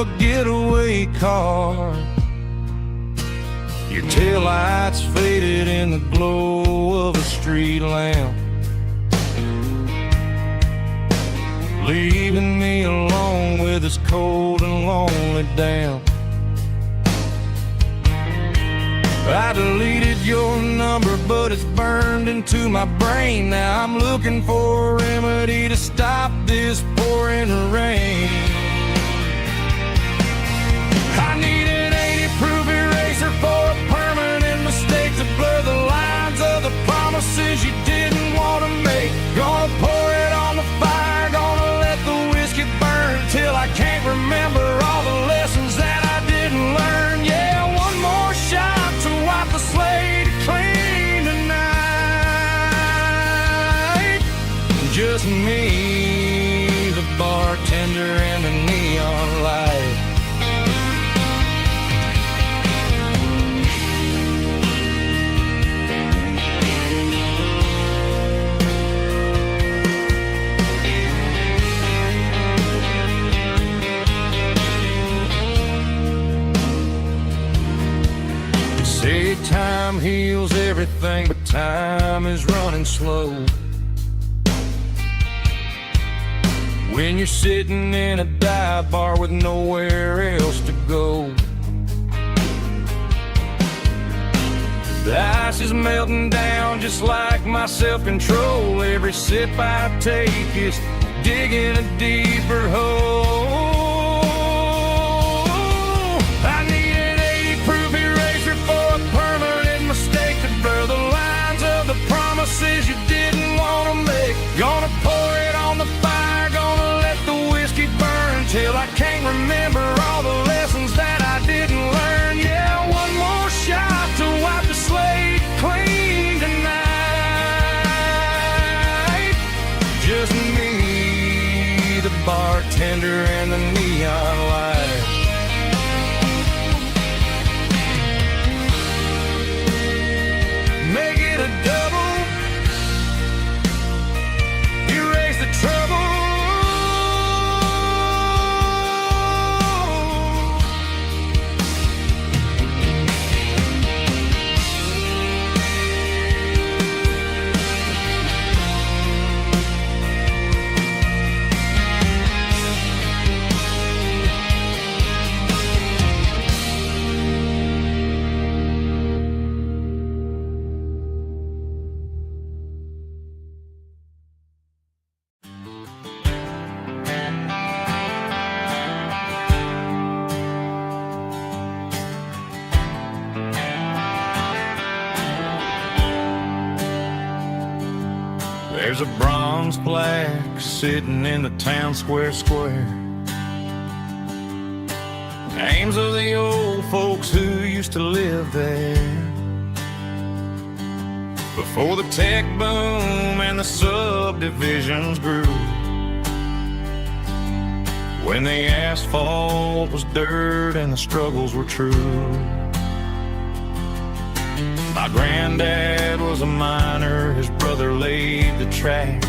a getaway car. Your taillights faded in the glow of a street lamp, leaving me alone with this cold and lonely damp. I deleted your number, but it's burned into my brain. Now I'm looking for a remedy to stop this pouring rain. I need an 80-proof eraser for a permanent mistake to blur the lines of the promises you didn't want to make. Gonna pour it on the fire, gonna let the whiskey burn till I can't remember all the lessons that I didn't learn. Yeah, one more shot to wipe the slate clean tonight. Just me, the bartender, and the neon light. Say time heals everything, but time is running slow. When you're sitting in a dive bar with nowhere else to go, the ice is melting down just like my self-control. Every sip I take is digging a deeper hole. I need an 80-proof eraser for a permanent mistake to blur the lines of the promises you didn't want to make. Gonna pour it on the fire, gonna let the whiskey burn till I can't remember all the lessons that I didn't learn. Yeah, one more shot to wipe the slate clean tonight. Just me, the bartender, and the neon light. Make it a double, erase the trouble. There's a bronze plaque sitting in the town square. Names of the old folks who used to live there before the tech boom and the subdivisions grew, when the asphalt was dirt and the struggles were true. My granddad was a miner, his brother laid the track.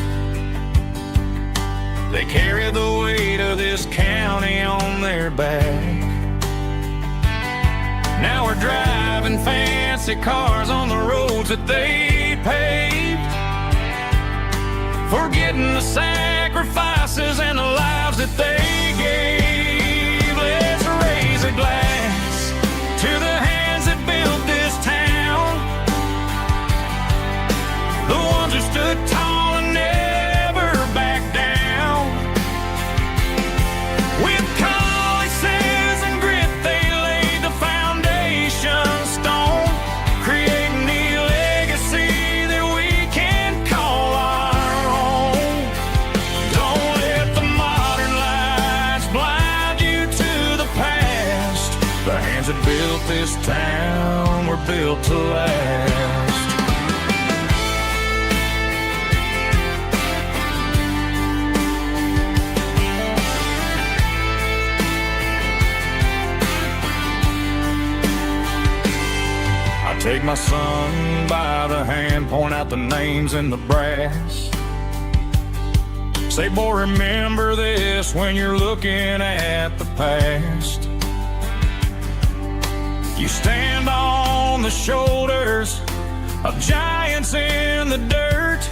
They carried the weight of this county on their back. Now we're driving fancy cars on the roads that they paved, forgetting the sacrifices and the lives that they gave. Let's raise a glass to the hands that built this town, the ones who stood tall and never backed down. With calluses and grit, they laid the foundation stone, creating the legacy that we can call our own. Don't let the modern lights blind you to the past. The hands that built this town were built to last. Take my son by the hand, point out the names in the brass. Say, boy, remember this when you're looking at the past. You stand on the shoulders of giants in the dirt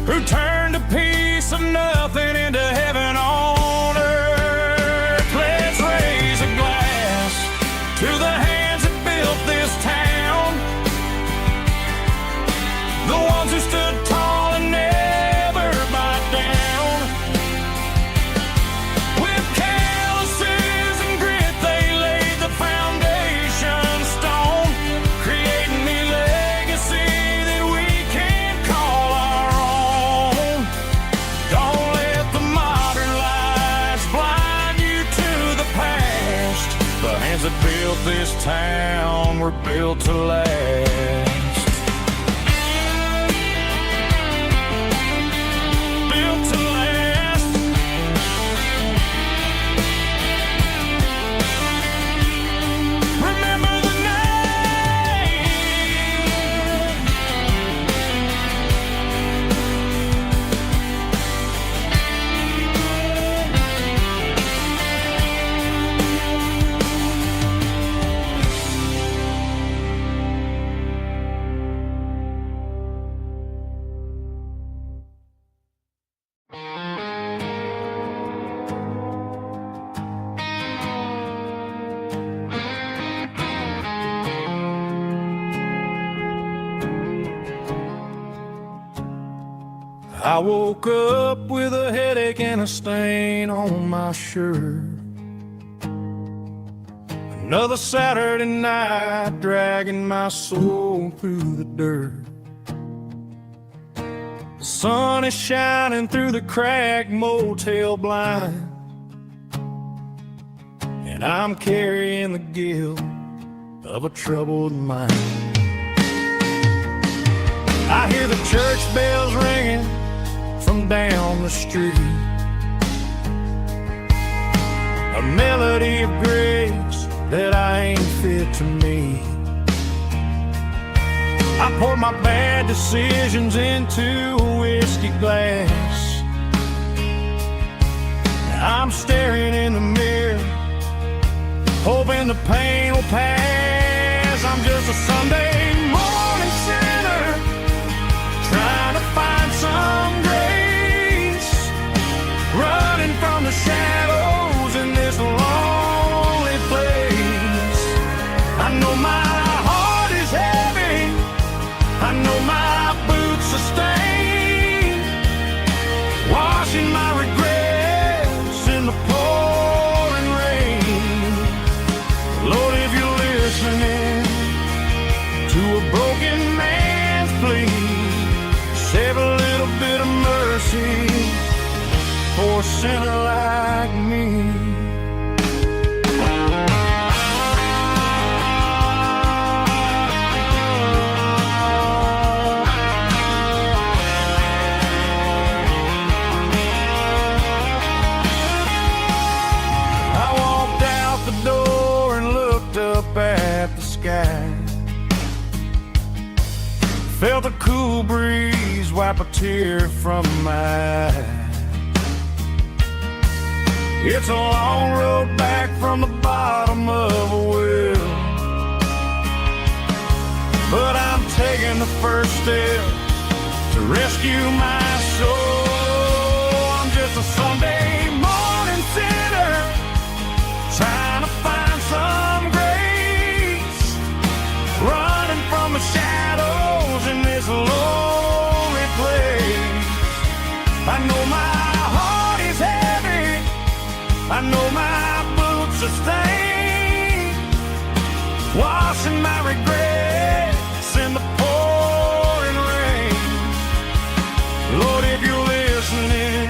who turned a piece of nothing into heaven on earth. Let's raise a glass to the hands that built this town, the ones who stood tall and never bowed down. With calluses and grit they laid the foundation stone, creating the legacy that we can call our own. Don't let the modern lies blind you to the past. The hands that built this town were built to last. Built to last. Remember the name. I woke up with a headache and a stain on my shirt. Another Saturday night dragging my soul through the dirt. The sun is shining through the cracked motel blind, and I'm carrying the guilt of a troubled mind. I hear the church bells ringing from down the street, a melody of grace that I ain't fit to meet. I pour my bad decisions into a whiskey glass. I'm staring in the mirror, hoping the pain will pass. I'm just a Sunday morning sinner, trying to find some grace, running from the shadows in this lonely place. I know my heart is heavy, I know my boots are stained, washing my regrets in the pouring rain. Lord, if you're listening to a broken man's plea, save a little bit of mercy for a sinner like me. I walked out the door and looked up at the sky, felt a cool breeze wipe a tear from my eye. It's a long road back from the bottom of a well, but I'm taking the first step to rescue my soul. I'm just a Sunday morning sinner, trying to find some grace, running from the shadows in this lonely place. I know my heart is heavy, I know my boots are stained, washing my regrets in the pouring rain. Lord, if you're listening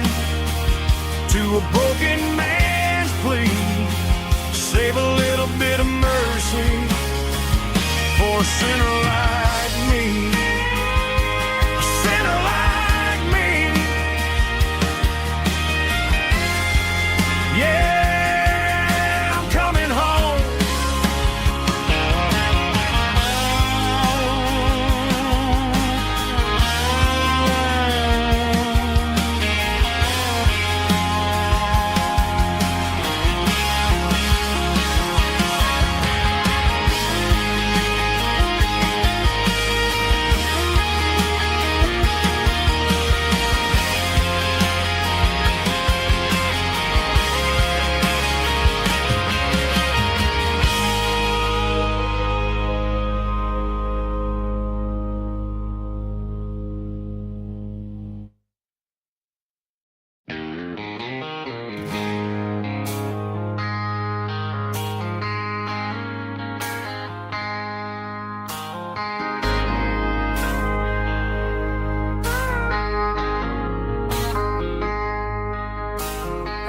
to a broken man's plea, save a little bit of mercy for a sinner like me. A sinner like me. Yeah, I'm coming home.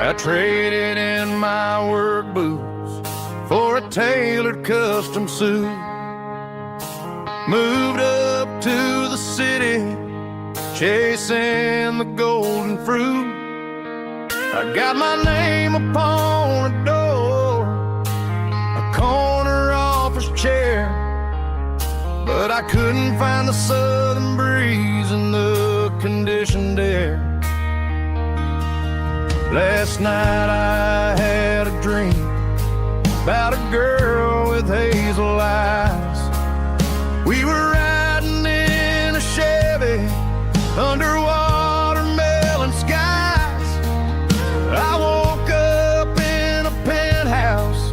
I traded in my work boots for a tailored custom suit. Moved up to the city, chasing the golden fruit. I got my name upon a door, a corner office chair, but I couldn't find the southern breeze in the conditioned air. Last night I had a dream about a girl with hazel eyes. We were riding in a Chevy under watermelon skies. I woke up in a penthouse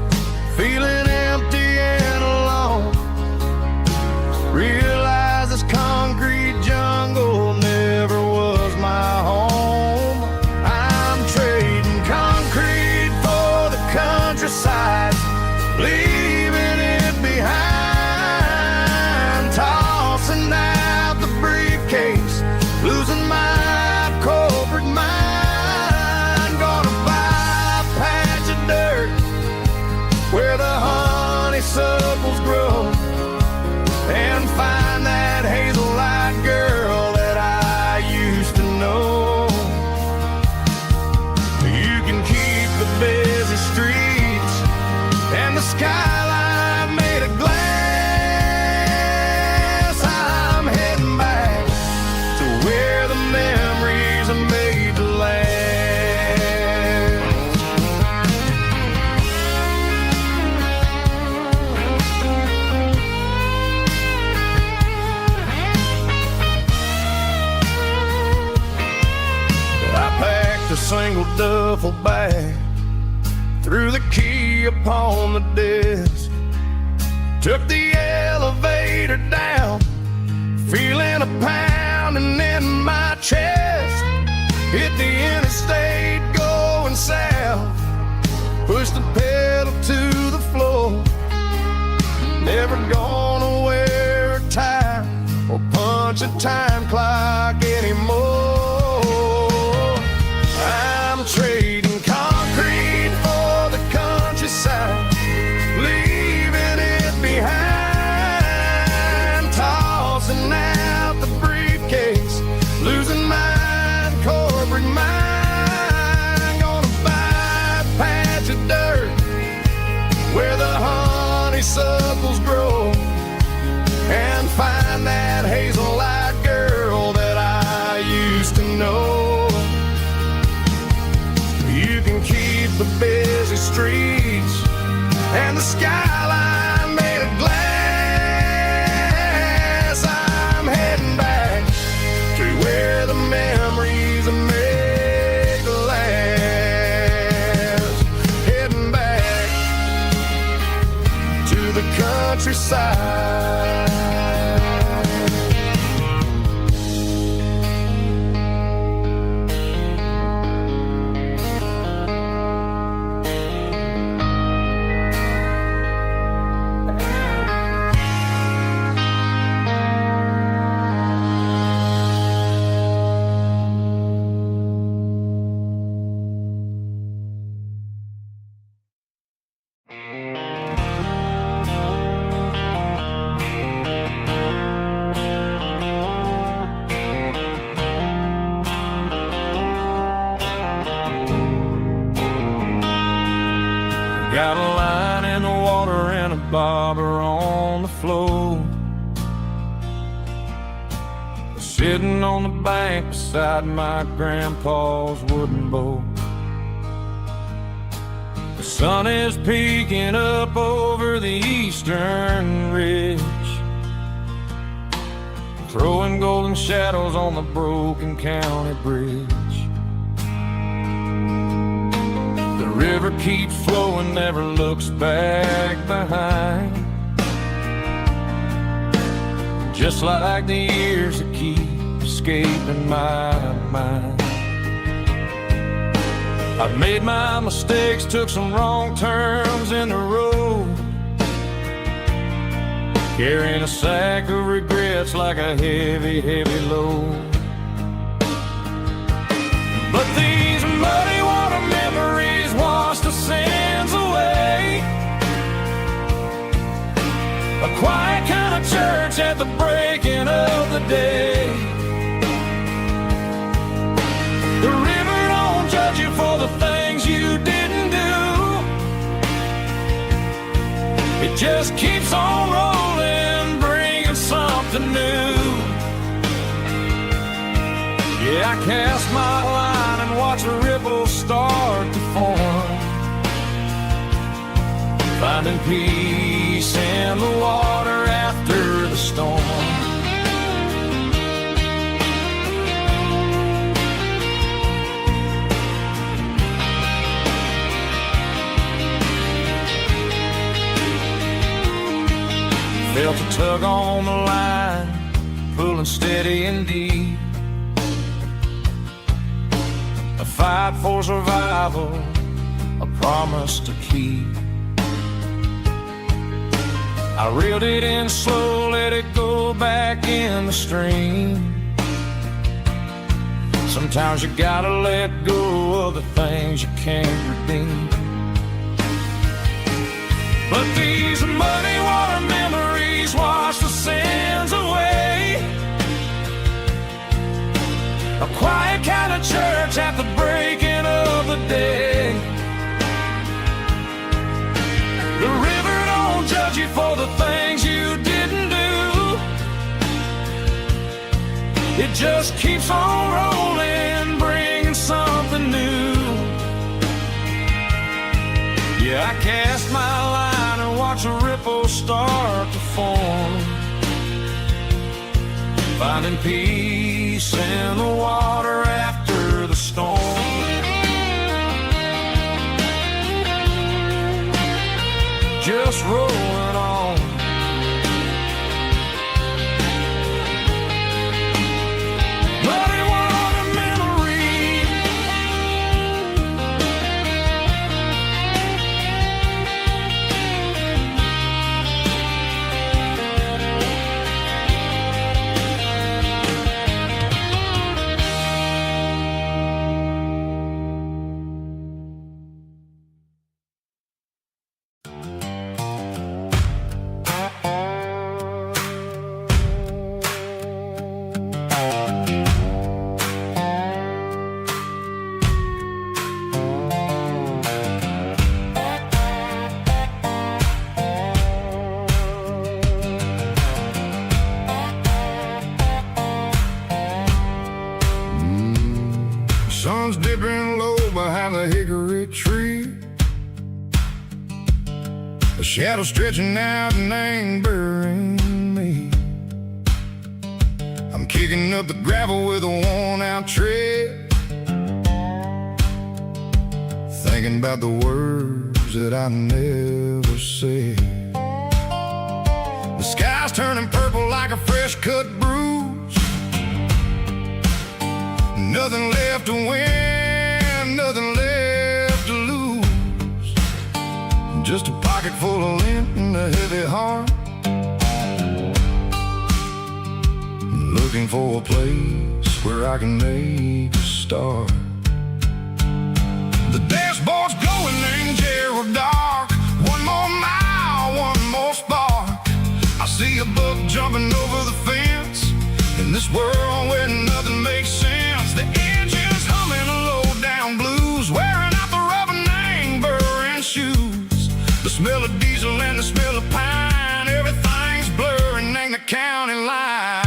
feeling empty and alone. Realized this concrete jungle never was my home. I'm trading concrete for the countryside, leaving it behind, tossing out the briefcase, losing my corporate mind. Gonna buy a patch of dirt where the honeysuckles grow, and find that hazel-eyed girl that I used to know. You can keep the busy streets and the skyline made of glass. I'm heading back to where the memories are made to last. I packed a single duffel bag, threw the key upon the desk, took the elevator down, feeling a pounding in my chest. Hit the interstate going south, pushed the pedal to the floor. Never gonna wear a tie or punch a time clock anymore. I'm trading concrete for the countryside, leaving it behind, tossing out the briefcase, losing my corporate mind. Gonna buy a patch of dirt where the honeysuckles grow, and find that hazel-eyed girl that I used to know. You can keep the busy streets and the skyline made of glass. I'm heading back to where the memories are made to last. Heading back to the countryside. Got a line in the water and a bobber on the floor, sitting on the bank beside my grandpa's wooden boat. The sun is peeking up over the eastern ridge, throwing golden shadows on the broken county bridge. The river keeps flowing, never looks back behind, just like the years that keep escaping my mind. I've made my mistakes, took some wrong turns in the road, carrying a sack of regrets like a heavy, heavy load. But these muddy water memories the sins away. A quiet kind of church at the breaking of the day. The river don't judge you for the things you didn't do. It just keeps on rolling, bringing something new. Yeah, I cast my line and watch a ripple start to form, finding peace in the water after the storm. Felt a tug on the line, pulling steady and deep. A fight for survival, a promise to keep. I reeled it in slow, let it go back in the stream. Sometimes you gotta let go of the things you can't redeem. But these muddy water memories wash the sins away. A quiet kind of church at the breaking of the day. The river don't judge you for the things you didn't do. It just keeps on rolling, bringing something new. Yeah, I cast my line and watch a ripple start to form, finding peace in the water after the storm. Just rolling on. Muddy water memory. Sun's dipping low behind the hickory tree. A shadow stretching out and angering me. I'm kicking up the gravel with a worn-out tread, thinking about the words that I never said. The sky's turning purple like a fresh-cut bruise. Nothing left to win, nothing left to lose. Just a pocket full of lint and a heavy heart, looking for a place where I can make a start. The dashboard's glowing in Gerald dark. One more mile, one more spark. I see a buck jumping over the fence in this world where nothing makes sense. The engine's humming a low-down blues, wearing out the rubbing burring shoes. The smell of diesel and the smell of pine, everything's blurring in the county line.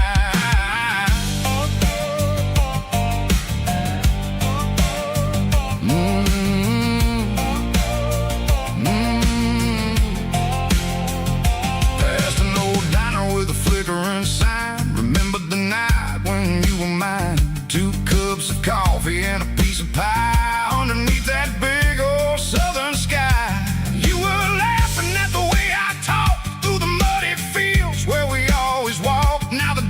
Past an old diner with a flickering sign. Remember the night when you were mine. 2 cups of coffee and a piece of pie underneath that big old southern sky. You were laughing at the way I talked through the muddy fields where we always walked. Now the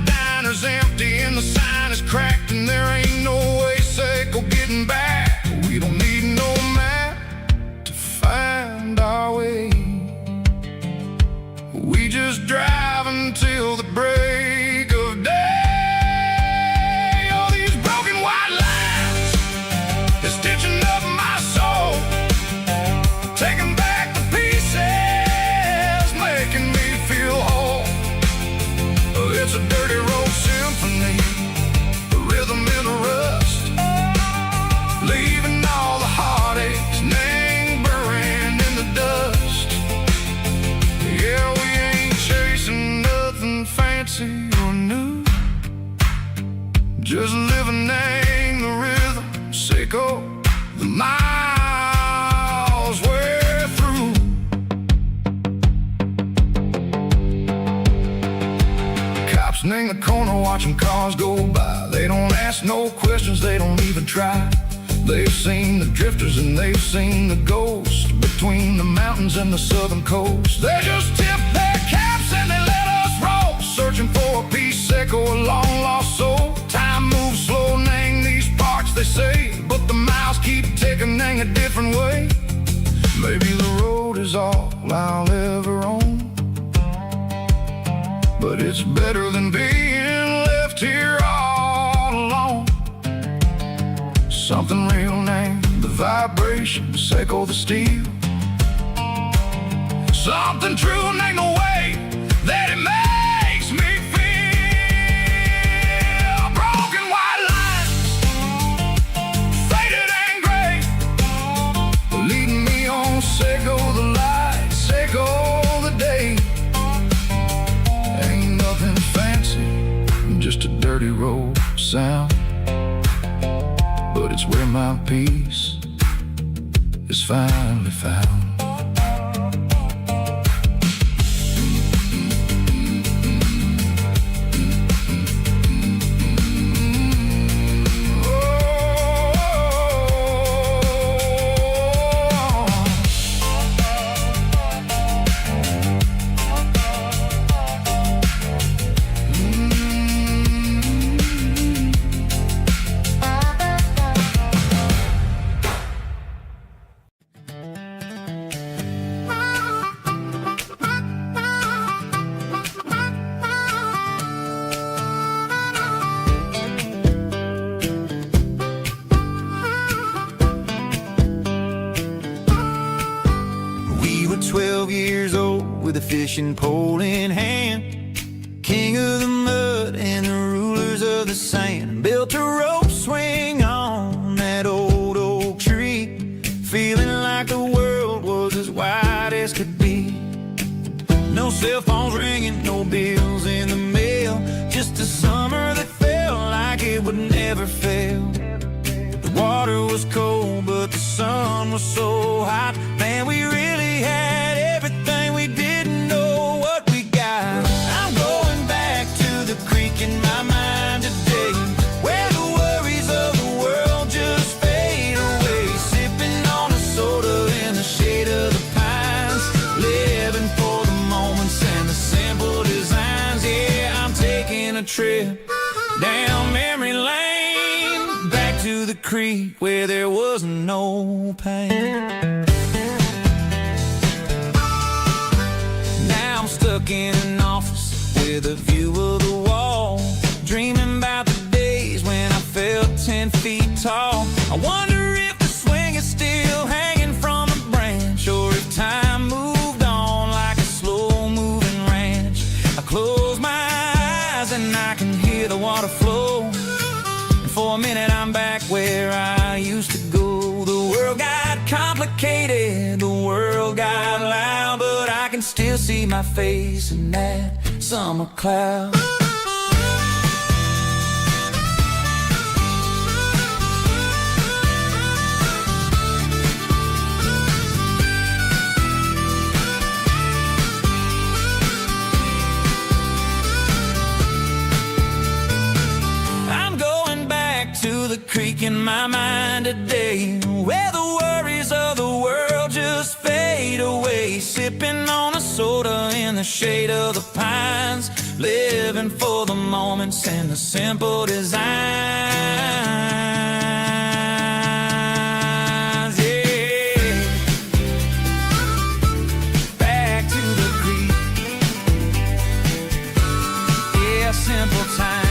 turning the corner, watching cars go by. They don't ask no questions, they don't even try. They've seen the drifters and they've seen the ghosts between the mountains and the southern coast. They just tip their caps and they let us roll, searching for a piece sick or a long lost soul. Time moves slow, nang these parts, they say, but the miles keep ticking, nang a different way. Maybe the road is all I'll ever own, but it's better than being left here all alone. Something real named the vibrations echo the steel. Something true named the way that it makes me feel. Broken white lines, faded and gray, leading me on, Seco the light, Seco the day. Ain't nothing fancy, just a dirty road sound, but it's where my peace is finally found. We were 12 years old with a fishing pole in hand, king of the mud and the rulers of the sand. Built a rope swing on that old oak tree, feeling like the world was as wide as could be. No cell phones ringing, no bills in the mail, just a summer that felt like it would never fail. The water was cold, but the sun was so hot. Man, we really had everything, we didn't know what we got. I'm going back to the creek in my mind today, where the worries of the world just fade away. Sipping on a soda in the shade of the pines, living for the moments and the simple designs. Yeah, I'm taking a trip down memory lane, back to the creek where there was no pain. Now I'm stuck in an office with a view of the wall, dreaming about the days when I felt 10 feet tall. I wonder if the swing is still hanging from a branch, or if time moved on like a slow-moving ranch. I close my eyes and I can hear the water flow, and for a minute I'm back where I used to go. The world got complicated, the world got loud, but I can still see my face in that summer cloud. I'm going back to the creek in my mind today, where the worries of the world just fade away. Sipping on a soda in the shade of the pines, living for the moments and the simple designs. Yeah, back to the creek. Yeah, simple times.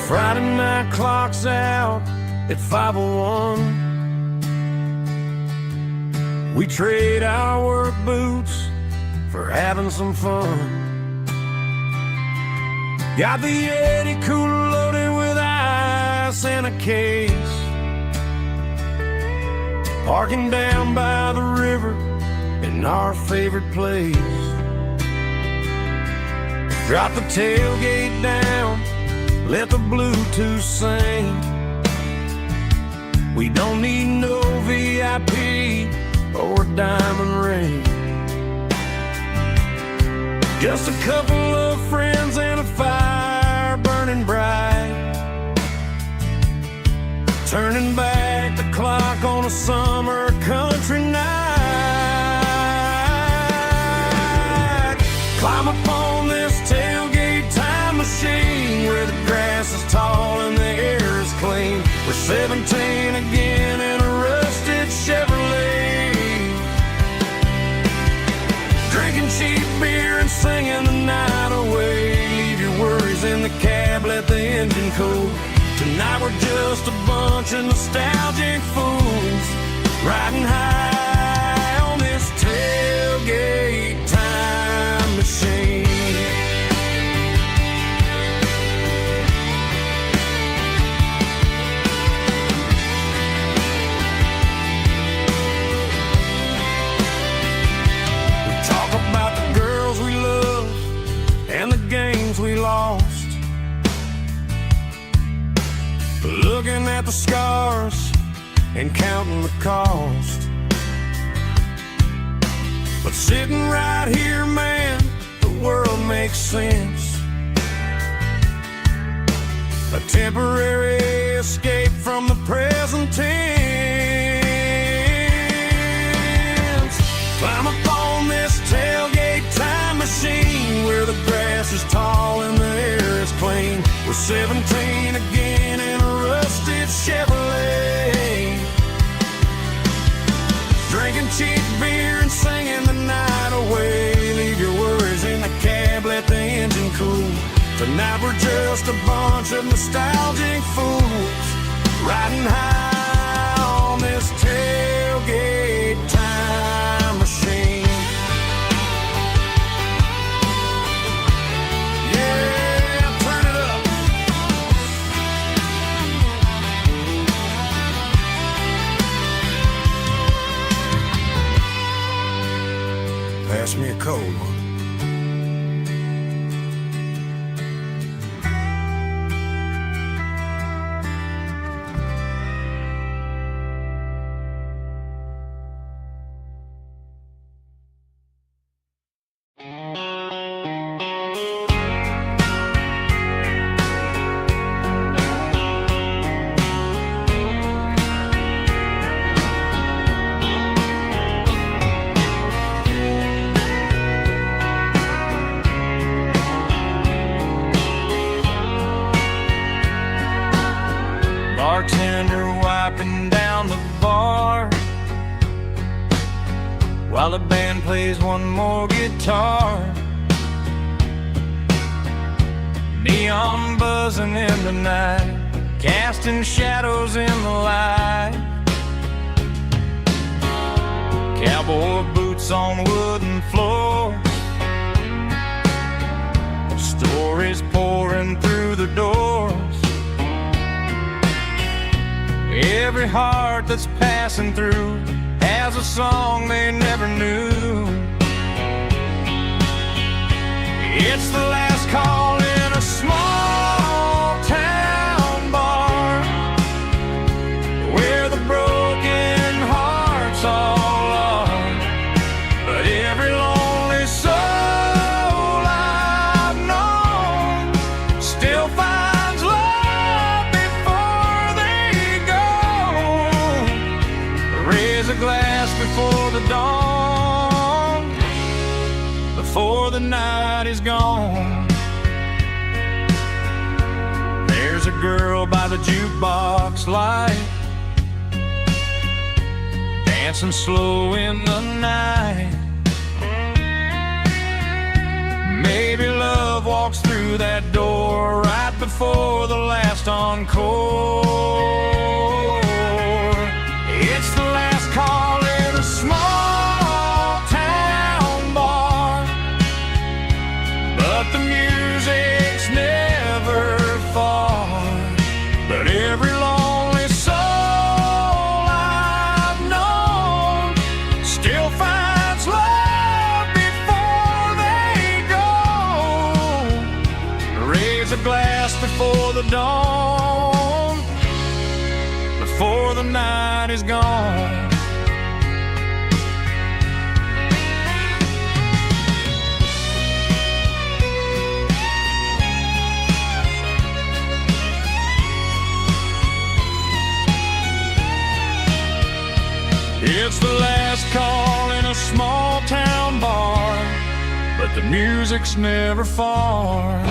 Friday night clock's out at 5:01. We trade our work boots for having some fun. Got the Yeti cooler loaded with ice and a case parking down by the river in our favorite place. Drop the tailgate down, let the Bluetooth sing. We don't need no VIP or a diamond ring. Just a couple of friends and a fire burning bright, turning back the clock on a summer country night. Climb upon this tailgate time machine where the grass is tall and the air is clean. We're 17 again in a rusted Chevrolet, drinking cheap beer and singing the night away. Leave your worries in the cab, let the engine cool. Tonight we're just a bunch of nostalgic fools riding high on this tailgate time machine. We talk about the girls we love and the games we lost, looking at the scars and counting the cost. But sitting right here, man, the world makes sense. A temporary escape from the present tense. Climb upon this tailgate time machine where the grass is tall and the air is clean. We're 17 again in a rusted Chevrolet, drinking cheap beer and singing the night away. Leave your worries in the cab, let the engine cool. Tonight we're just a bunch of nostalgic fools riding high on this tailgate time machine. Yeah, turn it up. Pass me a cold one. Bartender wiping down the bar while the band plays one more guitar. Neon buzzing in the night, casting shadows in the light. Cowboy boots on wooden floors, stories pouring through the doors. Every heart that's passing through has a song they never knew. It's the last call in a small town bar where the broken hearts all are. But every lonely soul I've known still finds love before they go. Raise a glass before the dawn, before the night is gone. There's a girl by the jukebox light, dancing slow in the night. Maybe love walks through that door right before the last encore. It's the last call in a small town bar, but the music's never far. But every lonely soul I've known the night is gone. It's the last call in a small town bar, but the music's never far.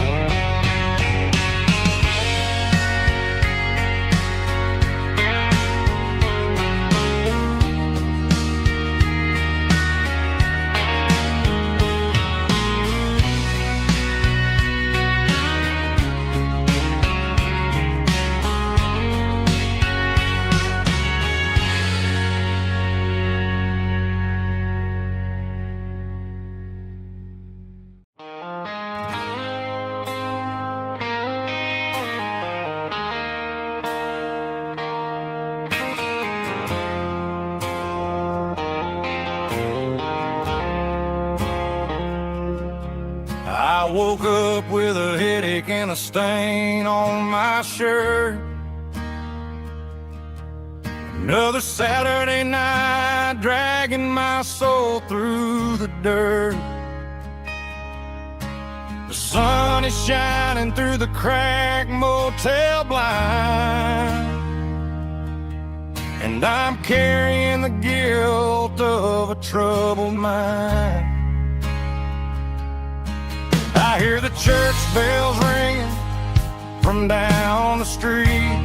I woke up with a headache and a stain on my shirt. Another Saturday night dragging my soul through the dirt. The sun is shining through the cracked motel blind, and I'm carrying the guilt of a troubled mind. I hear the church bells ringing from down the street,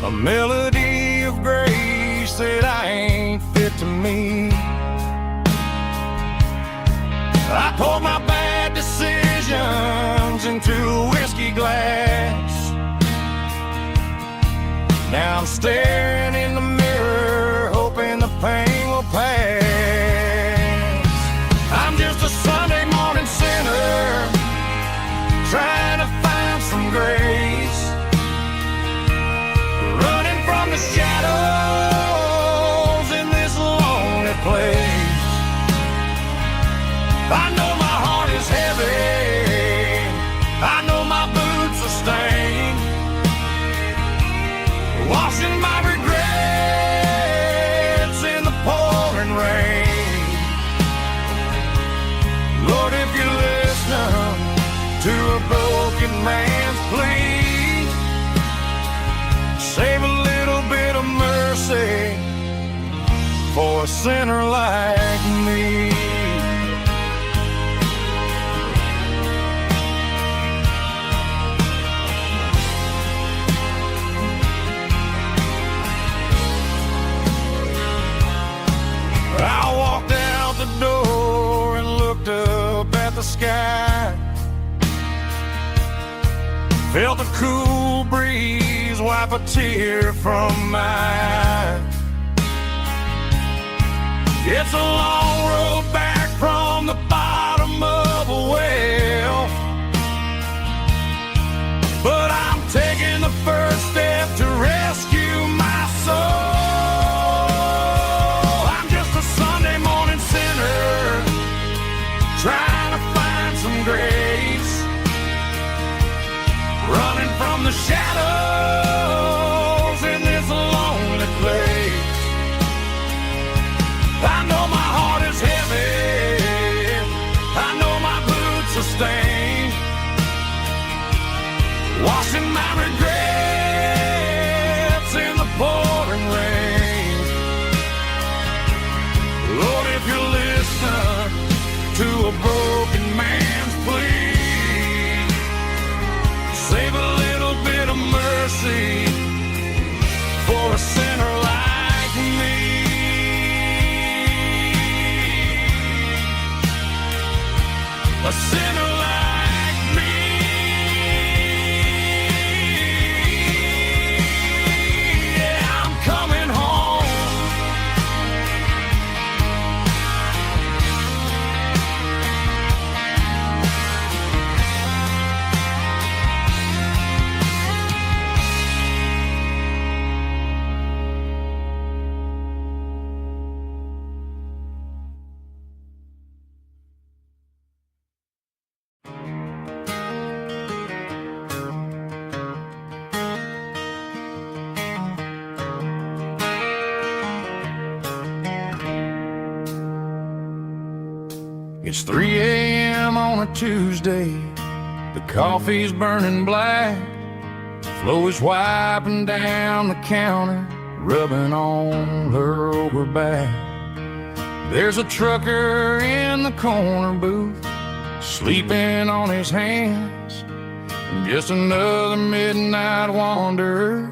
a melody of grace that I ain't fit to meet. I poured my bad decisions into a whiskey glass. Now I'm staring in the mirror, hoping the pain will pass. I'm just a Sunday morning sinner, trying to find some grace, running from the shadows in this lonely place. I know my heart is heavy, I know my boots are stained, washing my regrets in the pouring rain. Lord, if you listen to a broken man's plea, save a little bit of mercy for a sinner like me. I walked out the door and looked up at the sky, felt the cool breeze wipe a tear from my eye. It's a long road back from the bottom of a well, but I'm taking the first step to rescue my soul. I'm just a Sunday morning sinner, trying to find some grace, running from the shadows in this lonely place. I know my heart is heavy, I know my boots are stained, washing my regrets in the pouring rain. Lord, if you listen to a broken man's plea, save a little bit of mercy for a sinner like me. A sinner like me. Yeah, I'm coming home. It's 3 a.m. on a Tuesday. The coffee's burning black. Flo is wiping down the counter, rubbing on her over back. There's a trucker in the corner booth, sleeping on his hands. And just another midnight wanderer,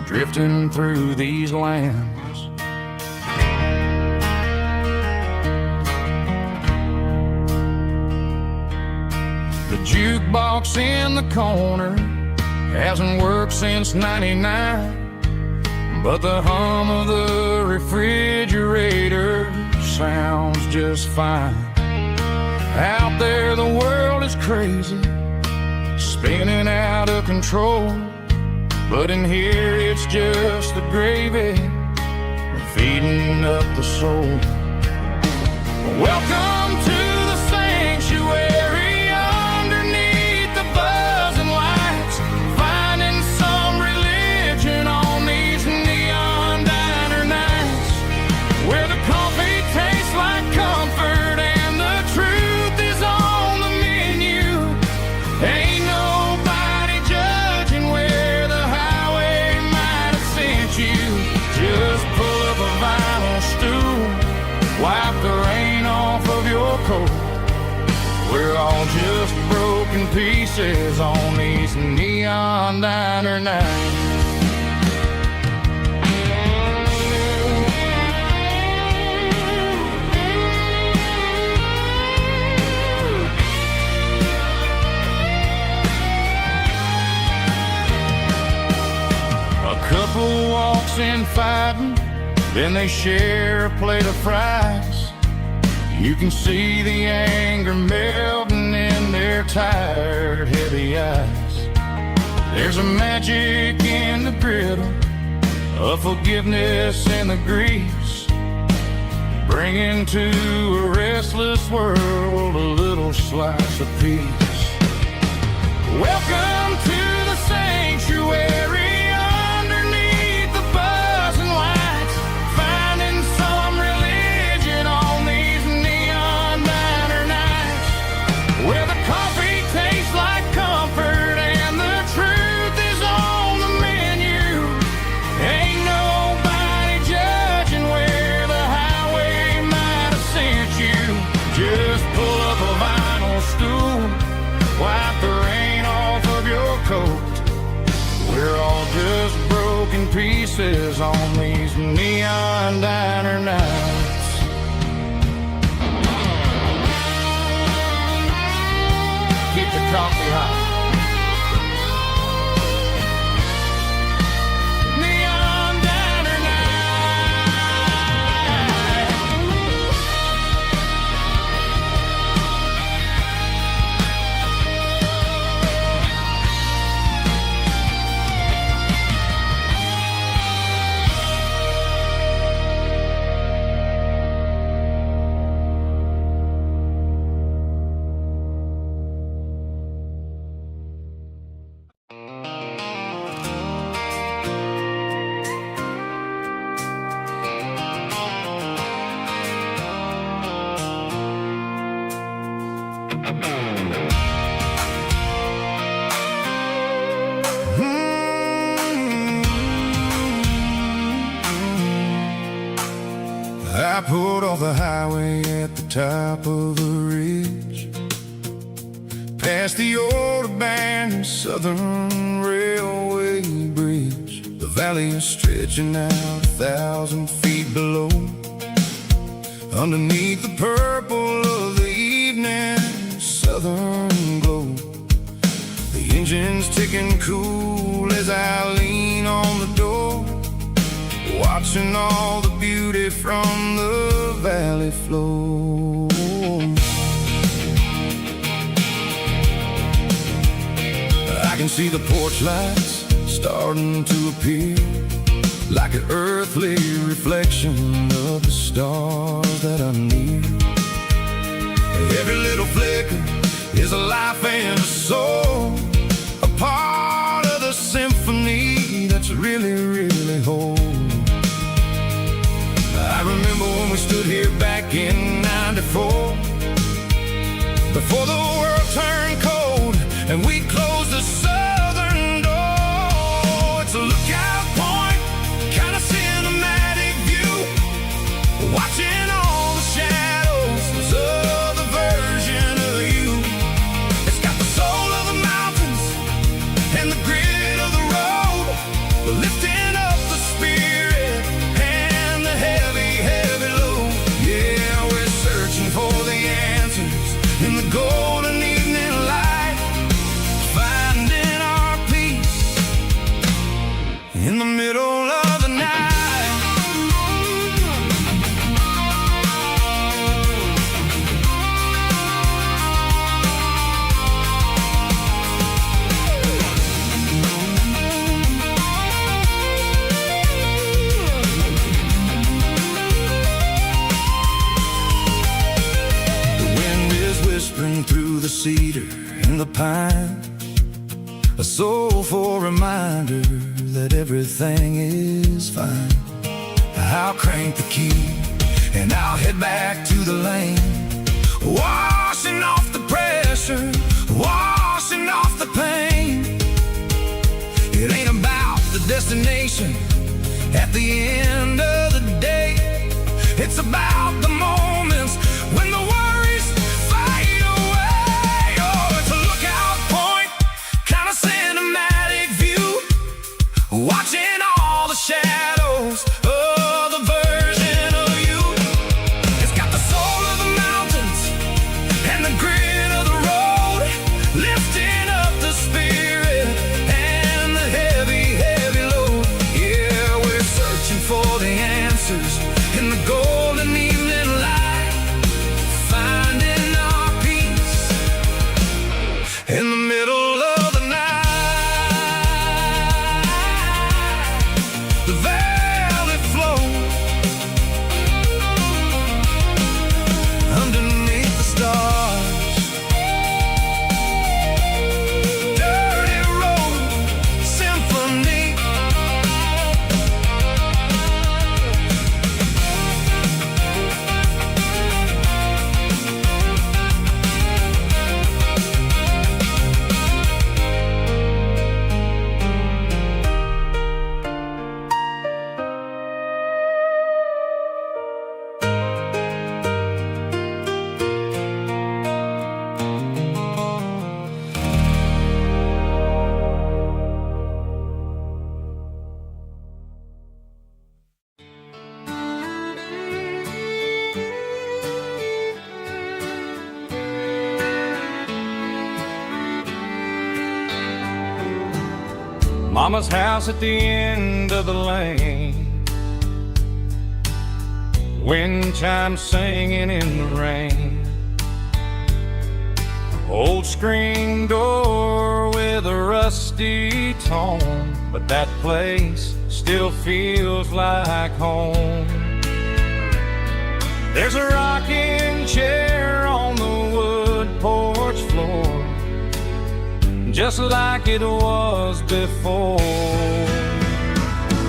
drifting through these lands. The jukebox in the corner hasn't worked since '99, but the hum of the refrigerator sounds just fine. Out there the world is crazy, spinning out of control, but in here it's just the gravy feeding up the soul. Welcome to the sanctuary, underneath the buzzing lights, finding some religion on these neon diner nights, where the coffee tastes like comfort and the truth is on the menu. Ain't nobody judging where the highway might have sent you. Just pull up a vinyl stool, wipe the rain off of your coat. We're all just broken pieces on these neon diner nights. A couple walks in fighting, then they share a plate of fries. You can see the anger melting in their tired, heavy eyes. There's a magic in the griddle, a forgiveness in the grease, bringing to a restless world a little slice of peace. Welcome to the sanctuary, underneath the buzzing lights, finding some religion on these neon diner nights, where the coffee tastes like comfort and the truth is on the menu. Ain't nobody judging where the highway might have sent you. Just pull up a vinyl stool, wipe the rain off of your coat. We're all just broken pieces on these neon diner nights. Keep the coffee hot. Neon diner I pulled off the highway at the top of a ridge, past the old abandoned Southern Railway bridge. The valley is stretching out 1,000 feet below, underneath the purple of the evening southern glow. The engine's ticking cool as I lean on the door, watching all the beauty from the valley flow. I can see the porch lights starting to appear, like an earthly reflection of the stars that are near. Every little flicker is a life and a soul, a part of the symphony that's really, really whole. I remember when we stood here back in '94, before the world turned cold and we closed the southern door. It's a lookout point, kind of cinematic view, watching all the shadows of the version of you. It's got the soul of the mountains and the grit of the road, lifting up the spirit and the heavy, heavy load. Yeah, we're searching for the answers in the golden evening light, finding our peace in the middle of the night. Whispering through the cedar and the pine, a soulful reminder that everything is fine. I'll crank the key and I'll head back to the lane, washing off the pressure, washing off the pain. It ain't about the destination at the end of the day, it's about the moments when the worries fade away. Oh, it's a lookout point, kind of cinematic view, watching all the shadows of the version of you. It's got the soul of the mountains and the grit of the road, lifting up the spirit and the heavy, heavy load. Yeah, we're searching for the answers in the golden evening light, finding our peace in the middle of the night. The valley flows underneath the stars, dirty road symphony. Mama's house at the end of the lane, wind chimes singing in the rain. Old screen door with a rusty tone, but that place still feels like home. There's a rocking chair on the wood porch floor, just like it was before.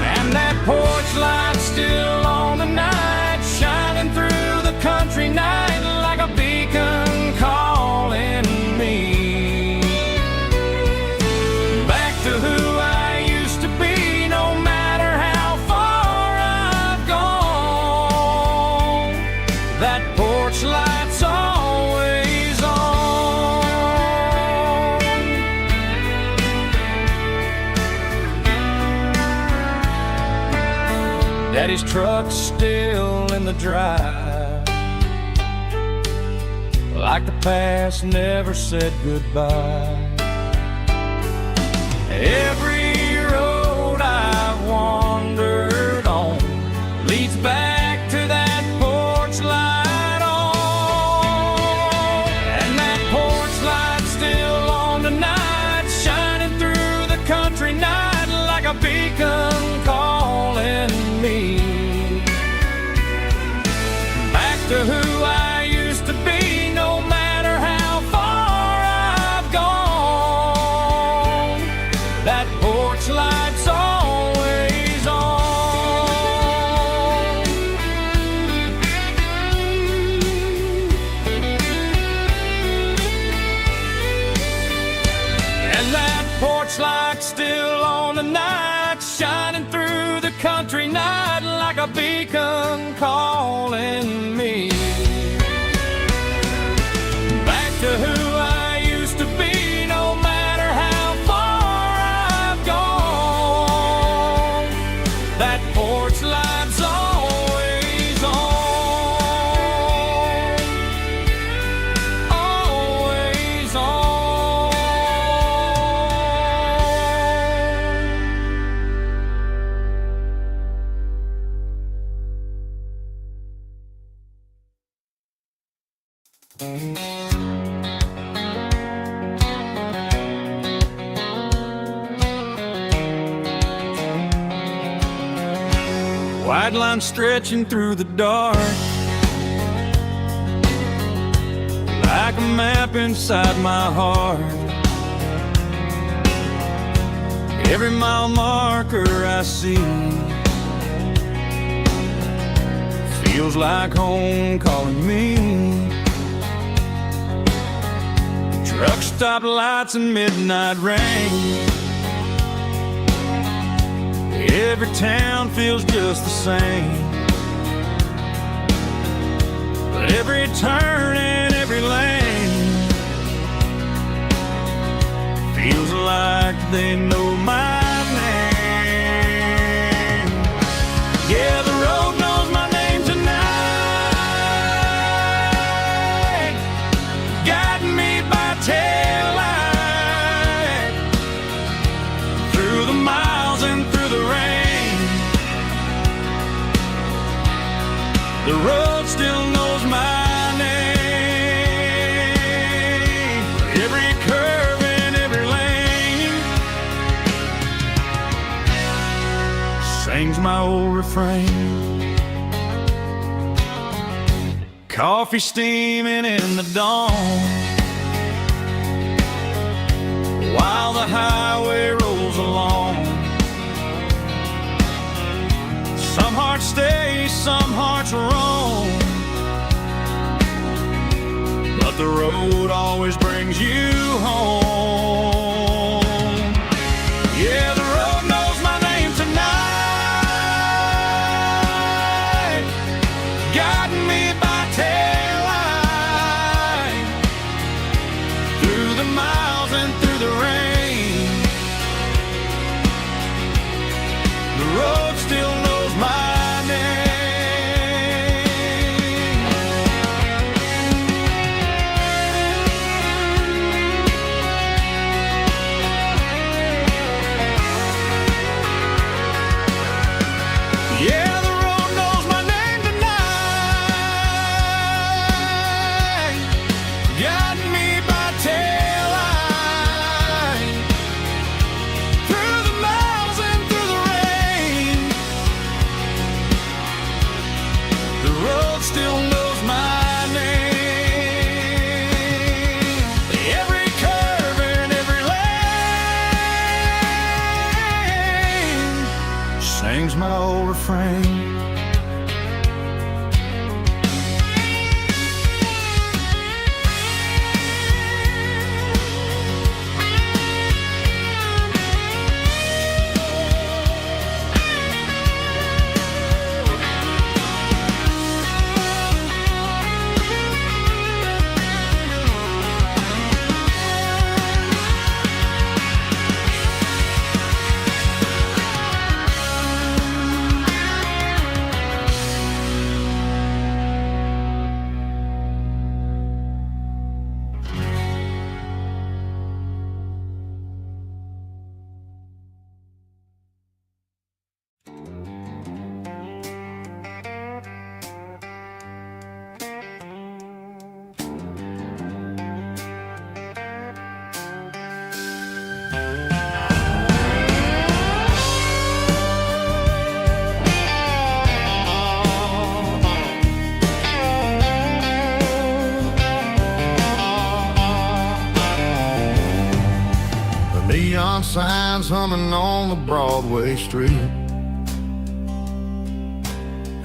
And that porch light's still on tonight, shining through the country night like a beacon calling me back to who I used to be. No matter how far I've gone, that porch light's always on. Daddy's truck's still in the drive, like the past never said goodbye. Every road I've wandered on leads back to that porch light on. And that porch light's still on tonight, shining through the country night like a beacon calling me back to who I used to be. No matter how far I've gone, that porch light's always on. light shining through the country night like a beacon calling me back to who I used to be, no matter how far I've gone. That porch light's always on, always on. White line stretching through the dark like a map inside my heart. Every mile marker I see feels like home calling me. Truck stop lights and midnight rain. Every town feels just the same, but every turn and every lane feels like they know my name. Yeah, the road knows my name tonight, guiding me by taillight through the miles and through the rain. The road still knows my name. Every curve and every lane sings my old refrain. Coffee steaming in the dawn while the highway rolls along. Some hearts stay, some hearts roam, but the road always brings you home. Yeah, the road knows my name tonight, guiding me by taillight through the miles and through the rain. The road still knows my name. Yeah, the road knows my name tonight, guiding me by taillight through the miles and through the rain. The road still knows my name. Every curve and every lane sings my old refrain. Neon signs humming on the Broadway street.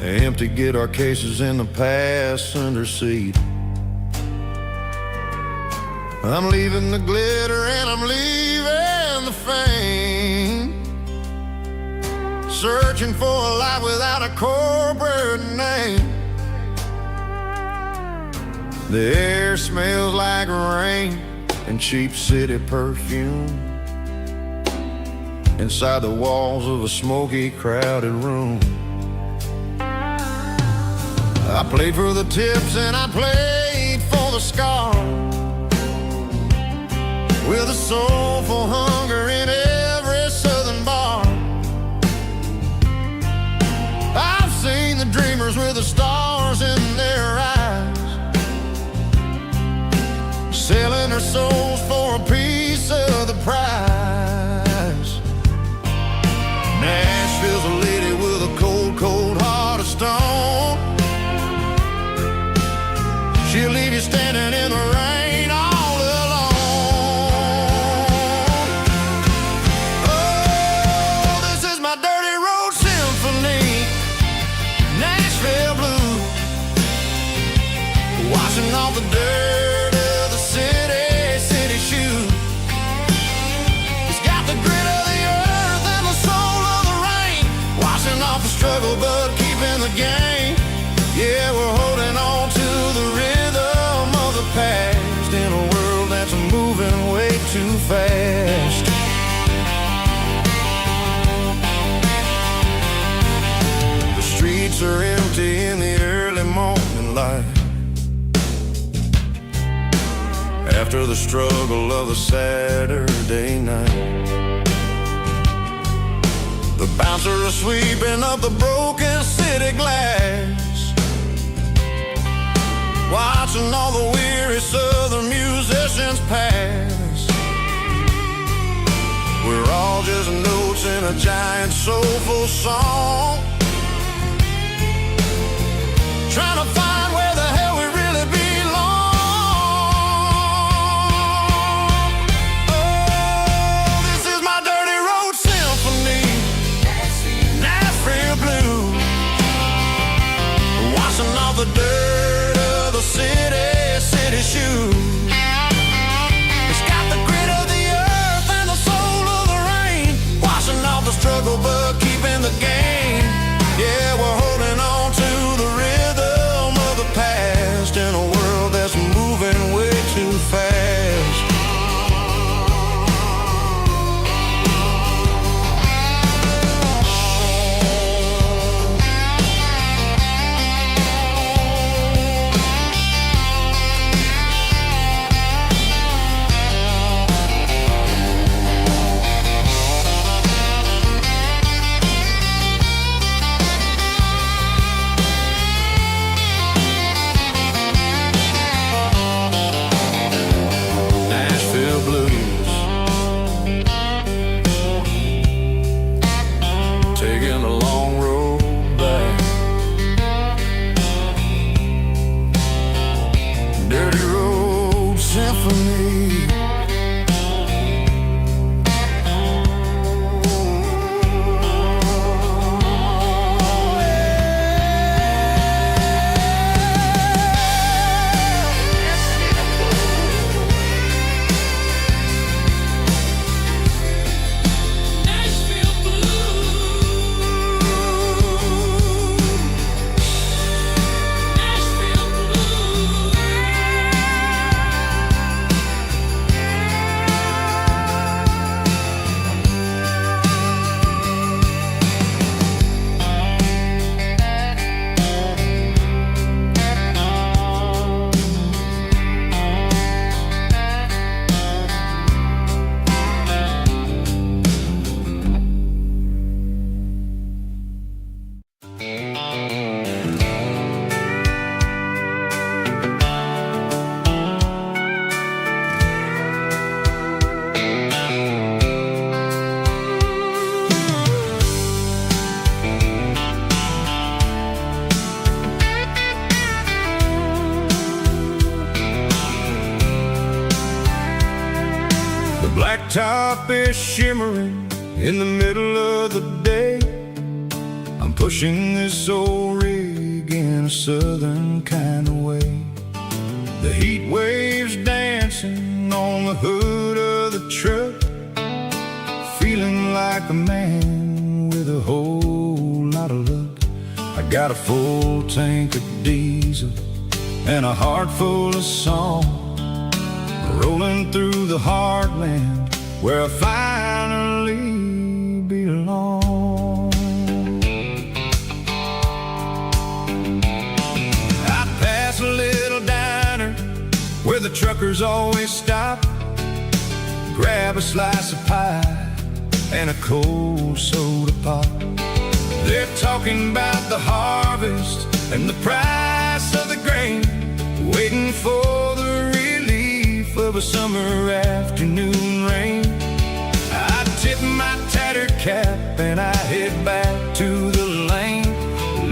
Empty guitar cases in the passenger seat. I'm leaving the glitter and I'm leaving the fame. searching for a life without a corporate name. The air smells like rain and cheap city perfume inside the walls of a smoky, crowded room. I played for the tips and I played for the scar, with a soulful hunger in every southern bar. I've seen the dreamers with the stars in their eyes, selling their souls for a piece of the prize. Nashville's a lady with a cold, cold heart of stone. She'll leave you standing in the rain all alone. Oh, this is my dirty road symphony, Nashville blue, washing off the dirt of the city shoe. It's got the grit of the earth and the soul of the rain, washing off the struggle but keeping the game. Yeah, we're holding on to the rhythm of the past in a world that's moving way too fast. The streets are empty in the early morning light, after the struggle of a Saturday night. The bouncers are sweeping up the broken city glass, watching all the weary southern musicians pass. We're all just notes in a giant soulful song, trying to find where the hell we really belong. Oh, this is my dirty road symphony, Nashville blue, washing off the dirt of the city shoe. It's got the grit of the earth and the soul of the rain, washing off the struggle but keeping the game. Yeah, we're holding on to the rhythm of the past in a world that's moving way too fast. Nashville blues, taking a long road back. Dirty road symphony. Nashville blue, Nashville blue. The blacktop is shimmering in the middle of the day. I'm pushing this old rig in a southern kind of way. The heat waves dancing on the hood of the truck, feeling like a man with a whole got a full tank of diesel and a heart full of song, rolling through the heartland where I finally belong. I pass a little diner where the truckers always stop, grab a slice of pie and a cold soda pop. They're talking about the harvest and the price of the grain, waiting for the relief of a summer afternoon rain. I tip my tattered cap and I head back to the lane,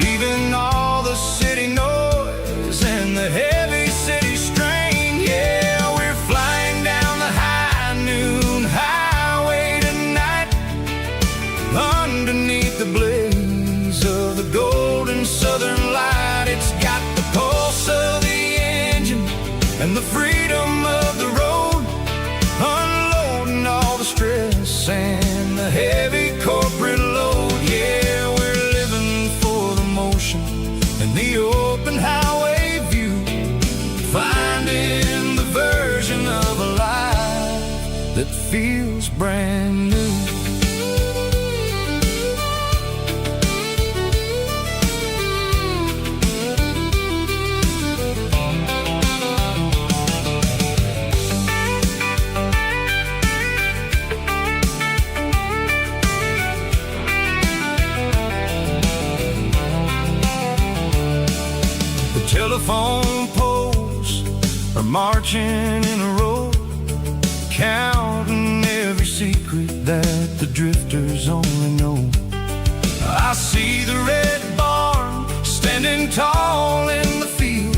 leaving all the city noise and the heavy city strain. Yeah, we're flying down the high noon highway tonight, underneath the blaze of the golden southern light. It's got the pulse of the engine and the freedom of the road, unloading all the stress and the heavy corporate load. Yeah, we're living for the motion and the open highway view, finding the version of a life that feels brand new. Telephone poles are marching in a row, counting every secret that the drifters only know. I see the red barn standing tall in the field,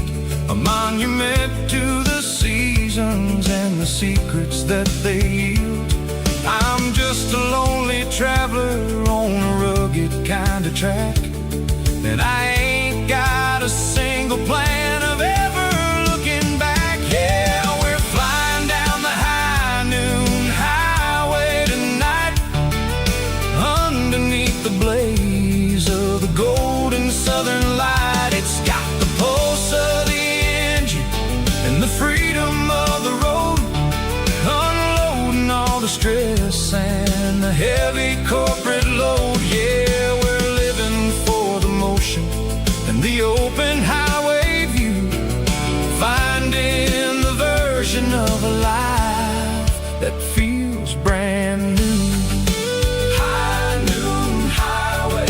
a monument to the seasons and the secrets that they yield. I'm just a lonely traveler on a rugged kind of track, and I ain't got a single plan of ever looking back. Yeah, we're flying down the high noon highway tonight, underneath the blaze of the golden southern light. It's got the pulse of the engine and the freedom of the road, unloading all the stress and the heavy corporate load. Yeah, we're living for the motion and the open highway view, finding the version of a life that feels brand new. High noon highway,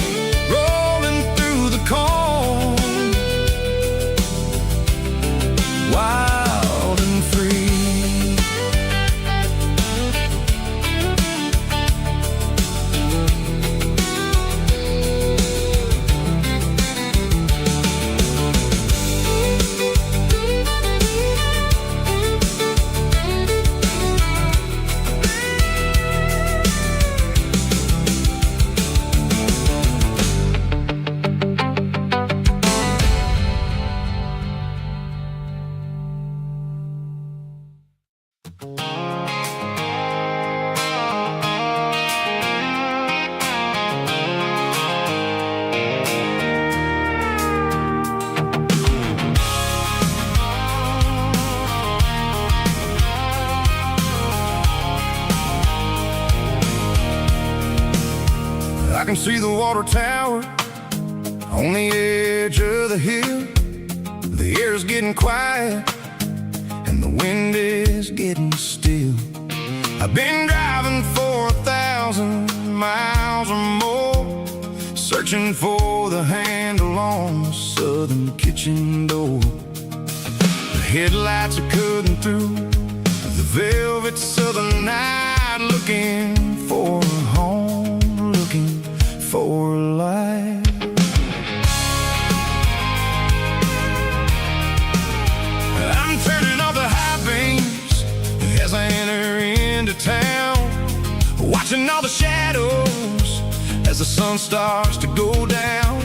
rolling through the corn, wild and free. I can see the water tower on the edge of the hill. The air's getting quiet and the wind is getting still. I've been driving for 1,000 miles or more, searching for the handle on the southern kitchen door. The headlights are cutting through the velvet southern night, looking for a home, looking for a life. I'm turning off the high beams as I enter into town, watching all the shadows as the sun starts to go down.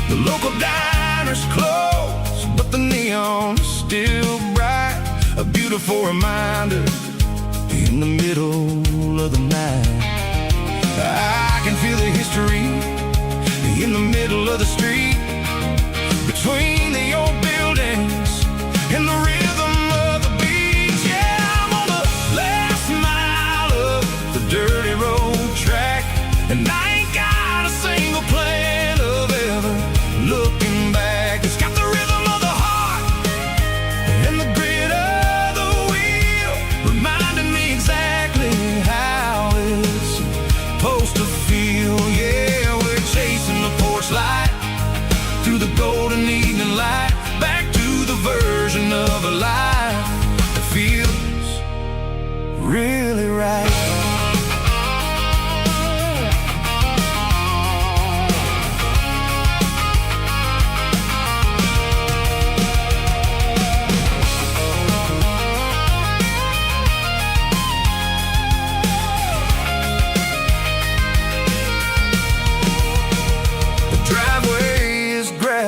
The local diner's closed, but the neon's still bright, a beautiful reminder in the middle of the night. I can feel the history in the middle of the street, between the old buildings and the rhythm of the beats. Yeah, I'm on the last mile of the dirty road track, and I ain't got a single plan of ever looking back. It's got the rhythm of the heart and the grit of the wheel, reminding me exactly how it's supposed to feel. Yeah, we're chasing the porch light through the golden evening light, back to the version of a life that feels really right.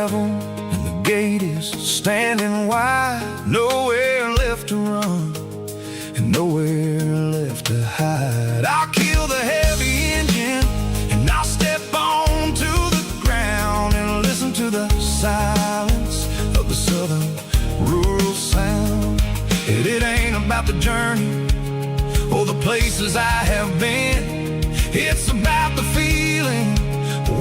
And the gate is standing wide, nowhere left to run and nowhere left to hide. I'll kill the heavy engine and I'll step onto the ground and listen to the silence of the southern rural sound. It ain't about the journey or the places I have been, it's about the feeling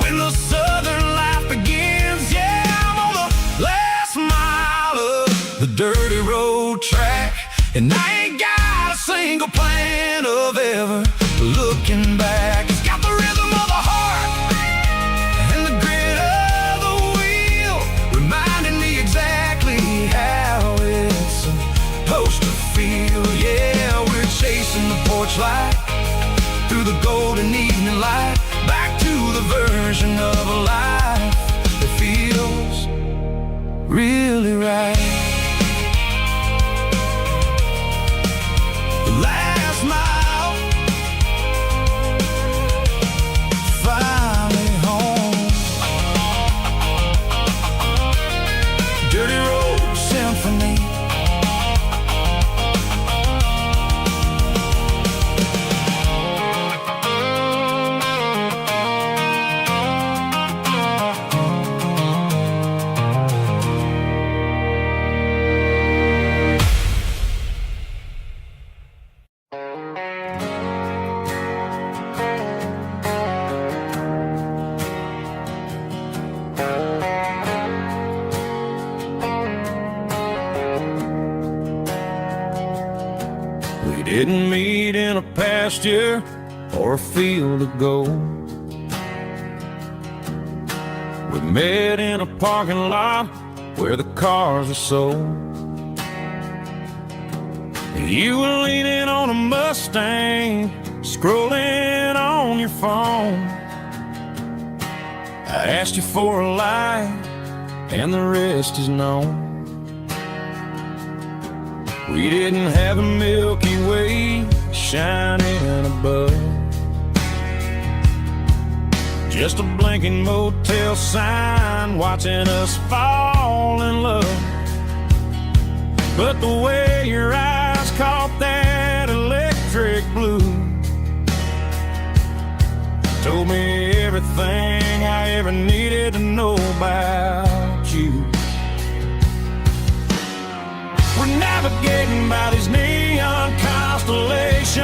when the southern life begins. Yeah, I'm on the last mile of the dirty road track, and I ain't got a single plan of ever looking back. It's got the rhythm of the heart and the grit of the wheel, reminding me exactly how it's supposed to feel. Yeah, we're chasing the porch light through the golden evening light, back to the version of a life that feels really right. The last mile, finally home. Dirty Road Symphony. We didn't meet in a pasture or a field of gold. We met in a parking lot where the cars were sold. You were leaning on a Mustang, scrolling on your phone. I asked you for a light, and the rest is known. We didn't have a Milky Way shining above, just a blinking motel sign watching us fall in love. But the way your eyes caught that electric blue told me everything I ever needed to know about you. We're navigating by these neon constellations,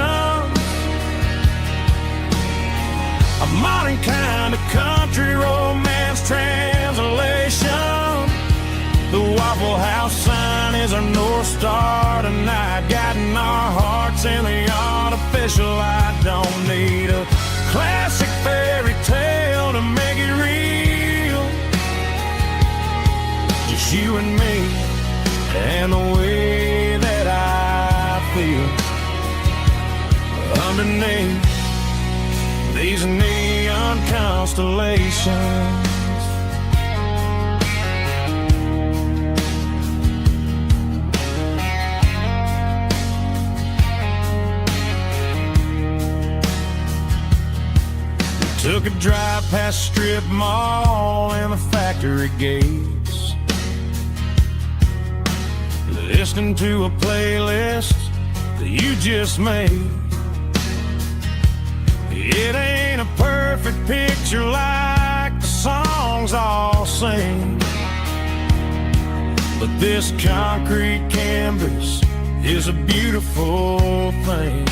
a modern kind of country romance translation. The Waffle House sign is our North Star tonight, guiding our hearts in the artificial light. Don't need a classic fairy tale to make it real, just you and me and the way that I feel underneath these neon constellations. Took a drive past Strip Mall and the factory gates, listening to a playlist that you just made. It ain't a perfect picture like the songs all sing, but this concrete canvas is a beautiful thing.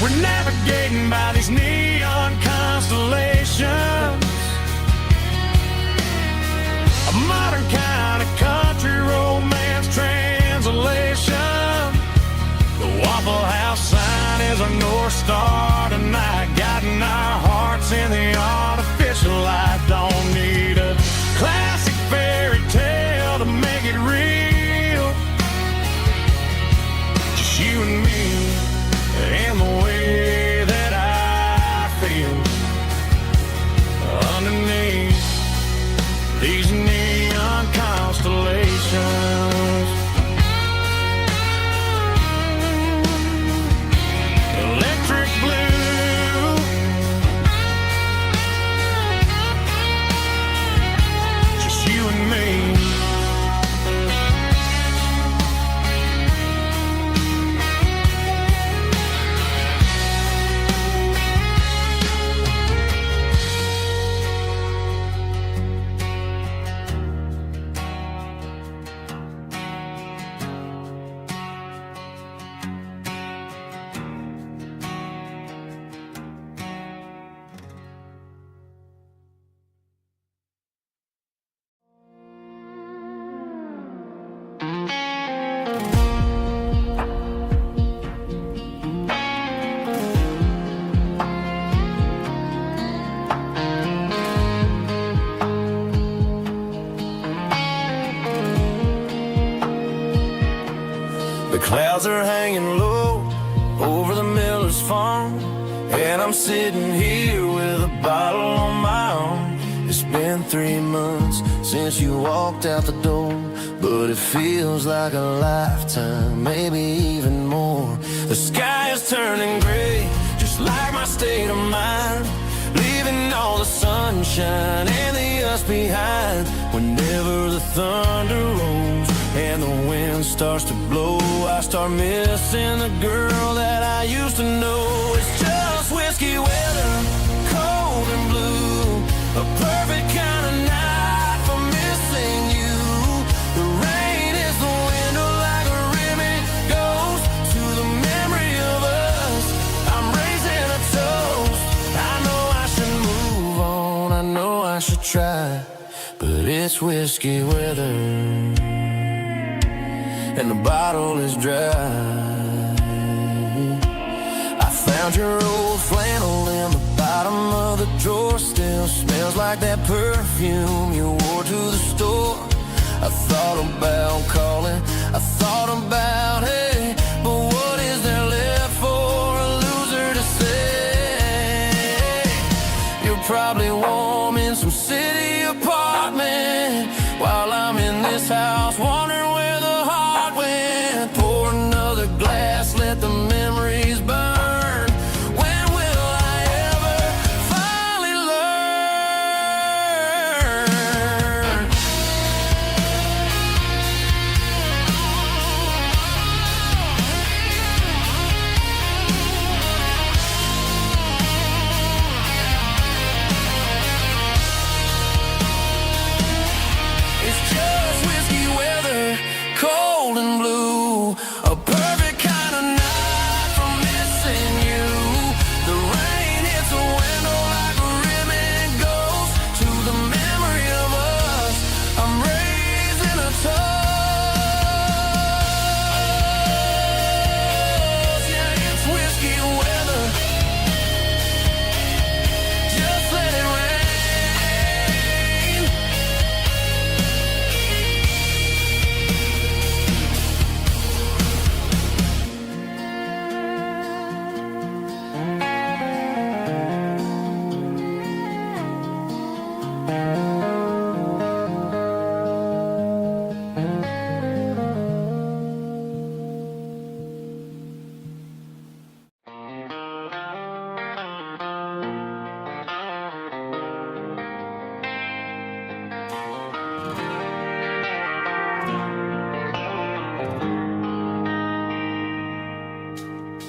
We're navigating by these neon constellations, a modern kind of country romance translation. The Waffle House sign is our North Star tonight, guiding our hearts in the artificial light. Don't need a classic fairy tale to make it real, just you and me and the way that I feel underneath these neon constellations. Electric blue, just you and me. The clouds are hanging low over the miller's farm, and I'm sitting here with a bottle on my arm. It's been 3 months since you walked out the door, but it feels like a lifetime, maybe even more. The sky is turning gray, just like my state of mind, leaving all the sunshine and the us behind. Whenever the thunder rolls and the wind starts to blow, I start missing the girl that I used to know. It's just whiskey weather, cold and blue, a perfect kind of night for missing you. The rain is the window like a ribbon goes to the memory of us. I'm raising a toast. I know I should move on, I know I should try, but it's whiskey weather and the bottle is dry. I found your old flannel in the bottom of the drawer, still smells like that perfume you wore to the store. I thought about calling, I thought about, hey, but what is there left for a loser to say? You're probably warm in some city apartment while I'm in this house wondering where the heart went. Pour another glass, let the memories burn. When will I ever finally learn? It's just whiskey weather, cold and blue, a perfect kind of night for missing you. The rain hits a window like a ribbon goes to the memory of us. I'm raising a toast. Yeah, it's whiskey weather, just let it rain.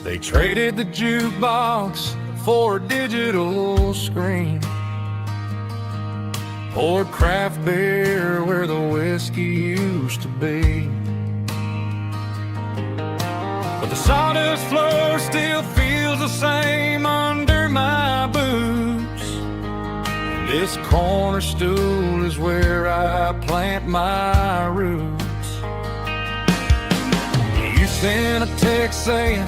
They traded the jukebox for a digital screen. Poured craft beer where the whiskey used to be. But the sawdust floor still feels the same under my boots. This corner stool is where I plant my roots. You sent a text saying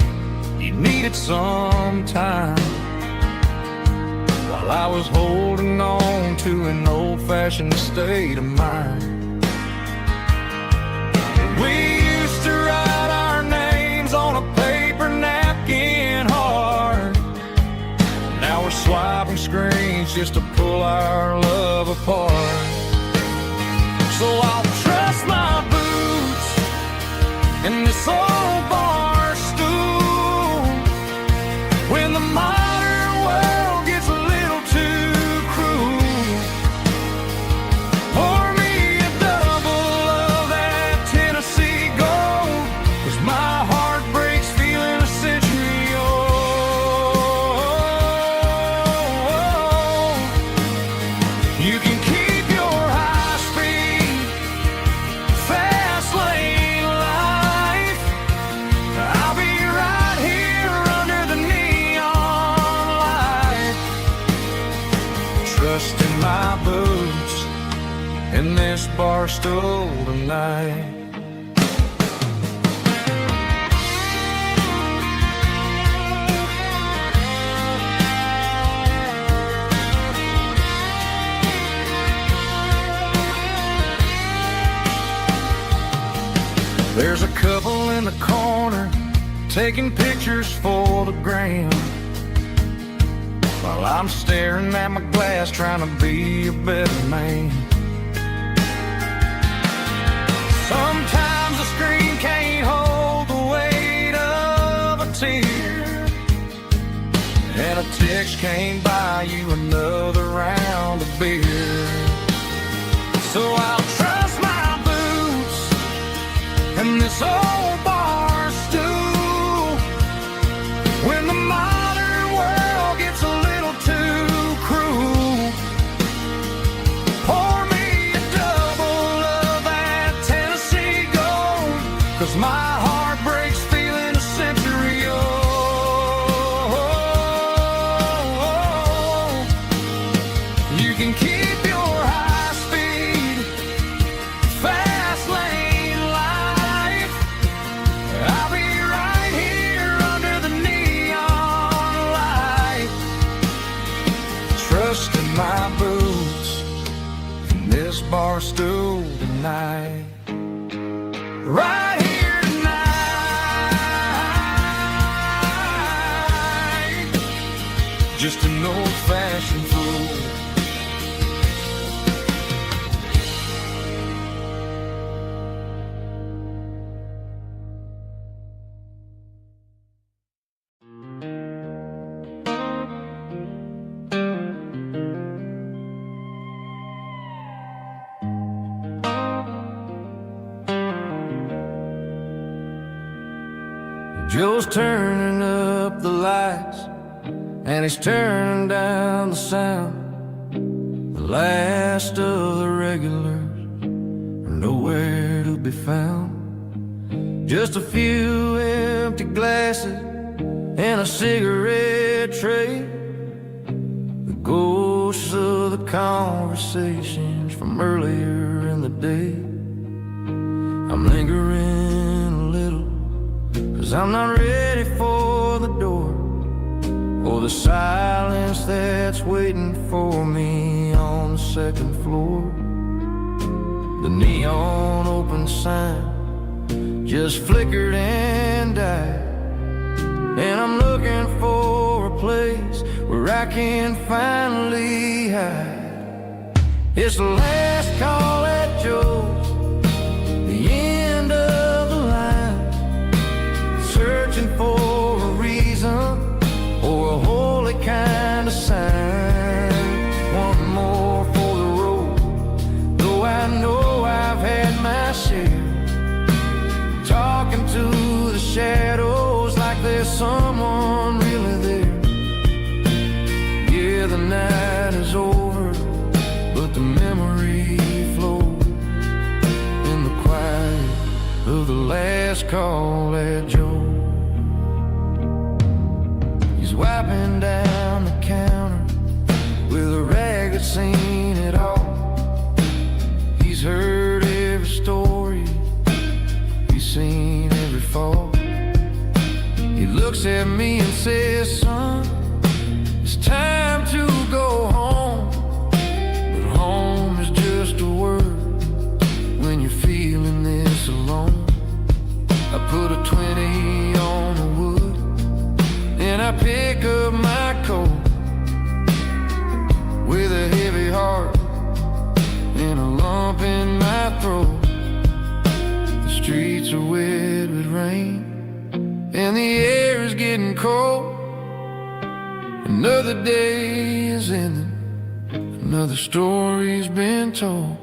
you needed some time, while I was holding on to an old-fashioned state of mind. We used to write our names on a paper napkin hard. Now we're swiping screens just to pull our love apart. So I'll trust my boots in this old bar stool when the modern world gets a little too cruel. Pour me a double of that Tennessee Gold, 'cause my heart breaks feeling a century old. You can keep your high-speed, fast lane life. I'll be right here under the neon light, trusting my boots in this bar stool tonight. There's a couple in the corner taking pictures for the gram, while I'm staring at my glass trying to be a better man. Sometimes the screen can't hold the weight of a tear, and a text can't buy you another round of beer. So I'll trust my boots and this old bar stool when the modern world gets a little too cruel. Pour me a double of that Tennessee Gold, 'cause my heart breaks feeling a century old. You can keep your high-speed, fast lane life. I'll be right here under the neon light, trusting my boots in this bar stool tonight. Right here tonight, just an old-fashioned fool. Joe's turning up the lights and he's turning down the sound. The last of the regulars are nowhere to be found. Just a few empty glasses and a cigarette tray, the ghosts of the conversations from earlier in the day. I'm lingering a little, 'cause I'm not ready for the door, or the silence that's waiting for me on the second floor. The neon open sign just flickered and died, and I'm looking for a place where I can finally hide. It's the last call at Joe's, the end of the line, searching for a reason or a holy kind of sign. One more for the road, though I know I've had my share, talking to the shadows like there's someone really there. Yeah, the night is over, but let the memory flow in the quiet of the last call at Joe. He's wiping down the counter with a rag that's seen it all. He's heard every story, he's seen every fall. He looks at me and says, son, it's time to go home. But home is just a word when you're feeling this alone. I put a 20 on the wood and I pick up my coat with a heavy heart and a lump in my throat. The streets are wet with rain and the air is getting cold. Another day is ending, another story's been told.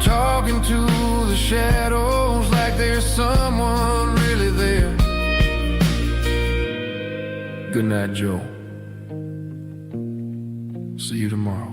Talking to the shadows like there's someone really there. Good night, Joe. See you tomorrow.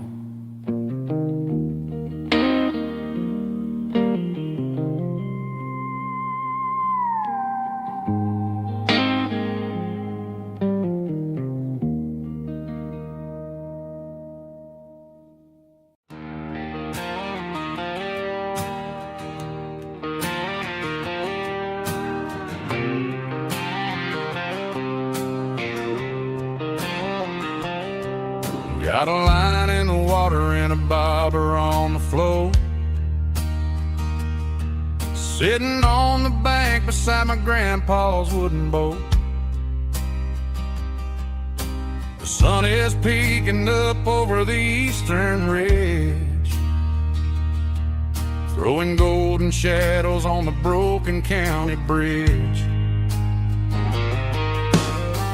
Got a line in the water and a bobber on the floor, sitting on the bank beside my grandpa's wooden boat. The sun is peeking up over the eastern ridge, throwing golden shadows on the broken county bridge.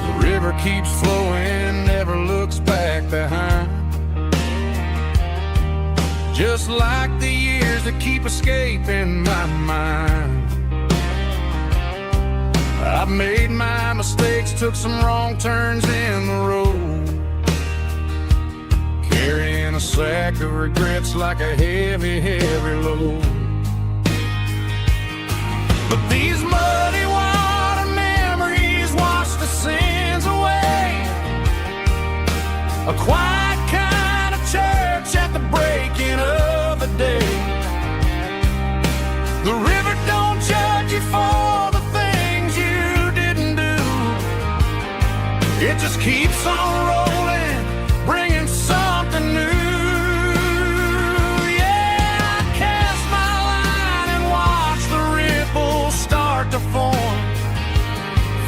The river keeps flowing, never looks back behind, just like the years that keep escaping my mind. I've made my mistakes, took some wrong turns in the road, carrying a sack of regrets like a heavy, heavy load. But these muddy water memories wash the sins away. A quiet kind of church at the breaking of the day. The river don't judge you for the things you didn't do. It just keeps on rolling, bringing something new. Yeah, I cast my line and watch the ripples start to form,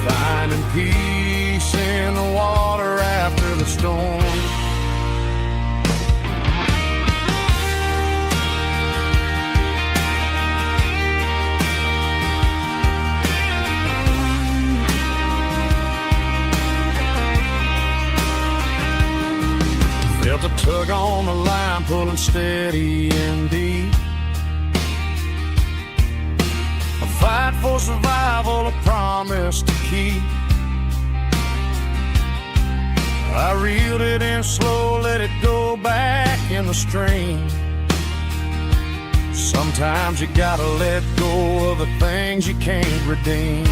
finding peace in the water after the storm. Felt a tug on the line, pulling steady and deep. A fight for survival, a promise to keep. I reeled it in slow, let it go back in the stream. Sometimes you gotta let go of the things you can't redeem.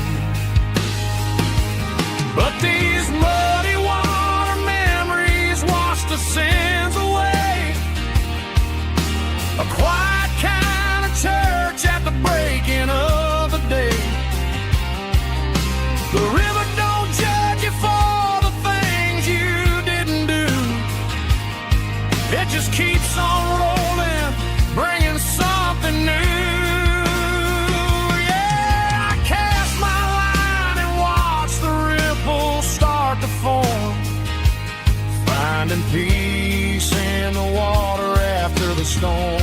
But these muddy water memories wash the sins away. A quiet kind of church at the breaking of the day. The river don't judge you for the things you didn't do. finding peace in the water after the storm,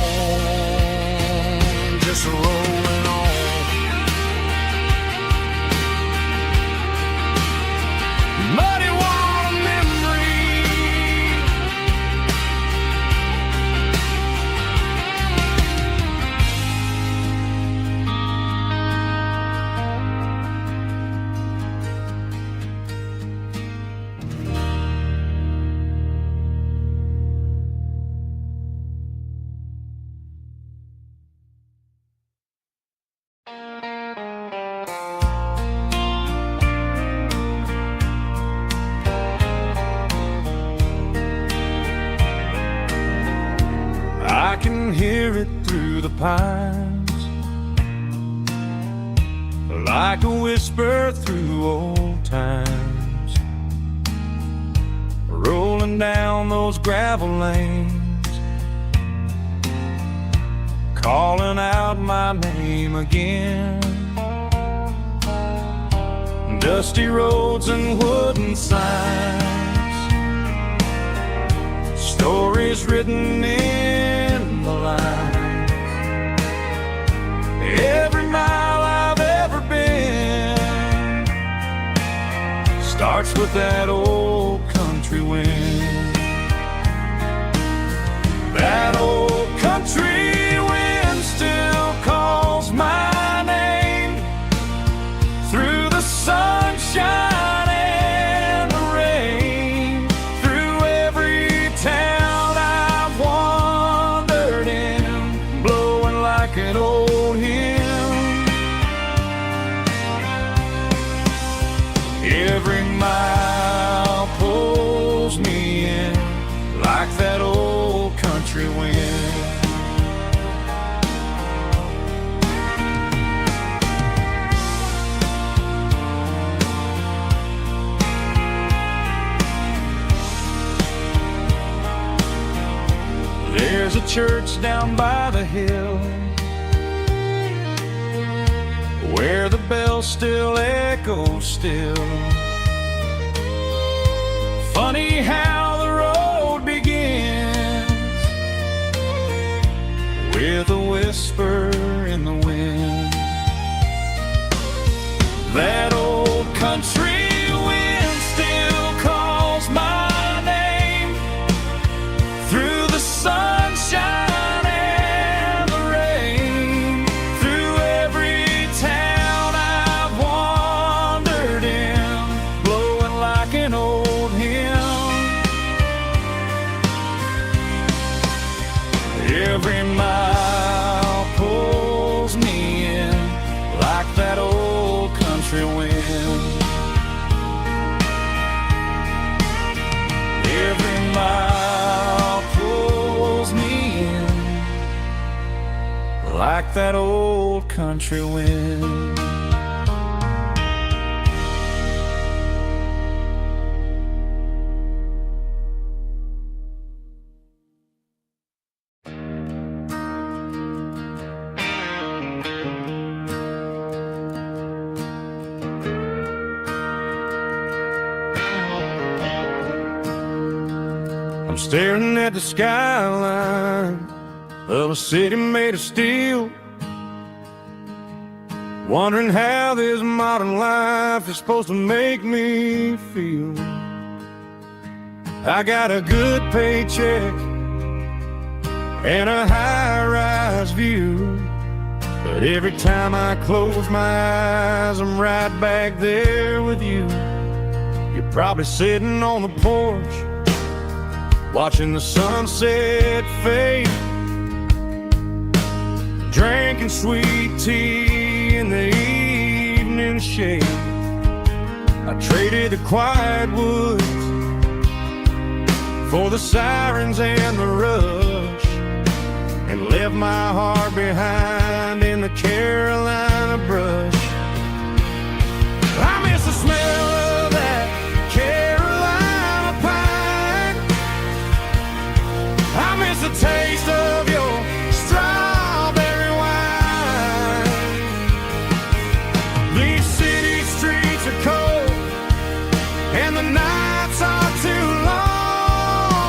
just rolling on. Muddy water memory, I can hear it through the pines, like a whisper through old times, rolling down those gravel lanes, calling out my name again. Dusty roads and wooden signs, stories written in the lines. Every mile I've ever been starts with that old country wind. That old country wind still calls my name through the sunshine and the rain, through every town I've wandered in, blowing like an old hymn. Every mile pulls me in like that old country wind. There's a church down by the hill where the bells still echo still. Funny how the road begins with a whisper in the wind. That old country wind still calls my name through the sunshine and the rain, through every town I've wandered in, blowing like an old hymn. Every mile pulls me in like that old country wind. Every mile pulls me in like that old country wind. I'm staring at the skyline of a city made of steel, wondering how this modern life is supposed to make me feel. I got a good paycheck and a high-rise view, but every time I close my eyes, I'm right back there with you. You're probably sitting on the porch watching the sunset fade, drinking sweet tea in the evening shade. I traded the quiet woods for the sirens and the rush, and left my heart behind in the Carolina brush. I miss the smell of that Carolina pine. I miss the taste of your strawberry wine. These city streets are cold and the nights are too long.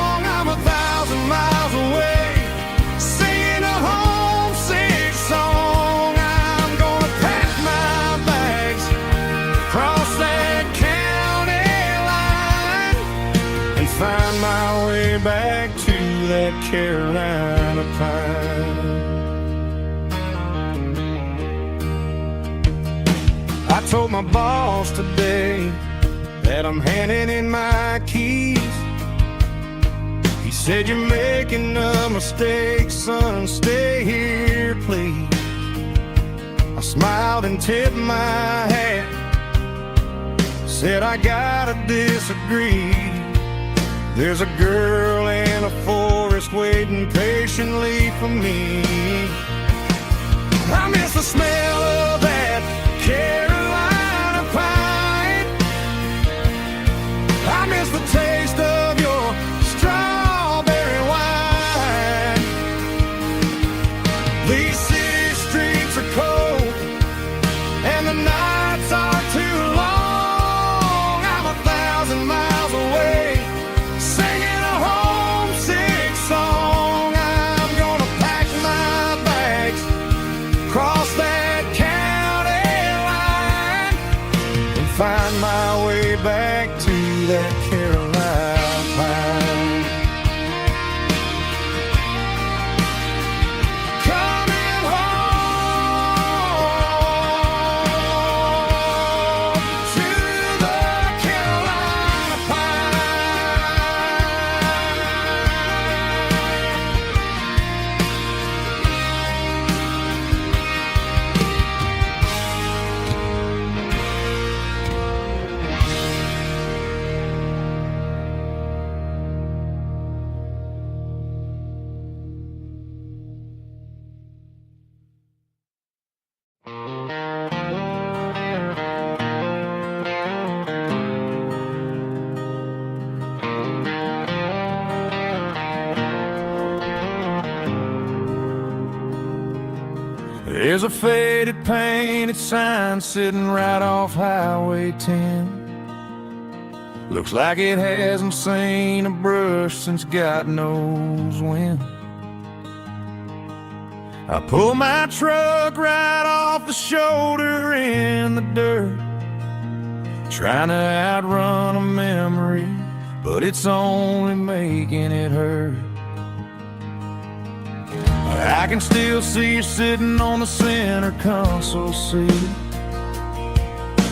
find my way back to that Carolina pine. I told my boss today that I'm handing in my keys. He said, "You're making a mistake, son, stay here, please." I smiled and tipped my hat, said, "I gotta disagree. There's a girl in a forest waiting patiently for me. I miss the smell of that Carolina pine. I miss the taste of your strawberry wine. These city streets are cold and the nights are too long. I'm 1,000 miles away, singing a homesick song. I'm gonna pack my bags, cross that county line, and find my way back to that Carolina pine. Coming home to the Carolina pine. There's a faded painted sign sitting right off Highway 10. Looks like it hasn't seen a brush since God knows when. I pull my truck right off the shoulder in the dirt, trying to outrun a memory, but it's only making it hurt. I can still see you sitting on the center console seat,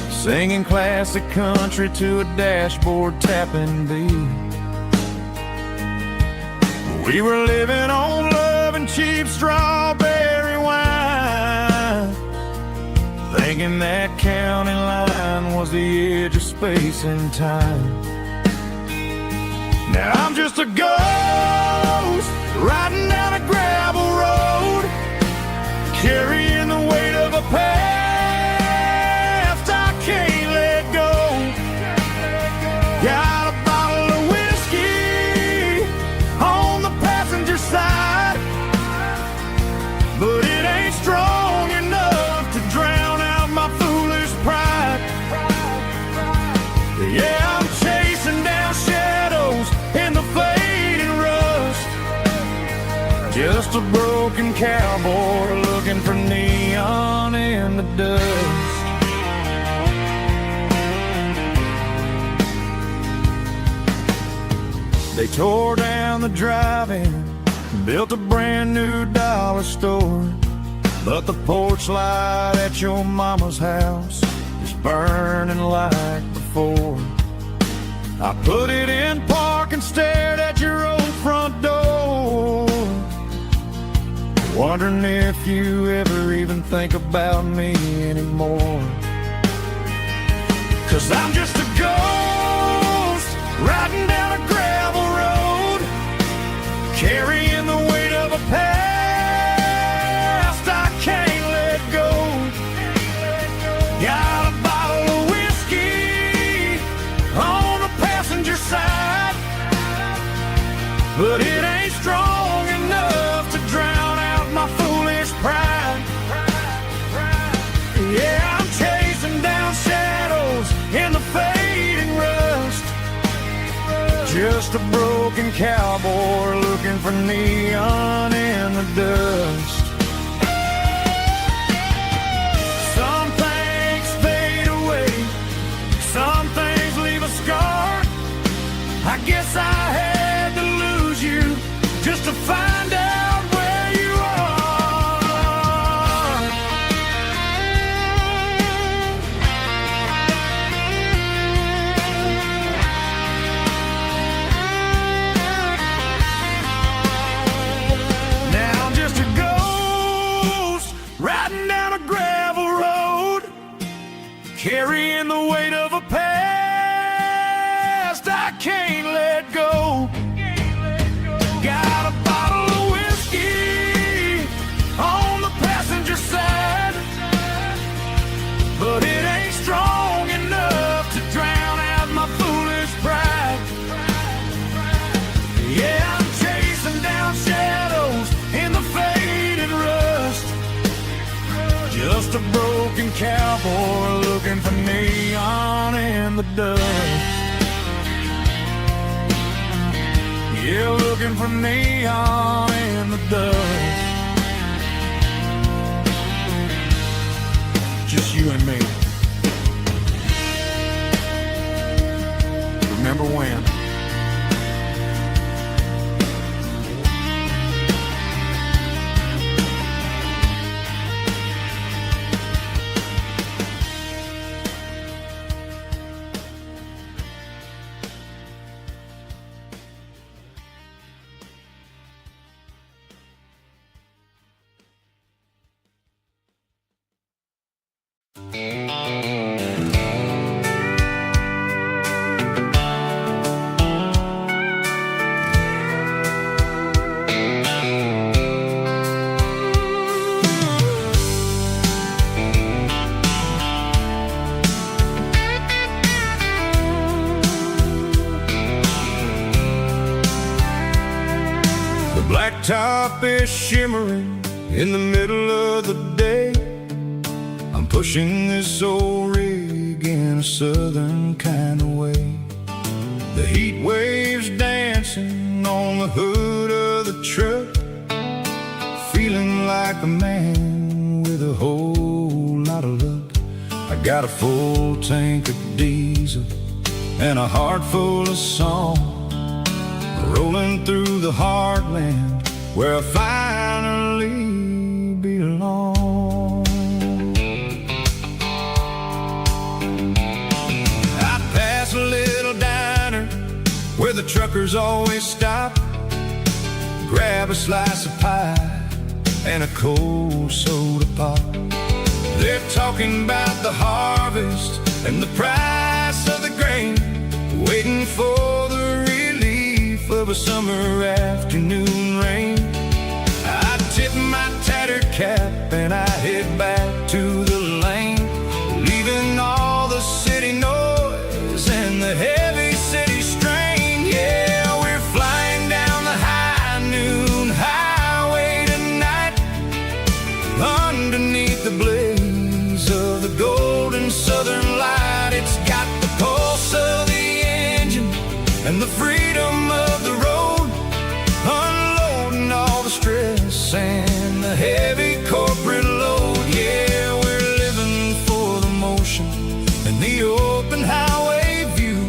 singing classic country to a dashboard tapping beat. We were living on love and cheap strawberry wine, thinking that county line was the edge of space and time. Now I'm just a ghost riding down a gravel road, carrying the weight of a past I can't let go. Got a bottle of whiskey on the passenger side, but it ain't strong enough to drown out my foolish pride. Yeah, I'm chasing down shadows in the fading rust, just a broken cowboy looking for neon in the dust. They tore down the drive-in, built a brand new dollar store, but the porch light at your mama's house is burning like before. I put it in park and stared at your old front door, wondering if you ever even think about me anymore. 'Cause I'm just a ghost riding down a gravel road, carrying the weight of a past I can't let go. Got a bottle of whiskey on the passenger side, but it ain't strong enough to drown out my foolish pride. Yeah, I'm chasing down shadows in the fading rust, just a broken cowboy looking for neon in the dust. Some things fade away, some things leave a scar, I guess I had to lose you just to find out where you are. Now I'm just a ghost riding down a gravel road, carrying the weight of a past I can't let go. Got a bottle of whiskey on the passenger side, but it ain't strong enough to drown out my foolish pride. Yeah, I'm chasing down shadows in the faded rust, just a broken cowboy looking for neon in the dust. Yeah, looking for neon in the dust. Just you and me. Remember when? Blacktop is shimmering in the middle of the day. I'm pushing this old rig in a southern kind of way. The heat waves dancing on the hood of the truck, feeling like a man with a whole lot of luck. I got a full tank of diesel and a heart full of song, rolling through the heartland where I finally belong. I pass a little diner where the truckers always stop, grab a slice of pie and a cold soda pop. They're talking about the harvest and the price of the grain, waiting for the relief of a summer afternoon rain. I tip my tattered cap and I head back to the lane, leaving all the city noise and the heavy city strain. Yeah, we're flying down the high noon highway tonight, underneath the blaze of the golden southern light. It's got the pulse of the engine and the freedom of the road, unloading all the stress and the heavy corporate load. Yeah, we're living for the motion and the open highway view,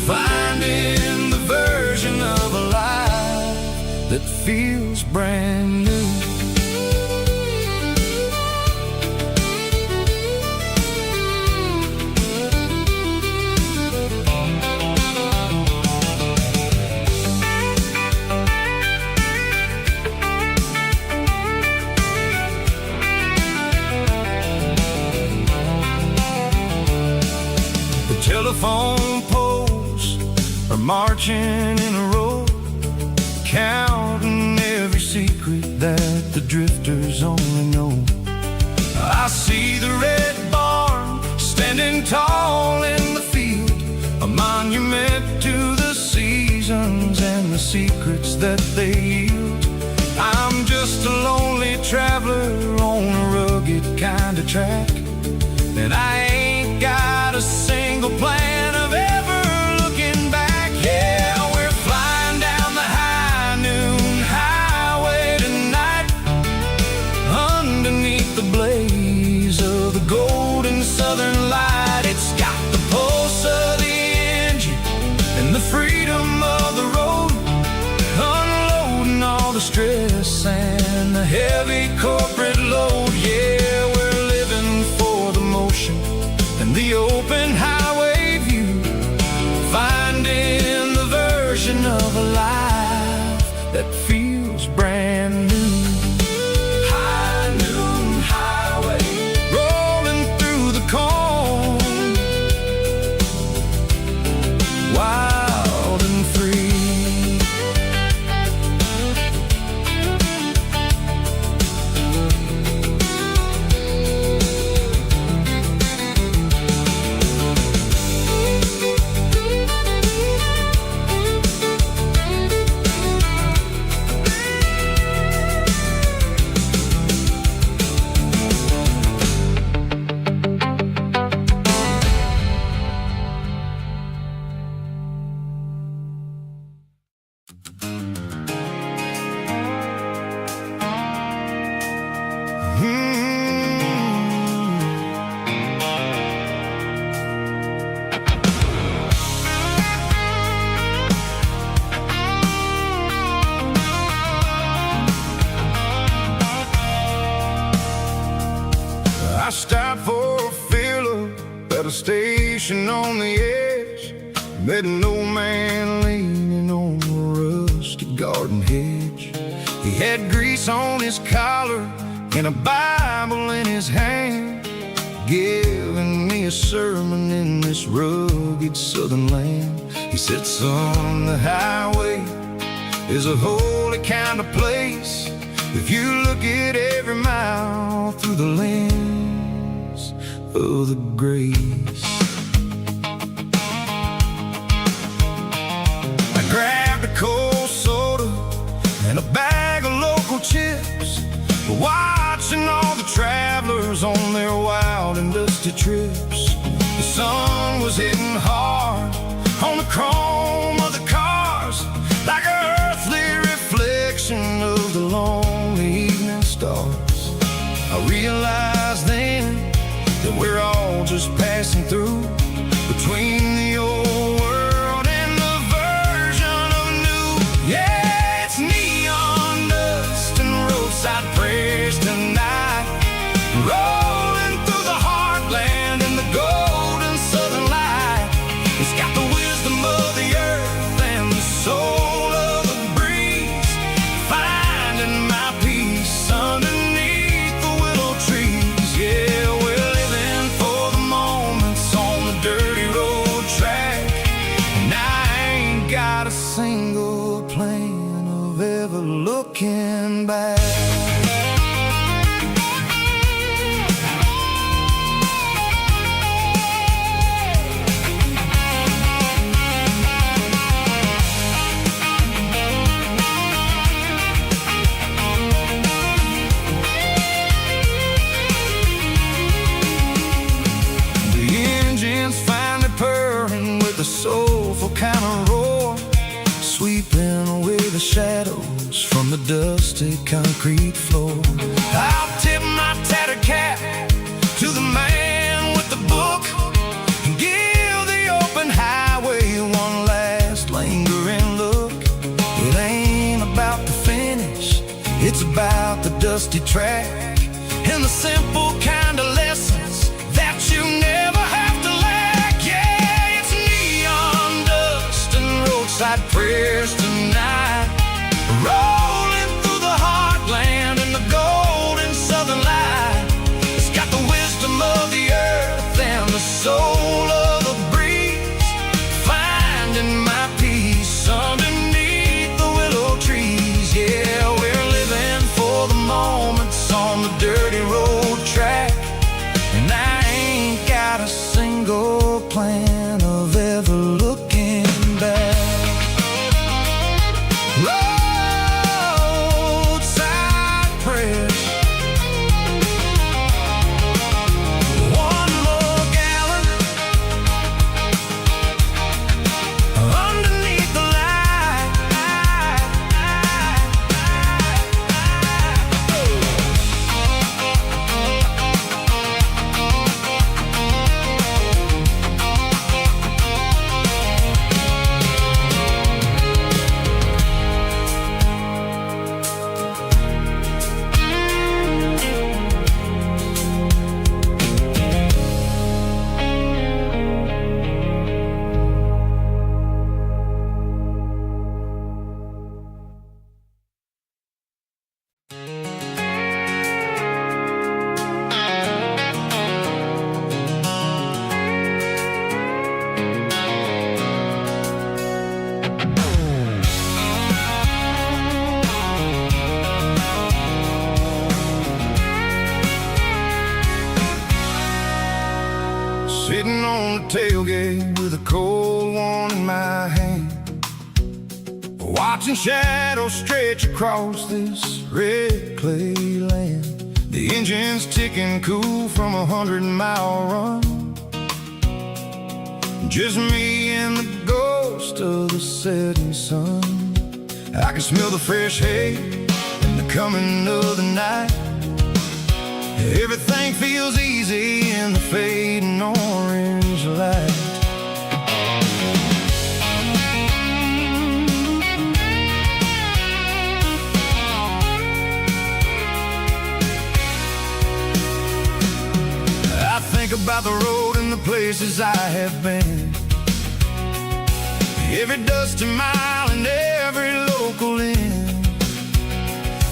finding the version of a life that feels brand new. Telephone poles are marching in a row, counting every secret that the drifters only know. I see the red barn standing tall in the field, a monument to the seasons and the secrets that they yield. I'm just a lonely traveler on a rugged kind of track, and I ain't got a single plan of ever looking back. Yeah, we're flying down the high noon highway tonight, underneath the blaze of the golden southern light. It's got the pulse of the engine and the freedom heavy corporate load. Yeah, we're living for the motion and the open highway view, finding the version of a life that feels brand new. High noon highway, rolling through the corn, wild and free. I stopped for a fill-up at a station on the edge. Met an old man leaning on a rusty garden hedge. He had grease on his collar and a Bible in his hand, giving me a sermon in this rugged southern land. He said, son, the highway is a holy kind of place if you look at every mile through the lens of the grace. I grabbed a cold soda and a bag of local chips, watching all the travelers on their wild and dusty trips. The sun was hitting hard on the chrome of the cars, like an earthly reflection of the lonely evening stars. I realized then that we're all just passing through between the old world and the version of new. Yeah, it's neon dust and roadside prayers tonight, rolling through the heartland in the golden southern light. It's got the wisdom of the earth and the soul of the breeze, finding my peace underneath the willow trees. Yeah, we're living for the moments on the dirty road track, and I ain't got a single plan of ever looking back. Finally purring with a soulful kind of roar, sweeping away the shadows from the dusty concrete floor. I'll tip my tattered cap to the man with the book and give the open highway one last lingering look. It ain't about the finish, it's about the dusty track and the simple kind of lessons that you never have to lack. Yeah, it's neon dust and roadside prayers tonight, rolling through the heartland in the golden southern light. It's got the wisdom of the earth and the soul of the breeze, finding my peace underneath the willow trees. Yeah, we're living for the moments on the dirty road track, and I ain't got a single plan of ever looking back. Whoa! watching shadows stretch across this red clay land. The engine's ticking cool from a 100-mile run. Just me and the ghost of the setting sun. I can smell the fresh hay and the coming of the night. Everything feels easy in the fading orange light. I think about the road and the places I have been. Every dusty mile and every local inn.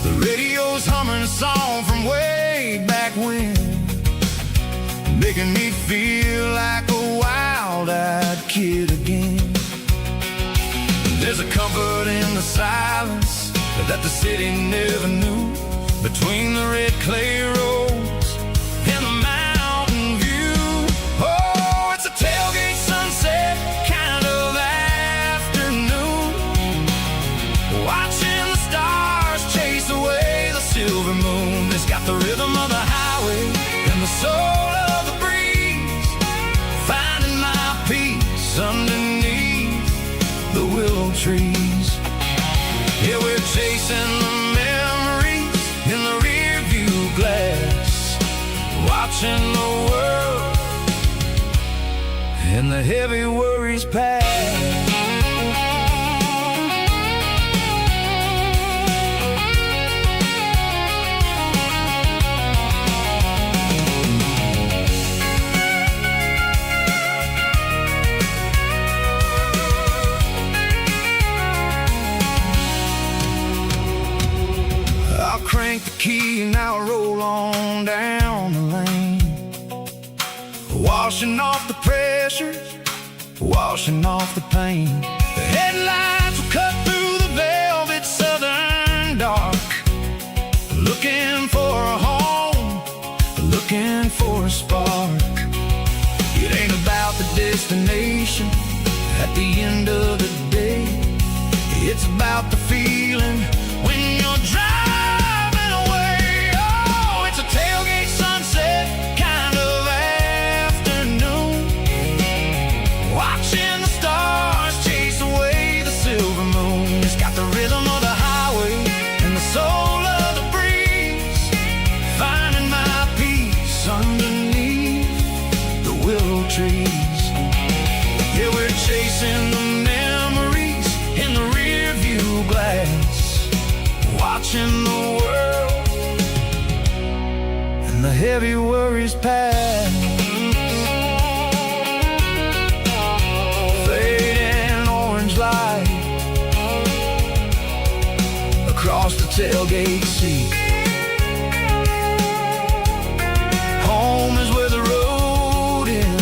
The radio's humming a song from way back when, making me feel like a wild-eyed kid again. There's a comfort in the silence that the city never knew, between the red clay roads and the mountain view. Oh, it's a tailgate sunset kind of afternoon, watching the stars chase away the silver moon. It's got the rhythm of the highway and the soul of the breeze, finding my peace underneath the willow trees. Yeah, we're chasing the memories in the rear view glass, watching the world and the heavy worries pass. Crank the key and I'll roll on down the lane, washing off the pressure, washing off the pain. The headlights will cut through the velvet southern dark, looking for a home, looking for a spark. It ain't about the destination at the end of the day, it's about the feeling when you're driving. Tailgate sunset kind of afternoon, watching the stars chase away the silver moon. It's got the rhythm of the highway and the soul of the breeze, finding my peace underneath the willow trees. Yeah, we're chasing the memories in the rear view glass, watching the world and the heavy worries pass. Fading orange light across the tailgate seat. Home is where the road ends.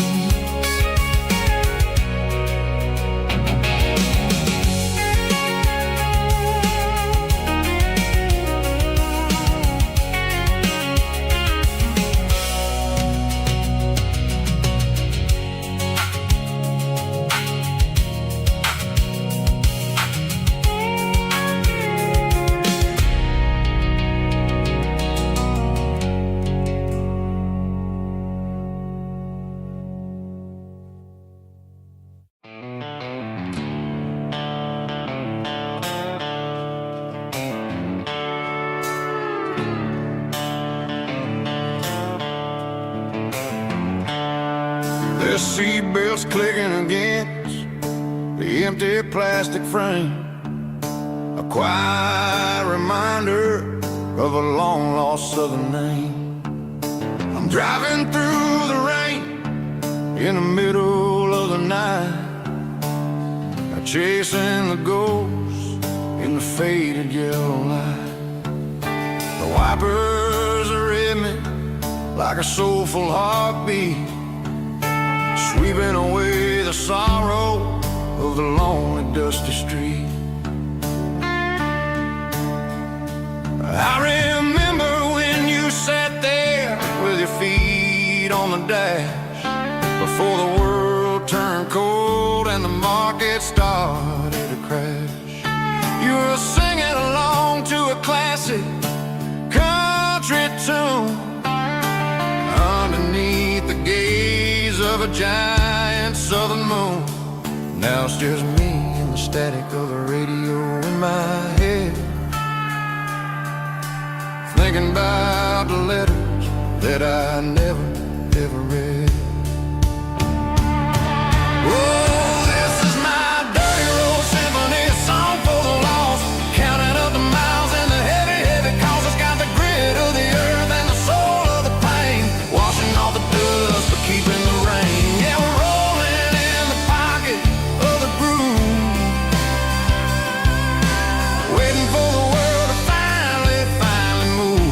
The seatbelt's clicking against the empty plastic frame, a quiet reminder of a long-lost southern name. I'm driving through the rain in the middle of the night, chasing the ghosts in the faded yellow light. The wipers are in me like a soulful heartbeat, sweeping away the sorrow of the lonely, dusty street. I remember when you sat there with your feet on the dash, before the world turned cold and the market started to crash. of a giant southern moon. Now it's just me and the static of a radio in my head, thinking about the letters that I never, ever read. Oh, this is my dirty road symphony, a song for the lost, counting up the miles and the heavy, heavy calls. It's got the grit of the earth and the soul of the pain, washing off the dust but keeping the rain. Yeah, we're rolling in the pocket of the groove, waiting for the world to finally, finally move.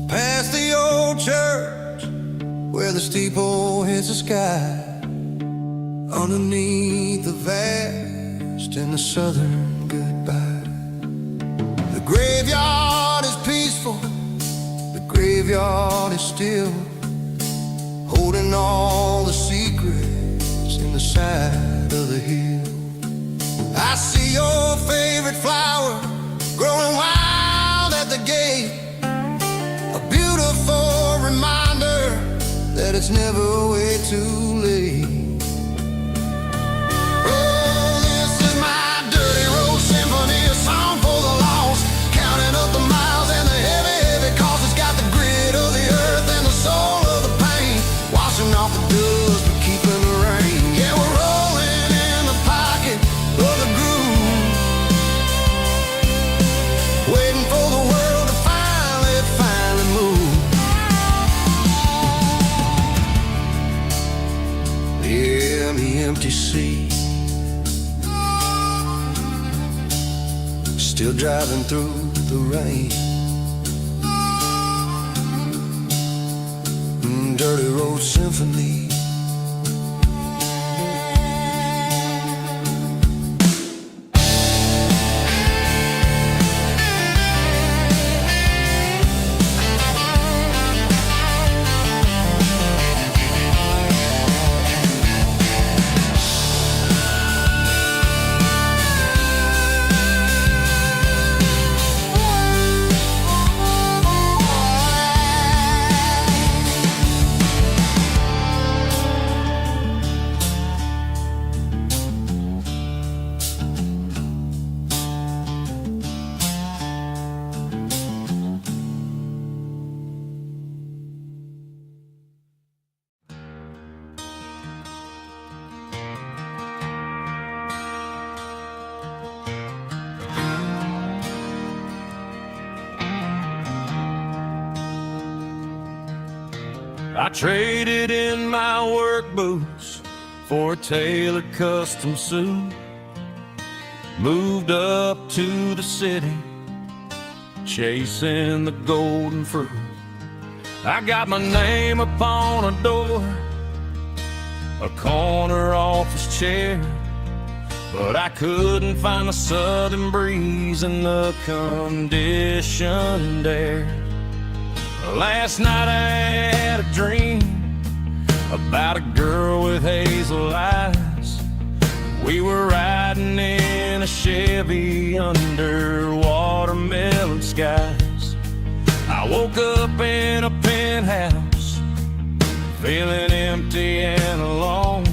Past the old church where the steeple hits the sky, underneath the vast and the southern goodbye. The graveyard is peaceful, the graveyard is still, holding all the secrets in the side of the hill. I see your favorite flower growing wild at the gate, a beautiful reminder that it's never way too late. Oh, this is my dirty road symphony, a song for the lost, counting up the miles and the heavy, heavy calls. It's got the grit of the earth and the soul of the pain, washing off the dust but keeping the rain. Yeah, we're rolling in the pocket of the groove, waiting for the world to finally, finally move. Yeah, the empty sea, still driving through the rain. Dirty road symphony. I traded in my work boots for a tailored custom suit, moved up to the city, chasing the golden fruit. I got my name upon a door, a corner office chair, but I couldn't find the southern breeze in the conditioned air. Last night I had a dream about a girl with hazel eyes. We were riding in a Chevy under watermelon skies. I woke up in a penthouse, feeling empty and alone.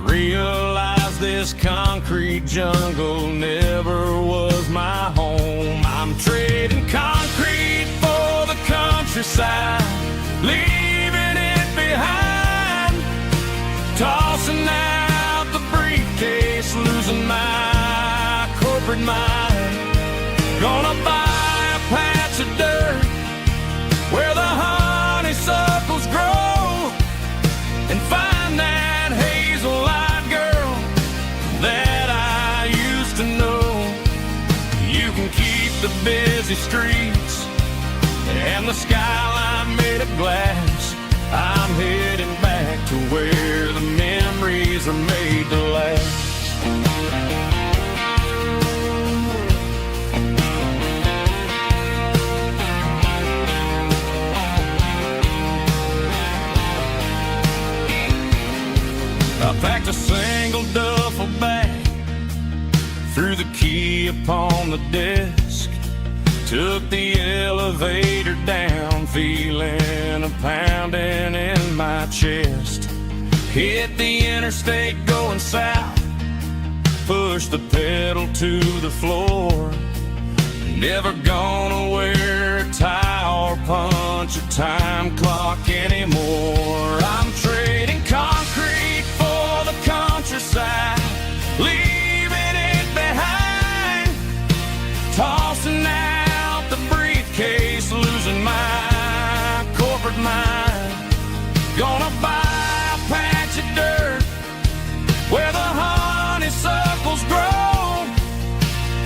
Realized this concrete jungle never was my home. I'm trading concrete for the countryside, leaving it behind, tossing out the briefcase, losing my corporate mind. Gonna buy a patch of dirt where the honeysuckles grow and find that hazel-eyed girl that I used to know. You can keep the busy streets and the skyline made of glass. I'm heading back to where the memories are made to last. the key upon the desk, took the elevator down, feeling a pounding in my chest. Hit the interstate going south, pushed the pedal to the floor. Never gonna wear a tie or punch a time clock anymore. I'm trading concrete for the countryside, leaving it behind, tossing out the briefcase, losing my corporate mind. Gonna buy a patch of dirt where the honeysuckles grow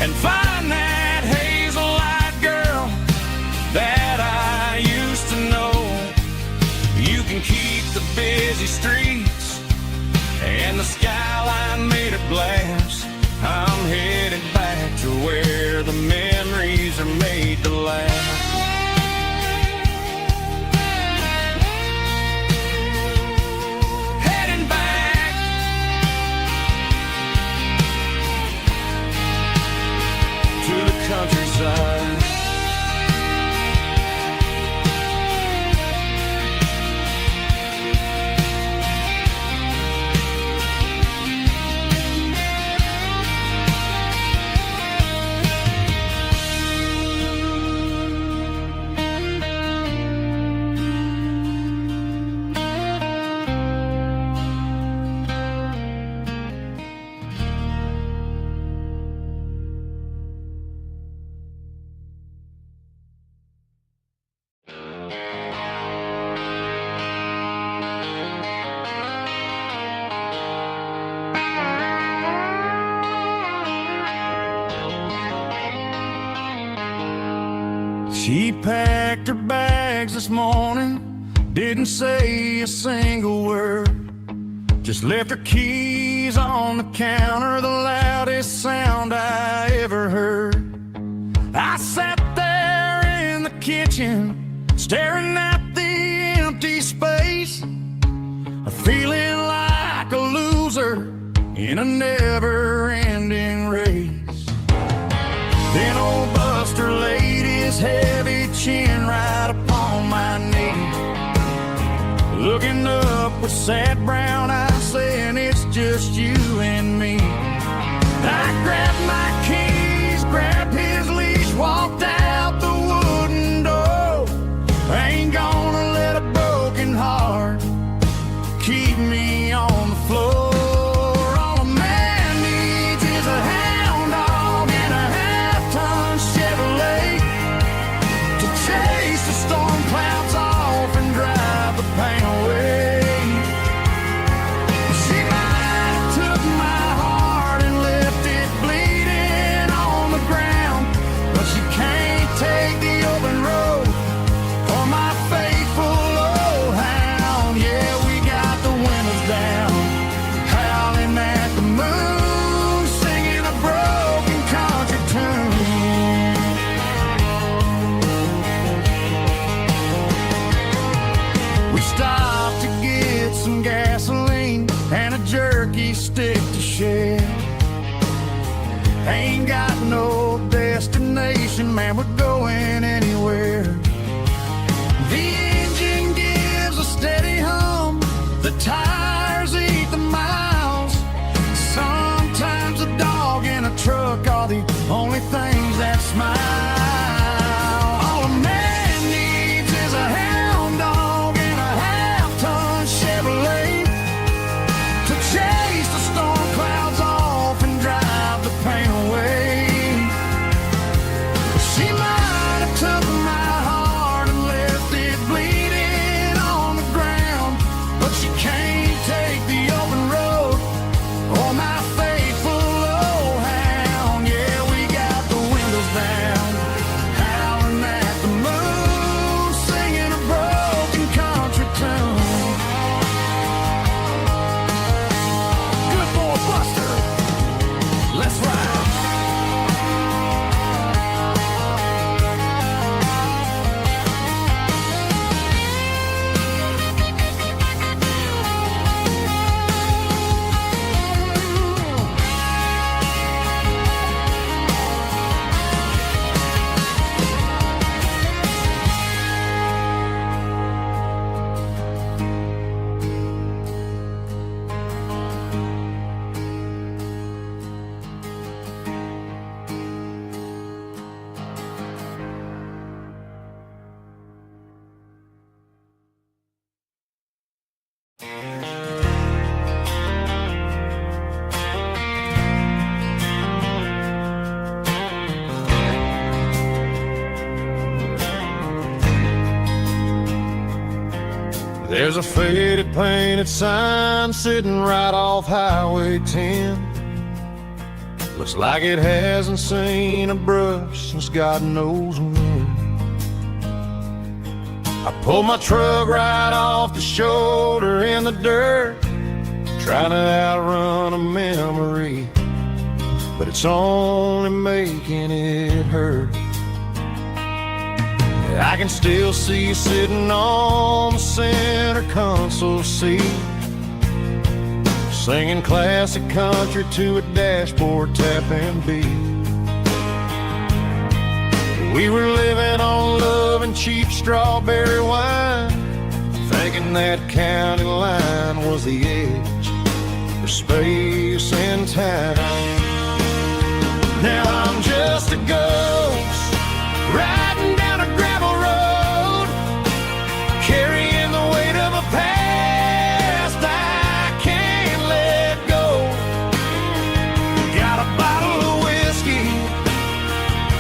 and find that hazel-eyed girl that I used to know. You can keep the busy streets and the skyline made of glass. I'm headed back to where the memories are made to last. Heading back to the countryside. She packed her bags this morning, didn't say a single word, just left her keys on the counter, the loudest sound I ever heard. I sat there in the kitchen, staring at the empty space, feeling like a loser in a never-ending race. Then old Buster laid his heavy chin right upon my knee, looking up with sad brown eyes, saying it's just you and me. I grabbed my keys, grabbed his leash, walked out the wooden door. I ain't gonna let a broken heart keep me on the floor. All a man needs is a hound dog and a half-ton Chevrolet to chase the storm clouds off and drive the pain away. She might have took my heart and left it bleeding on the ground, but she can't take the open road for my faithful old hound. Yeah, we got the windows down, howling at the moon, singing a broken country tune. We stopped to get some gasoline and a jerky stick to share. Ain't got no destination, man, we're going anywhere. The engine gives a steady hum, the tires eat the miles. Sometimes a dog and a truck are the only things that smile. All a man needs is a hound dog and a half-ton Chevrolet to chase the storm clouds off and drive the pain away. She might There's a faded painted sign sitting right off Highway 10. Looks like it hasn't seen a brush since God knows when. I pulled my truck right off the shoulder in the dirt, trying to outrun a memory, but it's only making it hurt. I can still see you sitting on the center console seat, singing classic country to a dashboard tapping beat. We were living on love and cheap strawberry wine, thinking that county line was the edge for space and time. Now I'm just a ghost riding down a gravel road, carrying the weight of a past I can't let go. Got a bottle of whiskey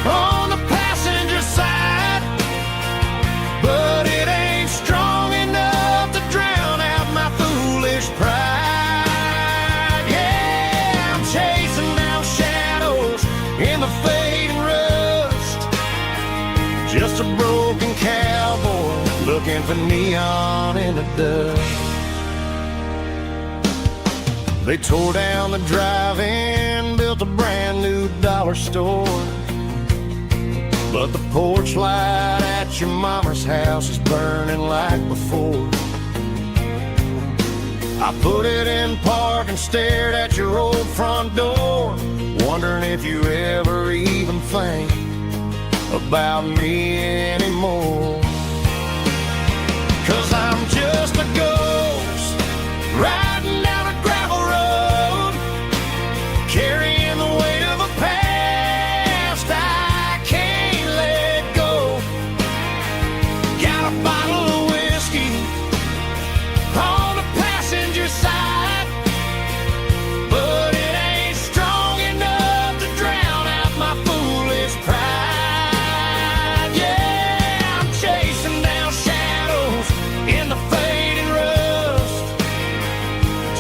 on the passenger side, but it ain't strong enough to drown out my foolish pride. Yeah, I'm chasing down shadows in the fading rust, just a broken cowboy looking for neon in the dust. They tore down the drive-in, built a brand new dollar store, but the porch light at your mama's house is burning like before. I put it in park and stared at your old front door, wondering if you ever even think about me anymore. 'Cause I'm just a ghost riding down a gravel road, carrying the weight of a past I can't let go. Got a bottle of whiskey on the passenger side, but it ain't strong enough to drown out my foolish pride. Yeah, I'm chasing down shadows in the fading rust,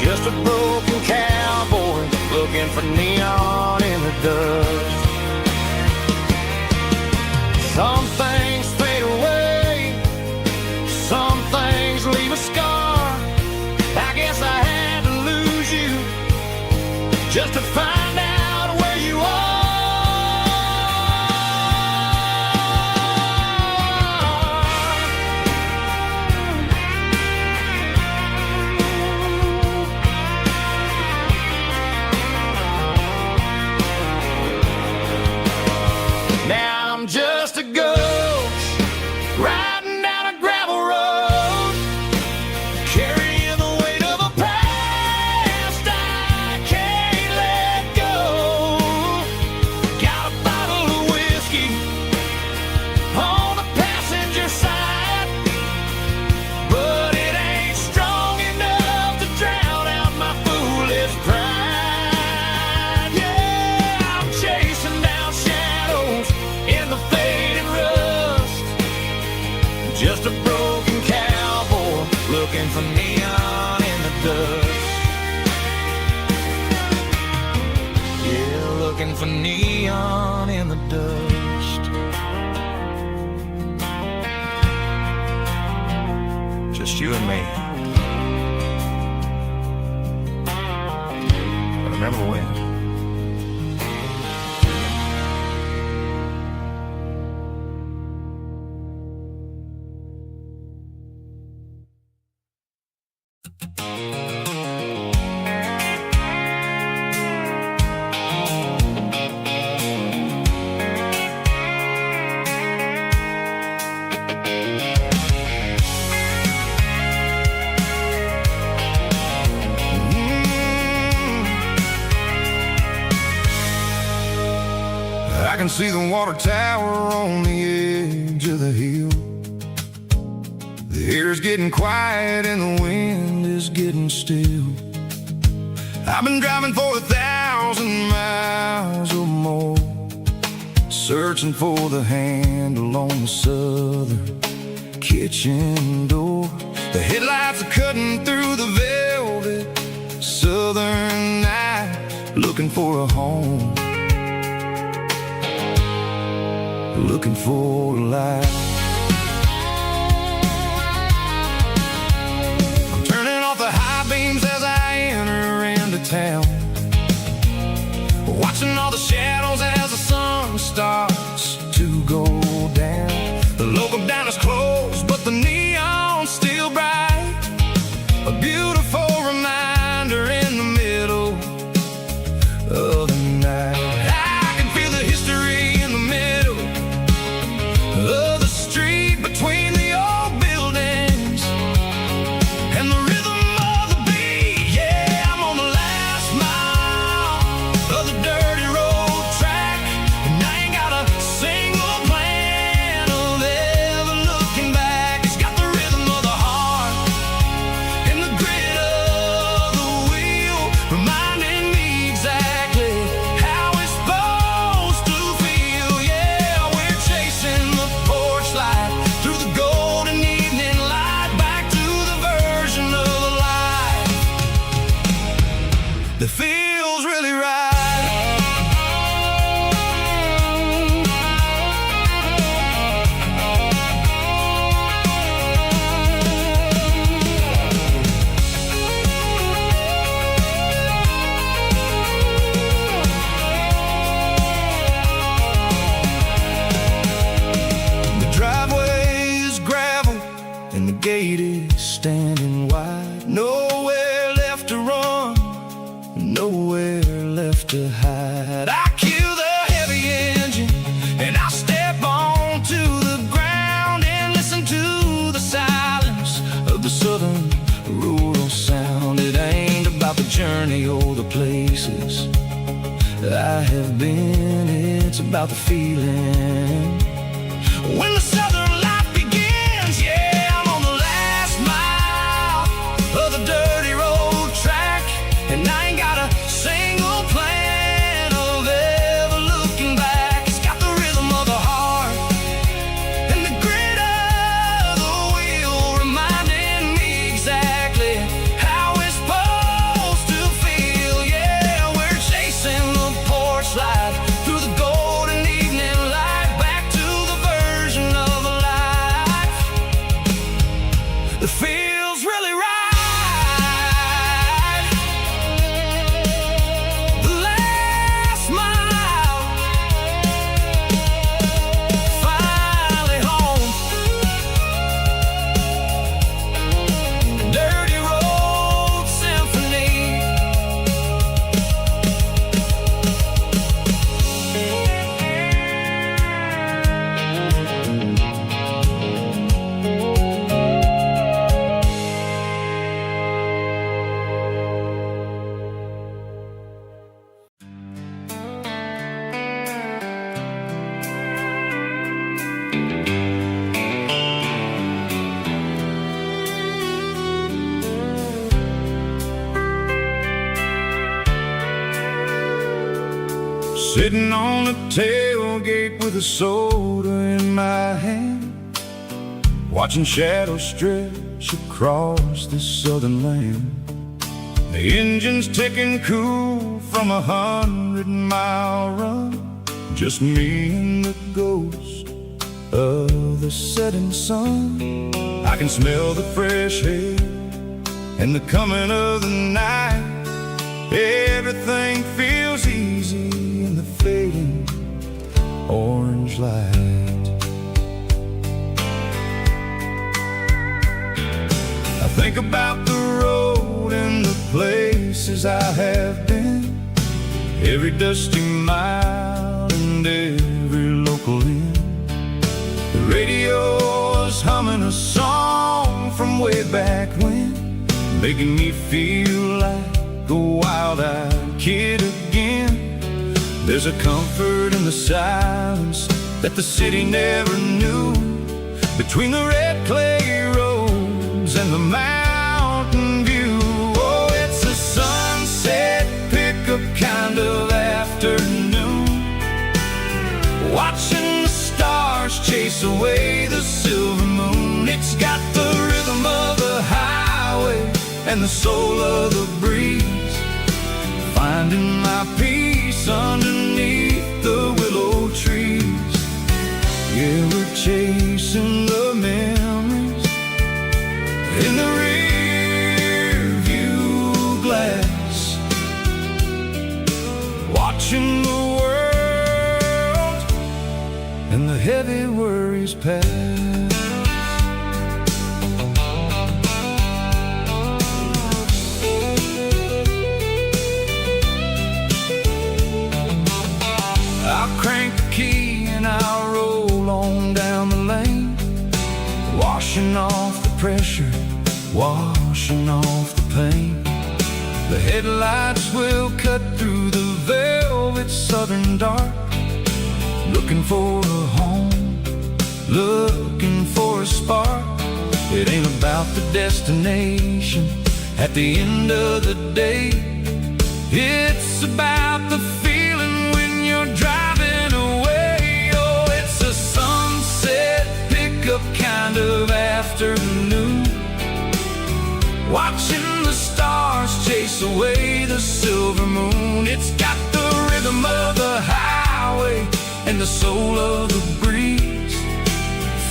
just a broken cowboy looking for neon in the dust. Some things fade away, some things leave a scar. I guess I had to lose you just to find out where you are. Now I'm just a ghost riding down a gravel road, carrying the weight of a past I can't let go. Got a bottle of whiskey on the passenger side, but it ain't strong enough to drown out my foolish pride. Yeah, I'm chasing down shadows in the fading rust, just a broken cowboy looking for neon in the dust. Yeah, looking for neon in the dust. Just you and me. I remember when. I can see the water tower on the edge of the hill. The air's getting quiet and the wind is getting still. I've been driving for 1,000 miles or more, searching for the handle on the southern kitchen door. The headlights are cutting through the velvet southern night, looking for a home, looking for a life. I'm turning off the high beams as I enter into town, watching all the shadows as the sun starts to go down. The local diner's closed, but the neon's still bright, a beautiful reminder in the middle of the night. I can feel the history in the middle of the street, between the old buildings and the rhythm of the beat. Yeah, I'm on the last mile of the dirty road track, and I ain't got a single plan of ever looking back. It's got the rhythm of the heart and the grit of the wheel, reminding me exactly how it's supposed to feel. Yeah, we're chasing the porch light through the golden evening light, back to the version of life that feels really right. The driveway is gravel and the gate is standing wide. Nowhere left to run, nowhere left to hide. I kill the heavy engine and I step onto the ground and listen to the silence of the southern rural sound. It ain't about the journey or the places I have been, it's about the feeling when the southern life begins. Yeah, I'm on the last mile of the dirty road track, and I ain't got a single plan of ever looking back. It's got the rhythm of the heart and the grit of the wheel, reminding me exactly how it's supposed to feel. Yeah, we're chasing the porch light through the golden evening light, back to the version of life that feels really right. The last mile, finally home. Dirty Road Symphony. Sitting on the tailgate with a soda in my hand, watching shadows stretch across this southern land. The engine's ticking cool from 100-mile run, just me and the ghost of the setting sun. I can smell the fresh air and the coming of the night. Everything feels easy in the fading orange light. I think about the road and the places I have been, every dusty mile and every local inn. The radio is humming a song from way back when, making me feel like a wild-eyed kid again. There's a comfort in the silence that the city never knew, between the red clay roads and the mountain view. Oh, it's a sunset pickup kind of afternoon, watching the stars chase away the silver moon. It's and the soul of the breeze, finding my peace underneath the willow trees. Yeah, we're chasing the memories in the rear view glass, watching the world and the heavy worries pass. I'll crank the key and I'll roll on down the lane, washing off the pressure, washing off the pain. The headlights will cut through the velvet southern dark, looking for a home, looking for a spark. It ain't about the destination at the end of the day, it's about the feeling when you're driving away. Oh, it's a sunset pickup kind of afternoon, watching the stars chase away the silver moon. It's got the rhythm of the highway and the soul of the breeze,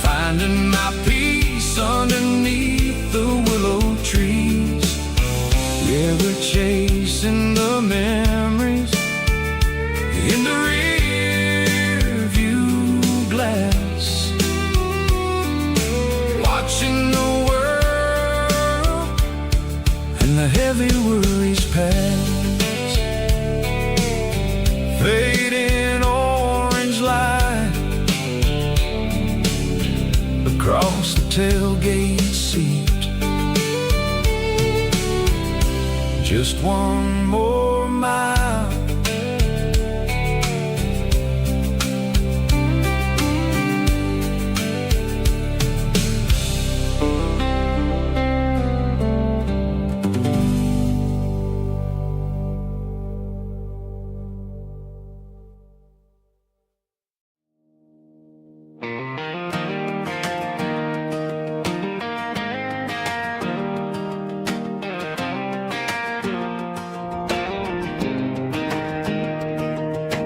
finding my peace underneath the willow trees. Yeah, we're chasing the memories in the rear view glass, watching the world and the heavy worries pass. Fading orange light across the tailgate seat, just one more mile.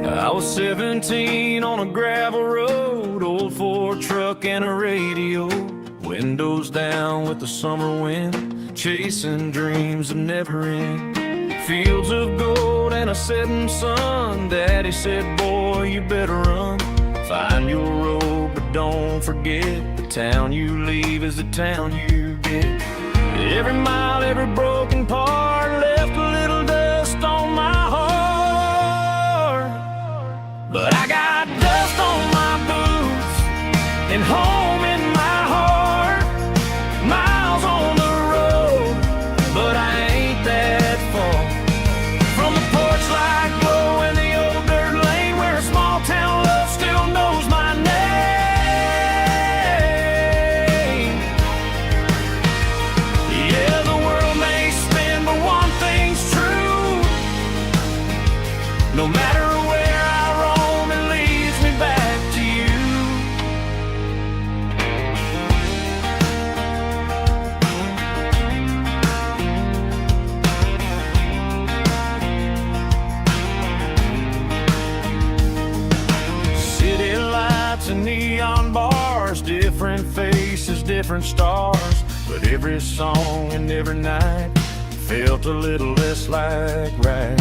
I was 17 on a gravel road, old Ford truck and a radio, windows down with the summer wind, chasing dreams that never end. Fields of gold and a setting sun, Daddy said, boy, you better run. Find your road, but don't forget, the town you leave is the town you get. Every mile, every broken part left a little dust on my heart, but I got dust on my boots and home in my heart. Miles on the road, but I ain't that far from the porch light glow and the old dirt lane where a small town love still knows my name. Yeah, the world may spin, but one thing's true: no matter where I roam, it leads me back to you. City lights and neon bars, different faces, different stars, but every song and every night felt a little less like right.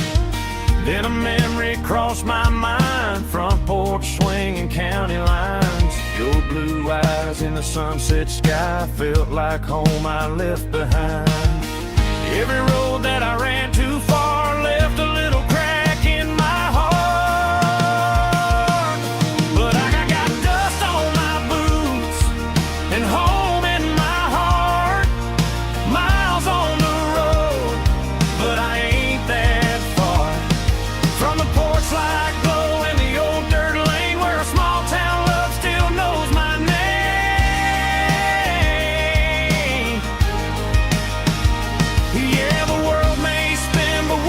Then a memory crossed my mind, front porch swinging county lines. Your blue eyes in the sunset sky felt like home I left behind. Every road that I ran too far left a little crack in my heart, but I got dust on my boots and home in my heart. Miles on the road, but I ain't that far from the porch light glow and the old dirt lane where a small town love still knows my name. Yeah, the world may spin, but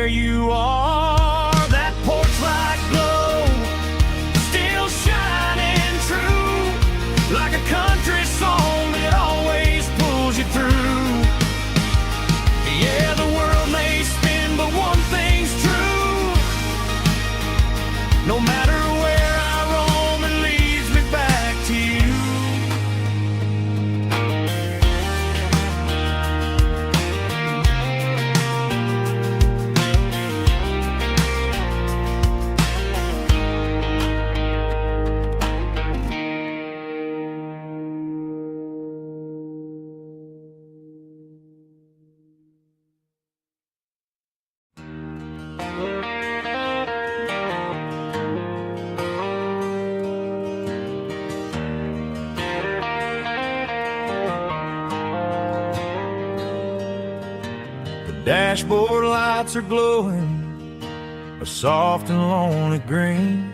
where you are. That porch light glow, still shining true, like a country song that always pulls you through. Yeah, the world may spin, but one thing's true. No matter where I roam, it leads me back to you. Dashboard lights are glowing a soft and lonely green.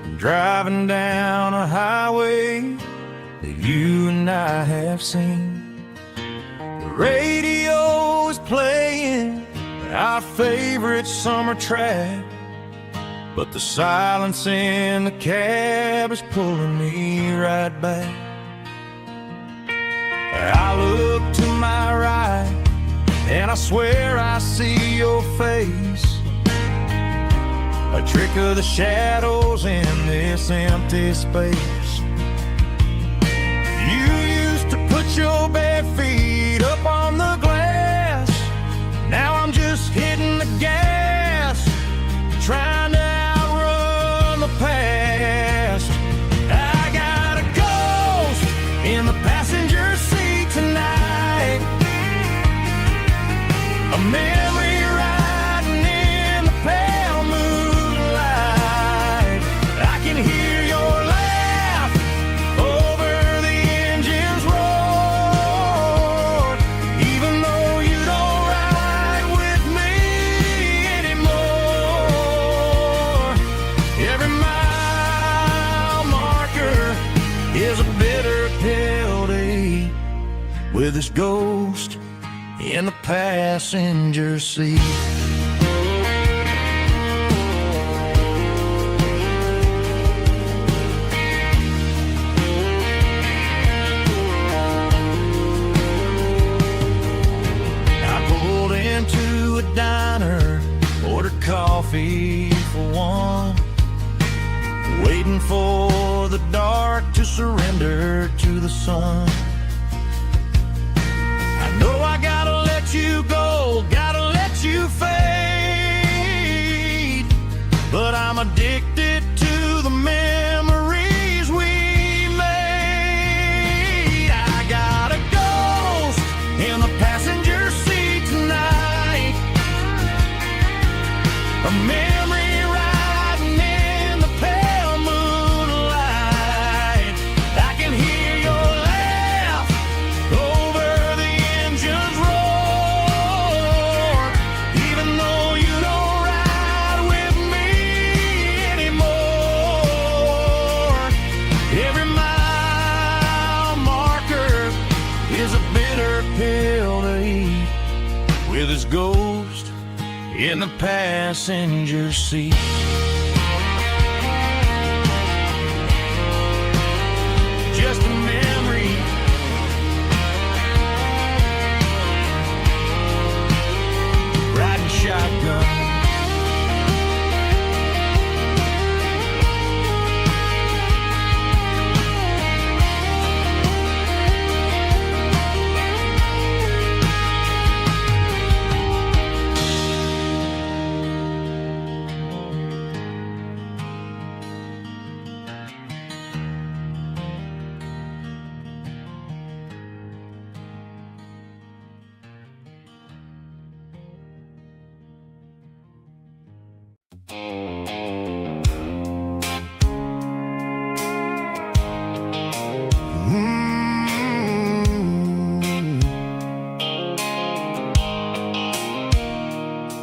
I'm driving down a highway that you and I have seen. The radio is playing our favorite summer track, but the silence in the cab is pulling me right back. I look to my right and I swear I see your face, a trick of the shadows in this empty space. You used to put your bare feet up on the glass. Now I'm just hitting the gas, trying to outrun the past. I got a ghost in the passenger seat tonight, a memory riding in the pale moonlight. I can hear your laugh over the engine's roar, even though you don't ride with me anymore. Every mile marker is a bitter pill to eat, with this ghost in the passenger seat. I pulled into a diner, ordered coffee for one, waiting for the dark to surrender to the sun. I know I gotta let you go, gotta let you fade, but I'm addicted to the memories we made. I got a ghost in the passenger seat tonight, a memory riding in the pale moonlight. I can hear your laugh over the engine's roar, even though you don't ride with me anymore. Every mile marker is a bitter pill to eat, with his ghost in the passenger seat. Just a memory, riding shotgun.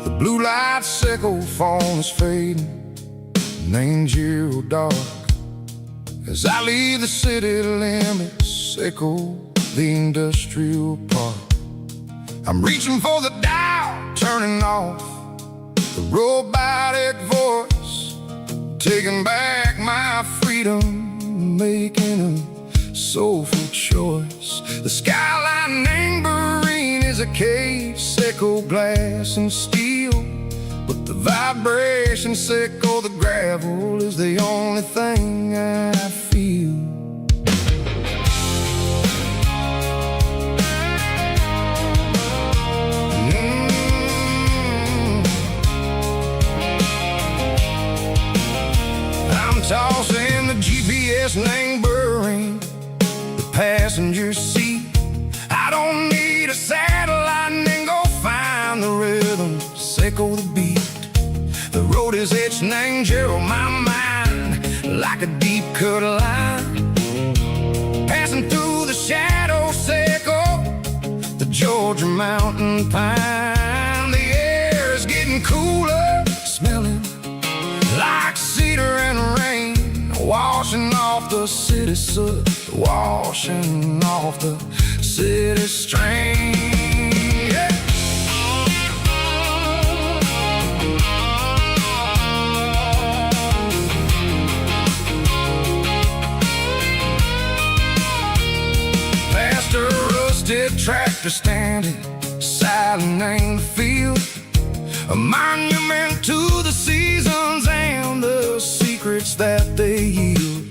The blue light sickle phone is fading, named you dark. As I leave the city limits, sickle the industrial park. I'm reaching for the dial turning off the robotic voice, taking back my freedom, making a soulful choice. The Skyline Namboree is a cave, Seco glass and steel, but the vibration, Seco the gravel, is the only thing I feel. I'm tossing the GPS Namboree, the passenger seat. I don't need a satellite and go find the rhythm, Seco the beat. The road is etched Nangero on my mind like a deep cut line, passing through the shadow, Seco, the Georgia mountain pine. The air is getting cooler, smelling like cedar and rain, washing off the city soot, washing off the city strain. Yeah. Past a rusted tractor standing silent in the field, a monument to the seasons and the secrets that they yield.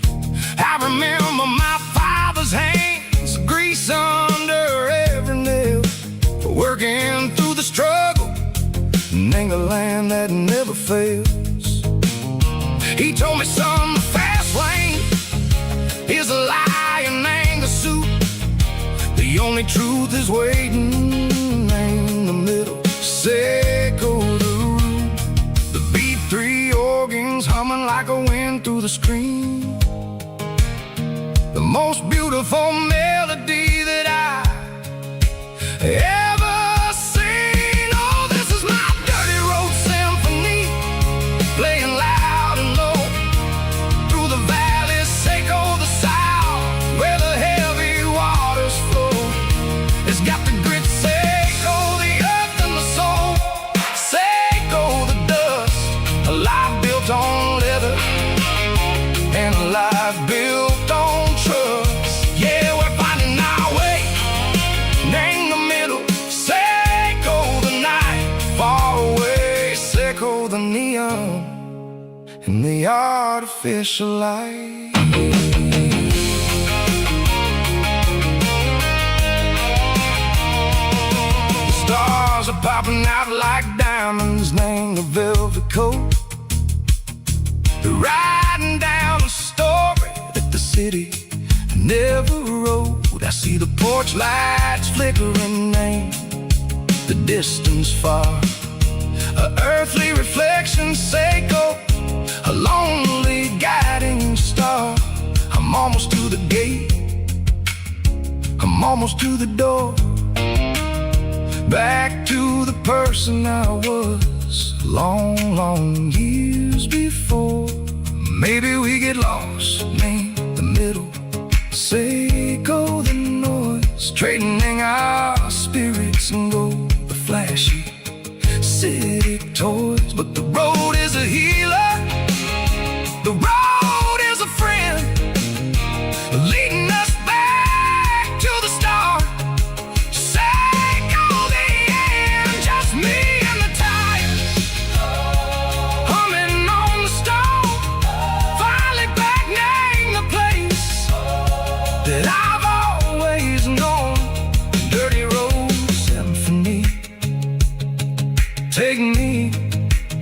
I remember my father's hands, grease under every nail, working through the struggle, in a land that never fails. He told me, son, the fast lane is a lie and ain't the suit. The only truth is waiting in the middle, Seco the root. The B3 organs humming like a wind through the screen, the most beautiful melody that I ever seen. Oh, this is my dirty road symphony, playing loud and low through the valleys, Seco the south, where the heavy waters flow. It's got the grit, Seco the earth and the soul, Seco the dust, a life built on leather and a life built on trust. Yeah, we're finding our way in the middle, Seco the night, far away, Seco the neon and the artificial light. The stars are popping out like diamonds, named the velvet coat. They're riding down a story that the city never wrote. I see the porch lights flickering, name the distance far, a earthly reflection, Seco, a lonely guiding star. I'm almost to the gate, I'm almost to the door, back to the person I was long, long years before. Maybe we get lost in the middle, Seco the noise, trading our spirits and go the flashy city toys. But the road is a healer, the road is a friend, leading us back to the start, Seco the end. Just me and the tires, humming on the stove, finally back name the place that I've always known. Dirty road symphony, take me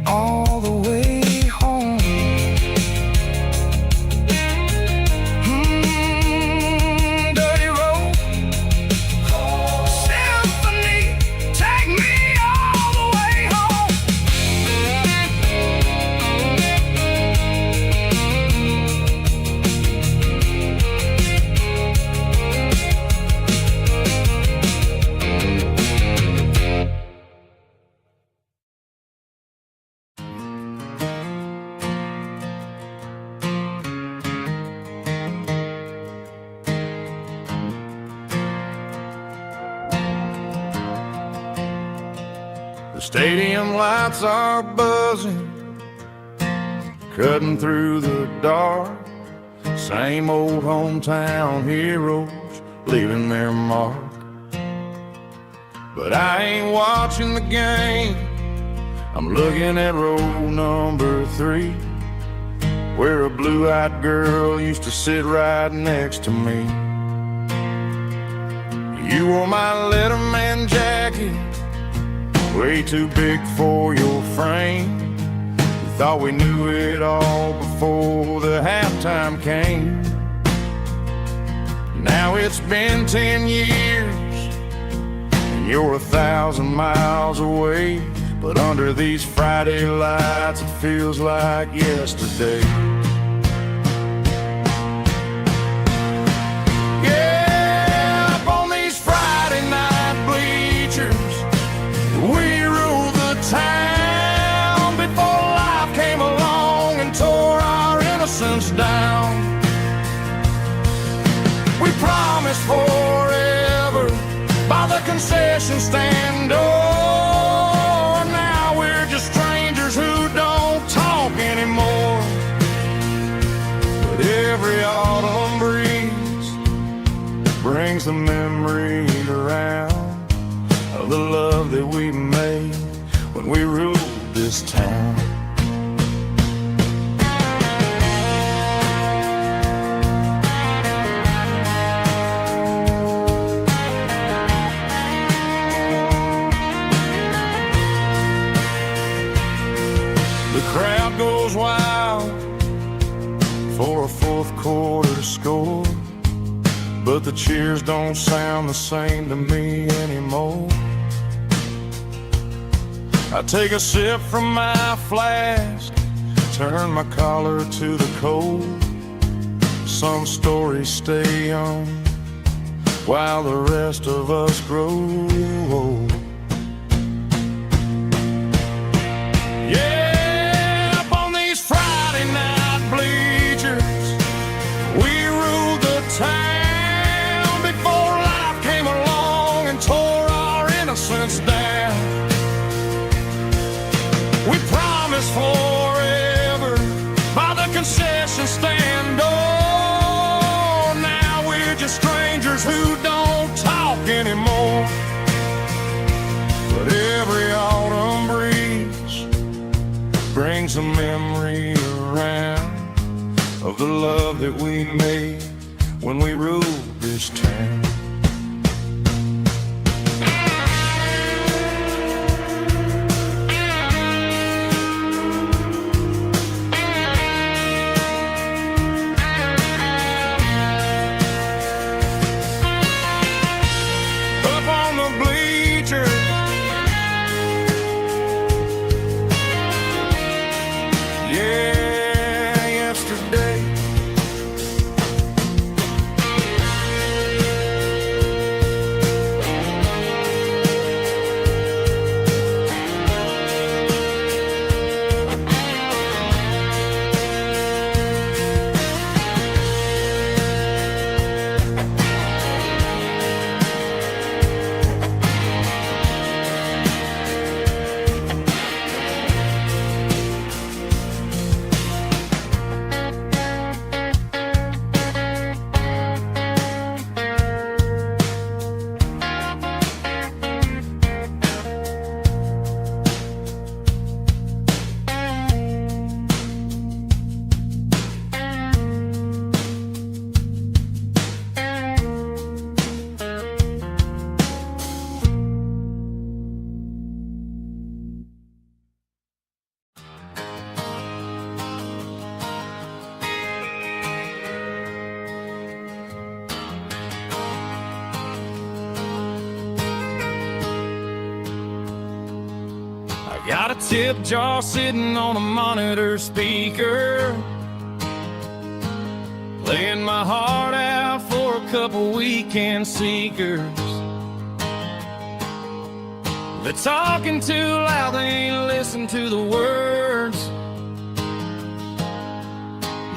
all the way home. Dirty road symphony, take me all the way home. The stadium lights are buzzing, cutting through the dark. Same old hometown heroes leaving their mark. But I ain't watching the game, I'm looking at row number 3, where a blue-eyed girl used to sit right next to me. You wore my Letterman jacket, way too big for your frame. We thought we knew it all before the halftime came. Now it's been 10 years, and you're 1,000 miles away. But under these Friday lights, it feels like yesterday. Yeah, up on these Friday night bleachers, we rule the town before life came along and tore our innocence down. We promised forever by the concession stand door. Who don't talk anymore. But every autumn breeze brings the memory around of the love that we made when we ruled this town. The crowd goes wild for a fourth quarter score, but the cheers don't sound the same to me anymore. I take a sip from my flask, turn my collar to the cold. Some stories stay young while the rest of us grow old. Town before life came along and tore our innocence down. We promised forever by the concession stand door. Now we're just strangers who don't talk anymore. But every autumn breeze brings a memory around of the love that we made when we ruled this town. Up on the bleachers, yeah, yesterday. Got a tip jar sitting on a monitor speaker, playing my heart out for a couple weekend seekers. They're talking too loud, they ain't listen to the words.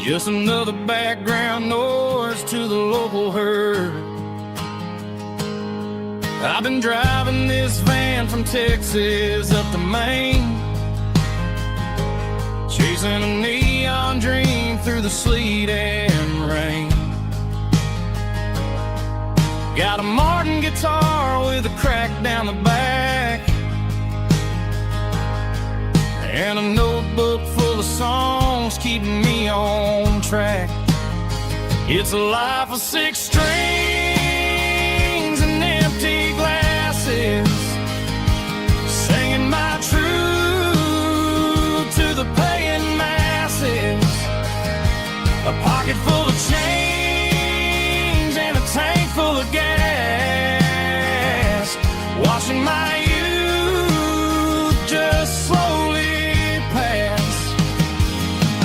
Just another background noise to the local herd. I've been driving this van from Texas up to Maine, chasing a neon dream through the sleet and rain. Got a Martin guitar with a crack down the back, and a notebook full of songs keeping me on track. It's a life of 6 strings and empty glasses, singing my truth to the paying masses. A pocket full of change and a tank full of gas, watching my youth just slowly pass.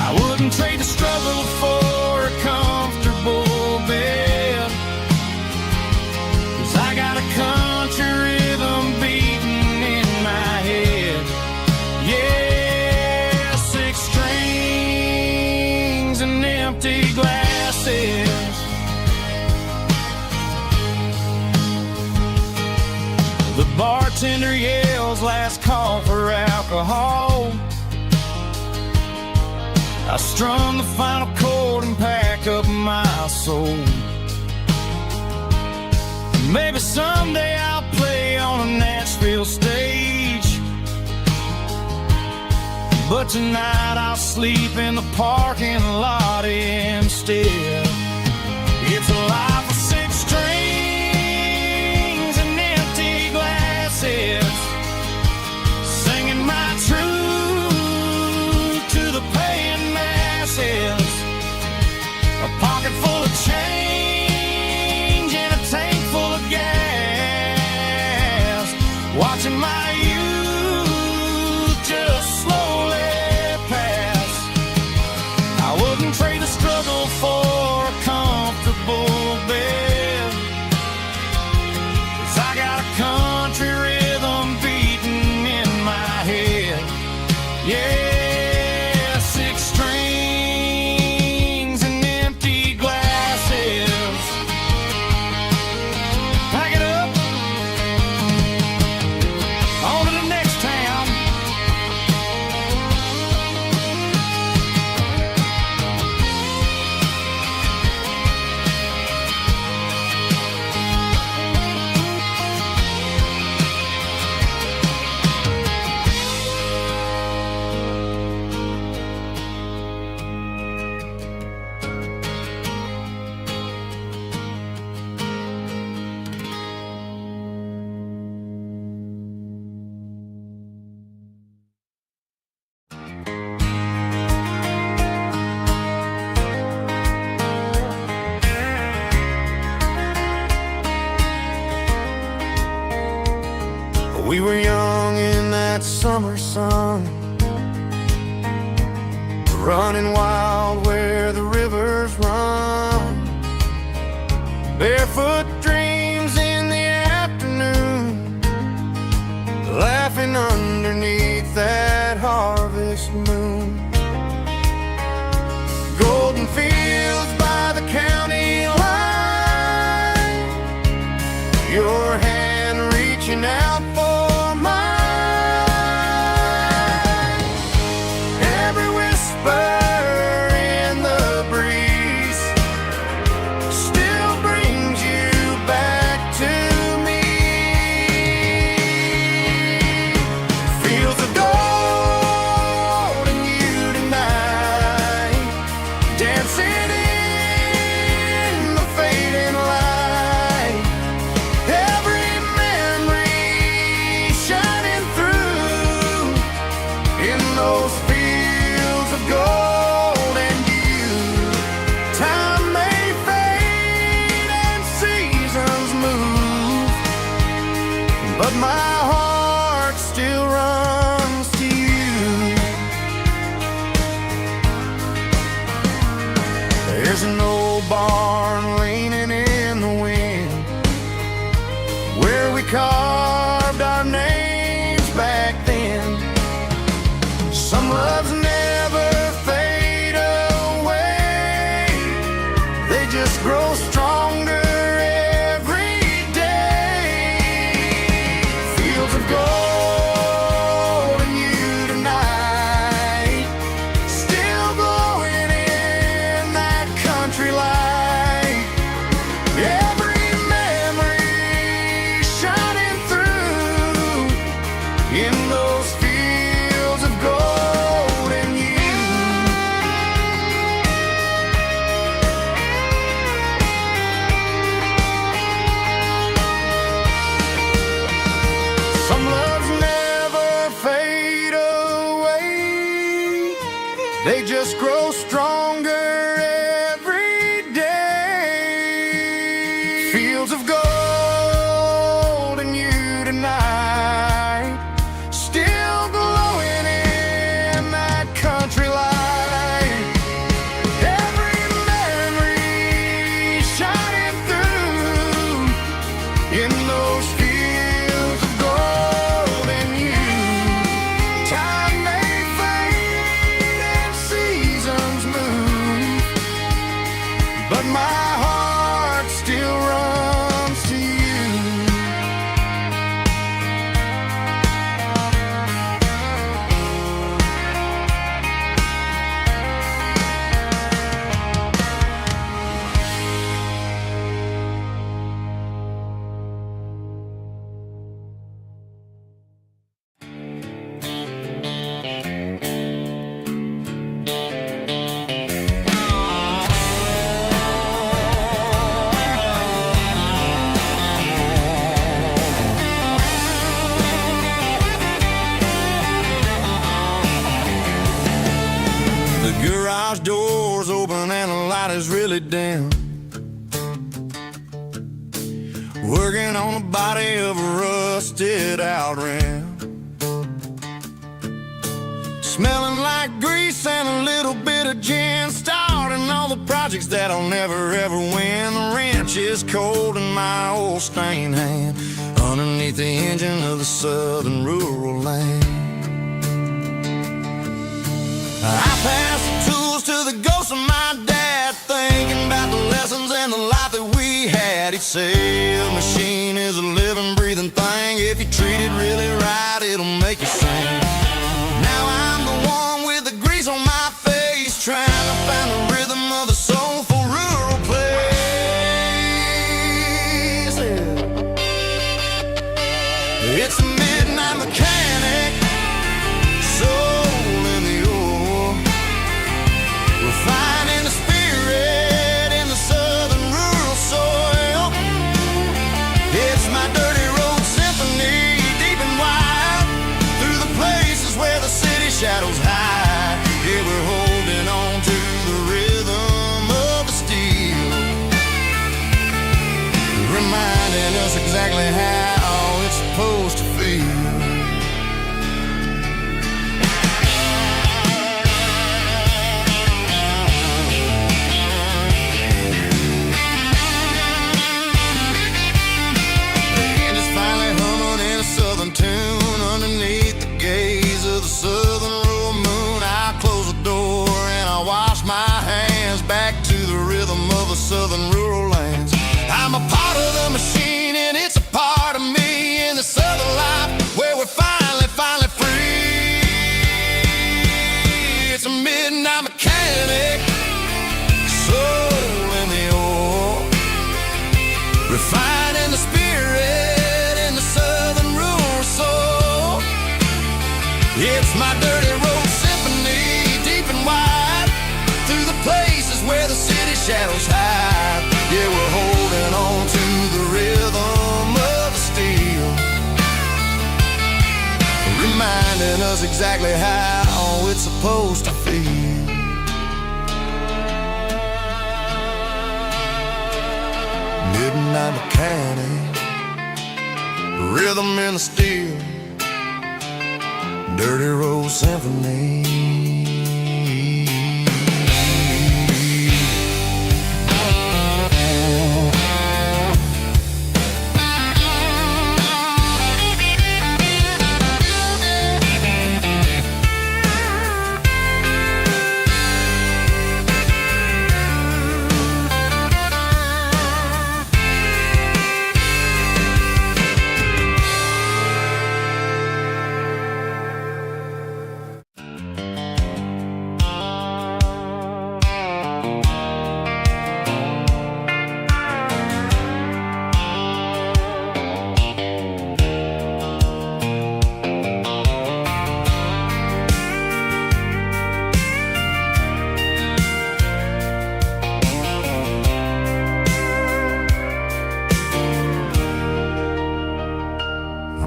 I wouldn't trade the struggle for a comfortable bed, 'cause I got a country rhythm beating in my head. Yeah, 6 strings and empty glasses. The bartender yells last call for alcohol. I strum the final chord and pack up my soul. Maybe someday I'll play on a Nashville stage, but tonight I'll sleep in the parking lot instead. It's a life of 6 strings and empty glasses, singing my truth to the paying masses. A pocket full of change and a tank full of gas, watching my youth just slowly pass. I wouldn't trade the struggle for a comfortable bed, 'cause I got a country rhythm beating in my head. Yeah, 6 strings and empty glasses. Pack it up, on to the next town. We were young in that summer sun, running wild where the rivers run. Barefoot dreams in the afternoon, laughing underneath that harvest moon. Golden fields by the county line, your hand reaching out for mine. Every whisper in the breeze still brings you back to me. Fields of gold and you tonight, dancing in the fading light. Every memory shining through in those fields of gold and you. Time may fade and seasons move, but my heart still runs to you. There's an old barn leaning in the wind, where we carved our names back then. Some loves never fade away, they just grow stronger every day. in those fields of gold and you. Some loves never fade away, they just grow stronger every day. Fields of gold and you tonight, still glowing in that country light. Every memory shining through in those fields of gold and you. Time may fade and seasons move, but my heart still runs to you. The garage door's open and the light is really dim. Working on the body of a rusted out rim. Smelling like grease and a little bit of gin. Starting all the projects that I'll never ever win. The wrench is cold in my old stained hand, underneath the engine of the southern rural land. I pass the tools to the ghost of my dad, thinking about the lessons and the life that we had. He'd say a machine is a living, breathing thing. If you treat it really right, it'll make you sing. Now I'm the one with the grease on my face, trying to find the rhythm of the soulful rural place. It's a midnight mechanic, soul in the ore, refining the spirit in the southern rural soil. It's my dirty road symphony, deep and wide, through the places where the city shadows hide. Yeah, we're holding on to the rhythm of the steel, reminding us exactly how it's supposed to feel. Tune underneath the gaze of the southern rural moon. I close the door and I wash my hands, back to the rhythm of the southern rural lands. I'm a part of the machine and it's a part of me in the southern life where we're finally free. It's a midnight mechanic, soul in the ore, refining the spirit in the southern rural soul. It's my dirty road symphony, deep and wide, through the places where the city shadows hide. Yeah, we're holding on to the rhythm of the steel, reminding us exactly how it's supposed to feel. Midnight mechanic, rhythm in the steel, dirty road symphony.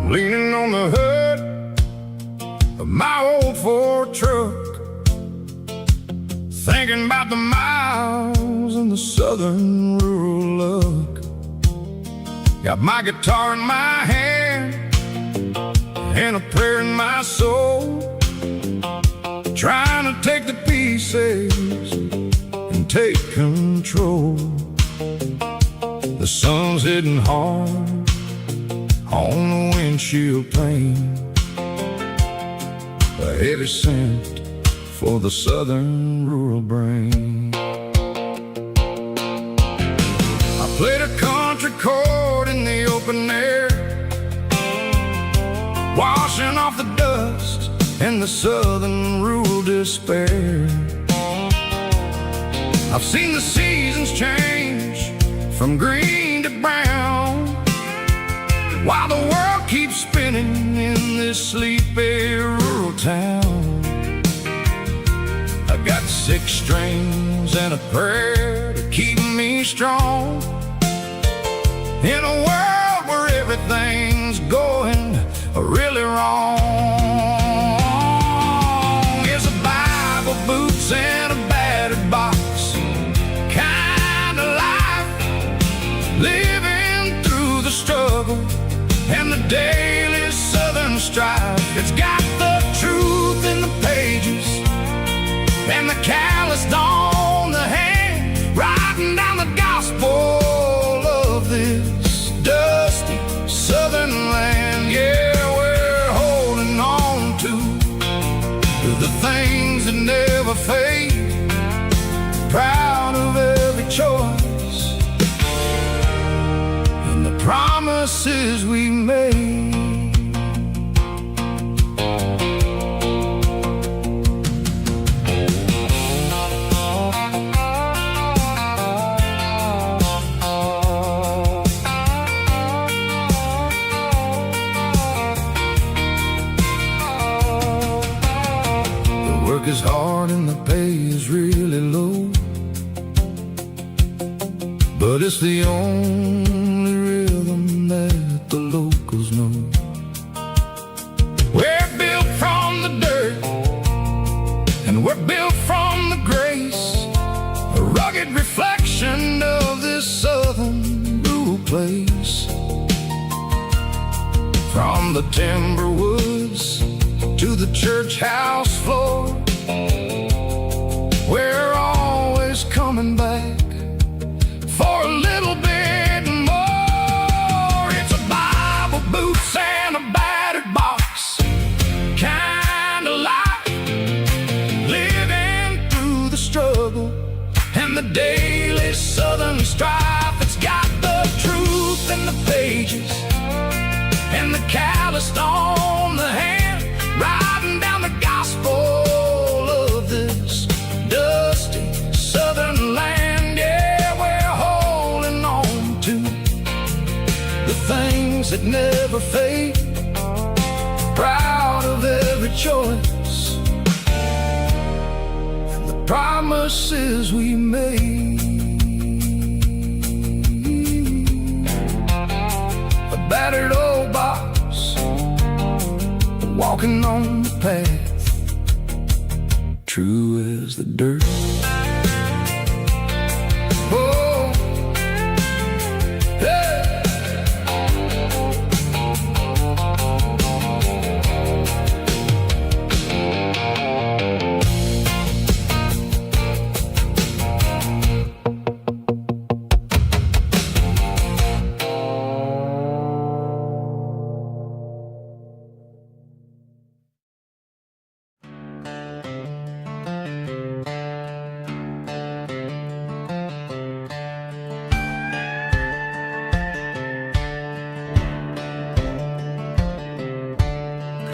leaning on the hood of my old Ford truck, thinking about the miles and the southern rural look. Got my guitar in my hand and a prayer in my soul, trying to take the pieces and take control. The sun's hitting hard on the windshield pane, a heavy scent for the southern rural brain. I played a country chord in the open air, washing off the dust and the southern rural despair. I've seen the seasons change from green to brown, while the world keeps spinning in this sleepy rural town. I got 6 strings and a prayer to keep me strong in a world where everything's going really wrong. It's a Bible, boots, and a battered box kind of life, living through the struggle and the daily southern strife. It's got the truth in the pages and the calloused on the hand, writing down the gospel of this dusty southern land. Yeah, we're holding on to the things that never fade, proud of every choice and the promises we made. Is hard and the pay is really low, but it's the only rhythm that the locals know. We're built from the dirt and we're built from the grace, a rugged reflection of this southern rural place. From the timber woods to the church house floor, we're always coming back for a little bit more. It's a Bible, boots, and a battered box kind of life, living through the struggle and the daily southern strife. It's got the truth in the pages and the calloused on the hand, writing down the gospel of this dusty southern land. Yeah, we're holding on to the things that never fade, proud of every choice and the promises we made. A battered old box, walking on the path, true as the dirt. Oh, hey.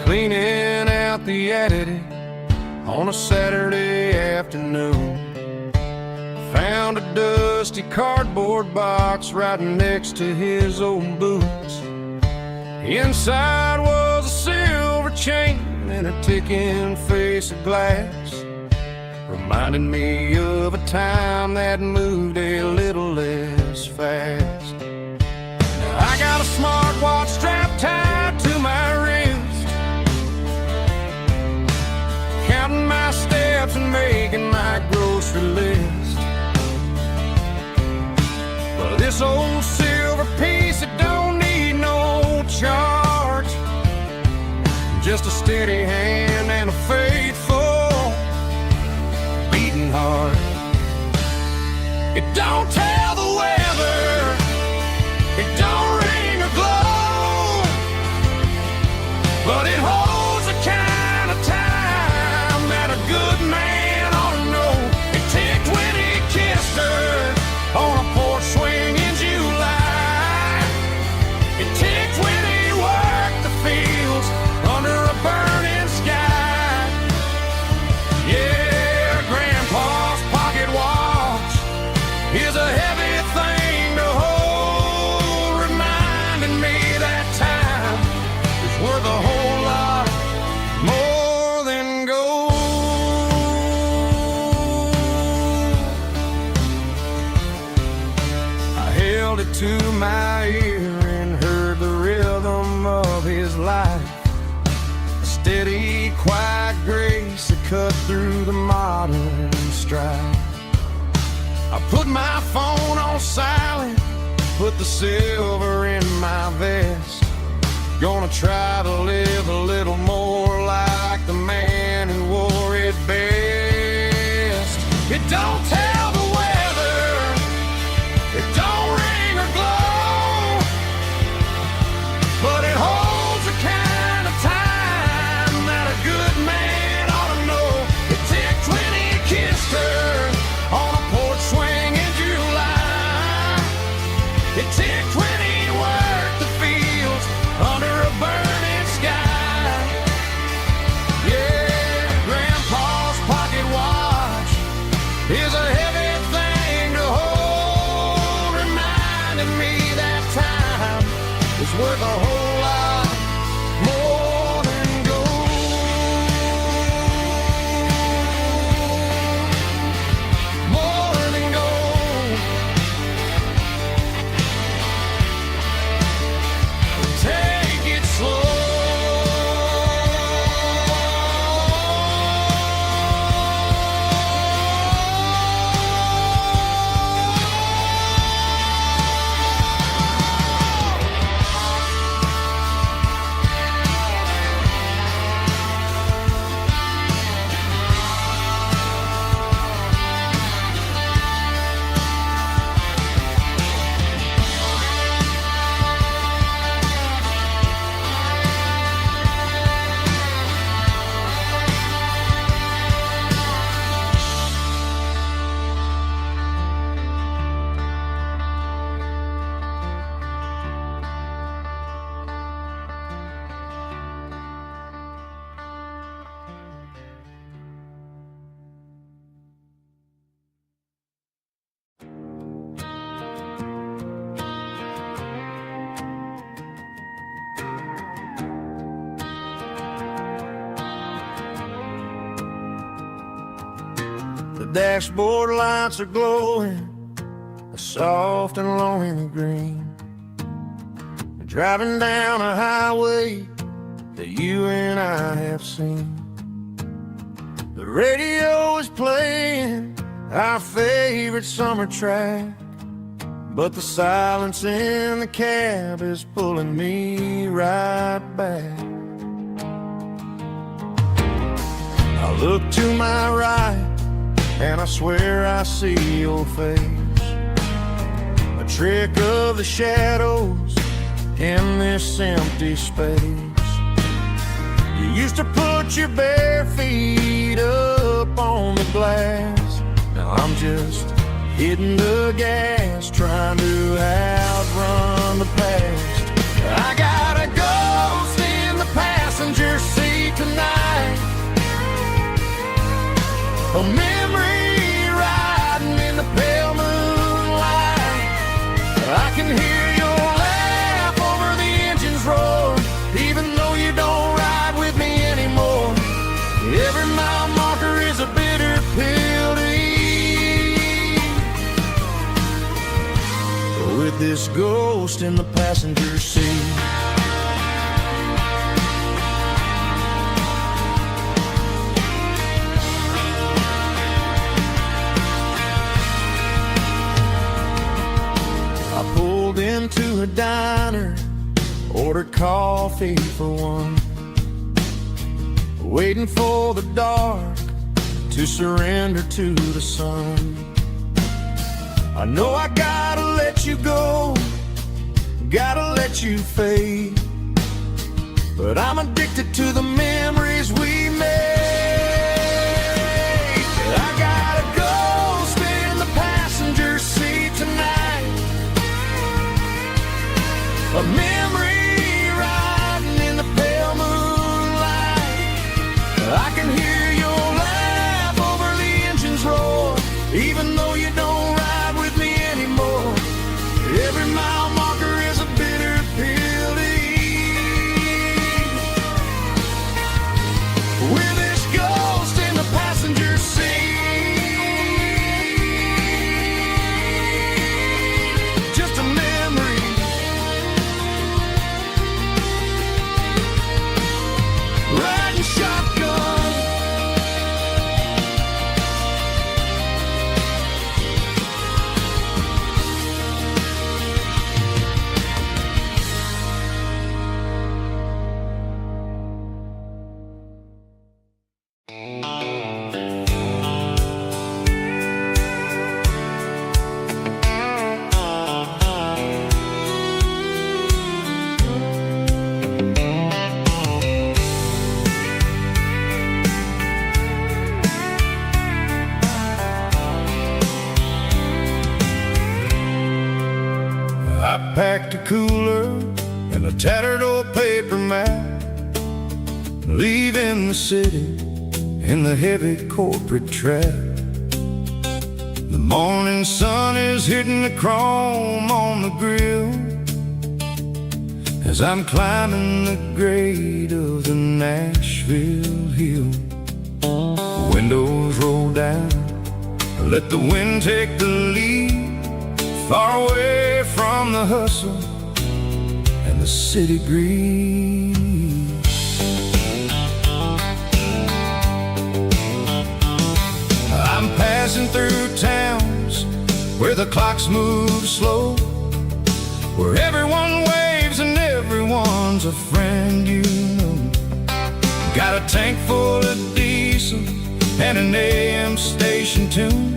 Cleaning out the attic on a Saturday afternoon, found a dusty cardboard box right next to his old boots. Inside was a silver chain and a ticking face of glass, reminding me of a time that moved a little less fast. Now I got a smartwatch strapped tight to my just a steady hand and a faithful beating heart. It don't tell the weather, it don't ring or glow, but it holds the kind of time that a good man ought to know. It ticked when he kissed her on a porch swing in July. It ticked when he worked the fields under a burning sky. Yeah, Grandpa's pocket watch is a heavy thing to hold, reminding me that time is worth a whole lot more than gold. I held it to my ear and heard the rhythm of his life, a steady, quiet grace that cut through the modern strife. I put my phone on silent, put the silver in my vest. Gonna try to live a little more like the man who wore it best. It don't tell the weather, it don't ring or glow, but it holds the kind of time that a good man ought to know. It ticked when he kissed her on a porch swing in July. It ticked when he worked the fields under a burning sky. Yeah, Grandpa's pocket watch is a heavy thing to hold, reminding me that time is worth a whole lot more than gold. More than gold. Take it slow. The dashboard lights are glowing, a soft and lonely green. Driving down a highway that you and I have seen. The radio is playing our favorite summer track, but the silence in the cab is pulling me right back. I look to my right and I swear I see your face, a trick of the shadows in this empty space. You used to put your bare feet up on the glass. Now I'm just hitting the gas, trying to outrun the past. I got a ghost in the passenger seat tonight, a memory riding in the pale moonlight. I can hear your laugh over the engine's roar, even though you don't ride with me anymore. Every mile marker is a bitter pill to eat, with this ghost in the passenger seat. Into a diner, ordered coffee for one. waiting for the dark to surrender to the sun. I know I gotta let you go, gotta let you fade, but I'm addicted to the memories we made. I gotta go sit in the passenger seat tonight, a memory riding in the pale moonlight. I can hear your laugh over the engine's roar, even though you don't ride with me anymore. Every mile marker is a bitter pill to eat. With this ghost in the passenger seat, just a memory. Riding shotgun, I packed a cooler and a tattered old paper map, leaving the city in the heavy corporate trap. The morning sun is hitting the chrome on the grill as I'm climbing the grade of the Nashville hill. Windows roll down, let the wind take the lead, far away from the hustle and the city breeze. I'm passing through towns where the clocks move slow, where everyone waves and everyone's a friend you know. Got a tank full of diesel and an AM station tune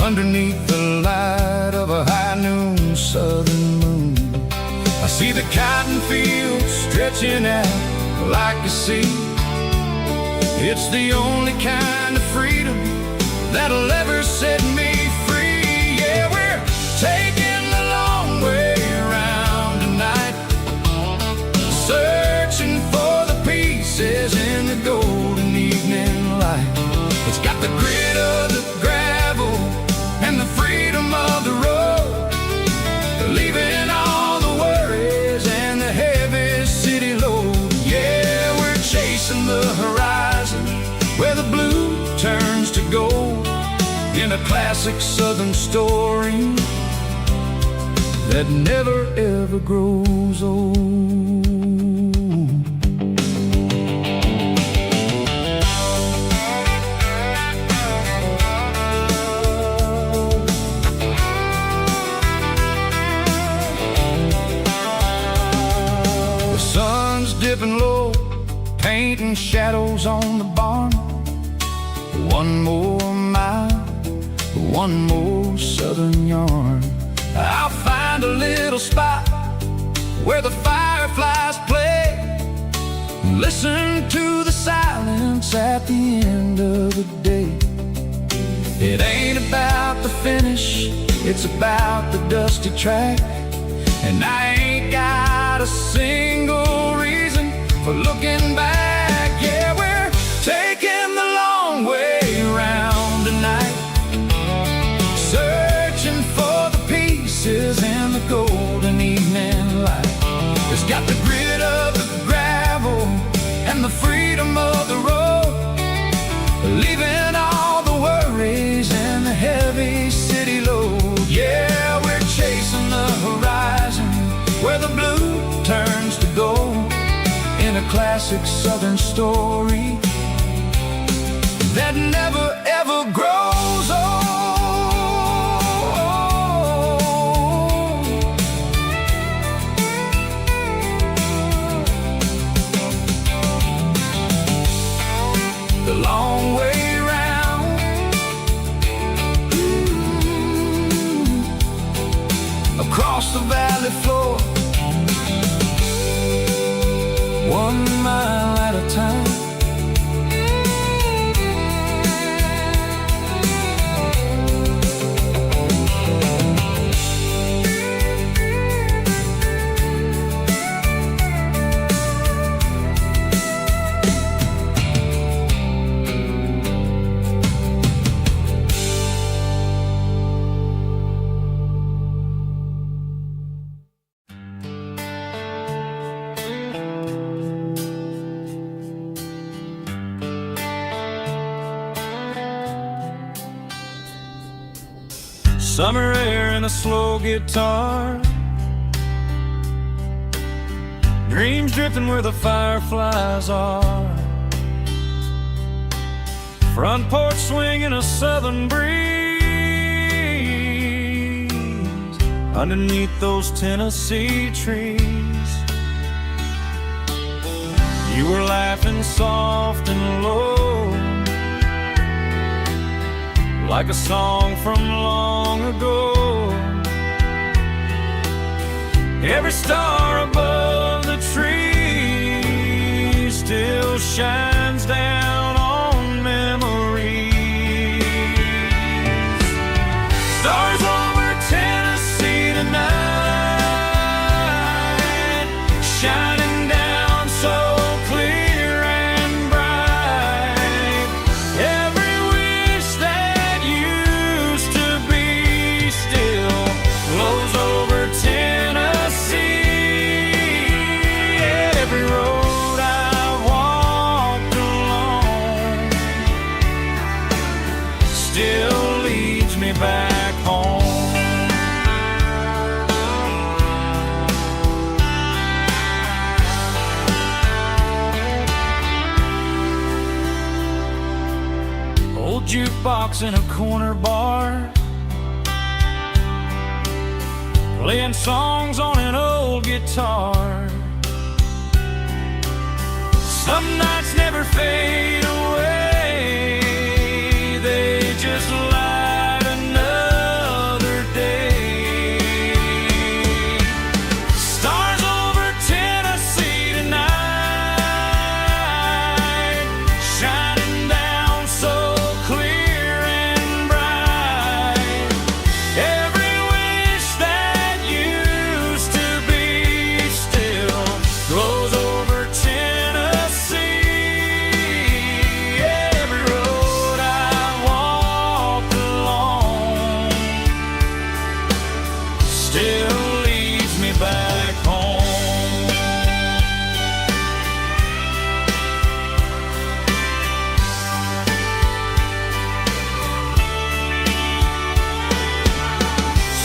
underneath the light of a high noon southern moon. I see the cotton fields stretching out like a sea. It's the only kind of freedom that'll ever set me free. Yeah, we're taking the long way around tonight, searching for the pieces in the golden evening light. It's got the grit of the gravel and the freedom of the road, leaving all the worries and the heavy city load. Yeah, we're chasing the horizon where the blue turns to gold, in a classic southern story that never ever grows old. Dipping low, painting shadows on the barn. One more mile, one more southern yarn. I'll find a little spot where the fireflies play, listen to the silence at the end of the day. It ain't about the finish, it's about the dusty track. And I ain't got a single reason for looking back. Yeah, we're taking the long way around tonight, searching for the pieces in the golden evening light. It's got the grit of the gravel and the freedom of the road, leaving all the worries and the heavy city load. Yeah, we're chasing the horizon where the blue turns to gold, in a classic southern story that never ever grows old. 1 mile at a time. Summer air and a slow guitar, dreams drifting where the fireflies are. Front porch swinging a southern breeze underneath those Tennessee trees. You were laughing soft and low, like a song from long ago. Every star above the tree still shines down on memories. Stars over Tennessee tonight, shining down so clear and bright. Every wish that used to be still glows over Tennessee. Every road I walked along still leads me back home. Old jukebox in a corner bar, playing songs on an old guitar. Some nights never fade away, they just light another day. Stars over Tennessee tonight, shining down so clear and bright. Every wish that used to be still glows over Tennessee. Every road I walked along still leads me back home.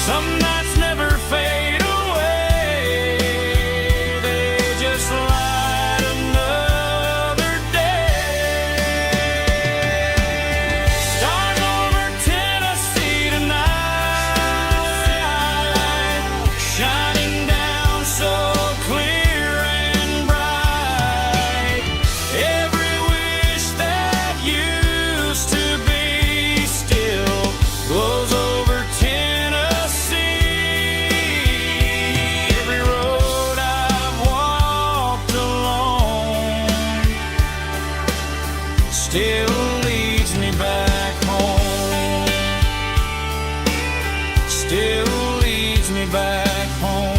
Some nights never fade away, they just light another day. Stars over Tennessee tonight, shining down so clear and bright. Every wish that used to be still glows over Tennessee. Every road I've walked along still leads me back home. Still leads me back home.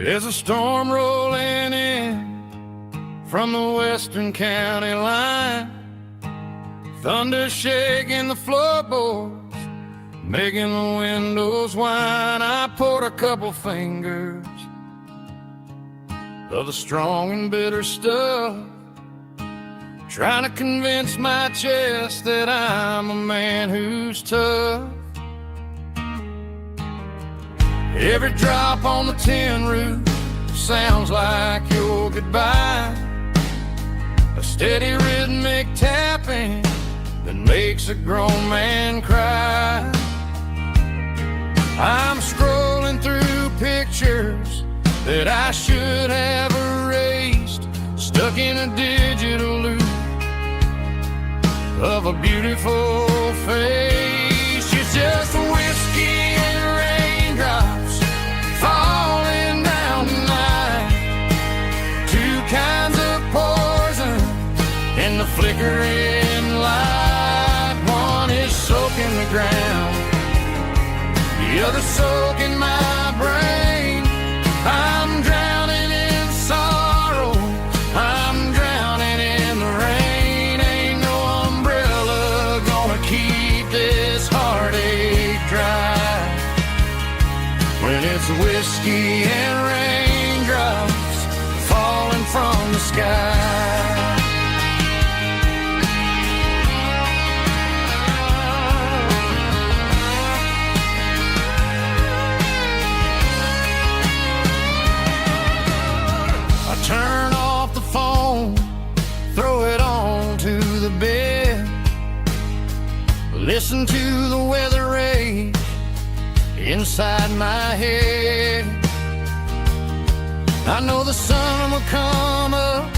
There's a storm rolling in from the western county line, thunder shaking the floorboards, making the windows whine. I poured a couple fingers of the strong and bitter stuff, trying to convince my chest that I'm a man who's tough. Every drop on the tin roof sounds like your goodbye, a steady rhythm makes a grown man cry. I'm scrolling through pictures that I should have erased, stuck in a digital loop of a beautiful face. It's just whiskey and raindrops falling down tonight, two kinds of poison in the flickering light. One is soaking the ground, the other soaking my brain. I'm drowning in sorrow, I'm drowning in the rain. Ain't no umbrella gonna keep this heartache dry when it's whiskey and raindrops falling from the sky. Turn off the phone, throw it on to the bed, listen to the weather rage inside my head. I know the sun will come up,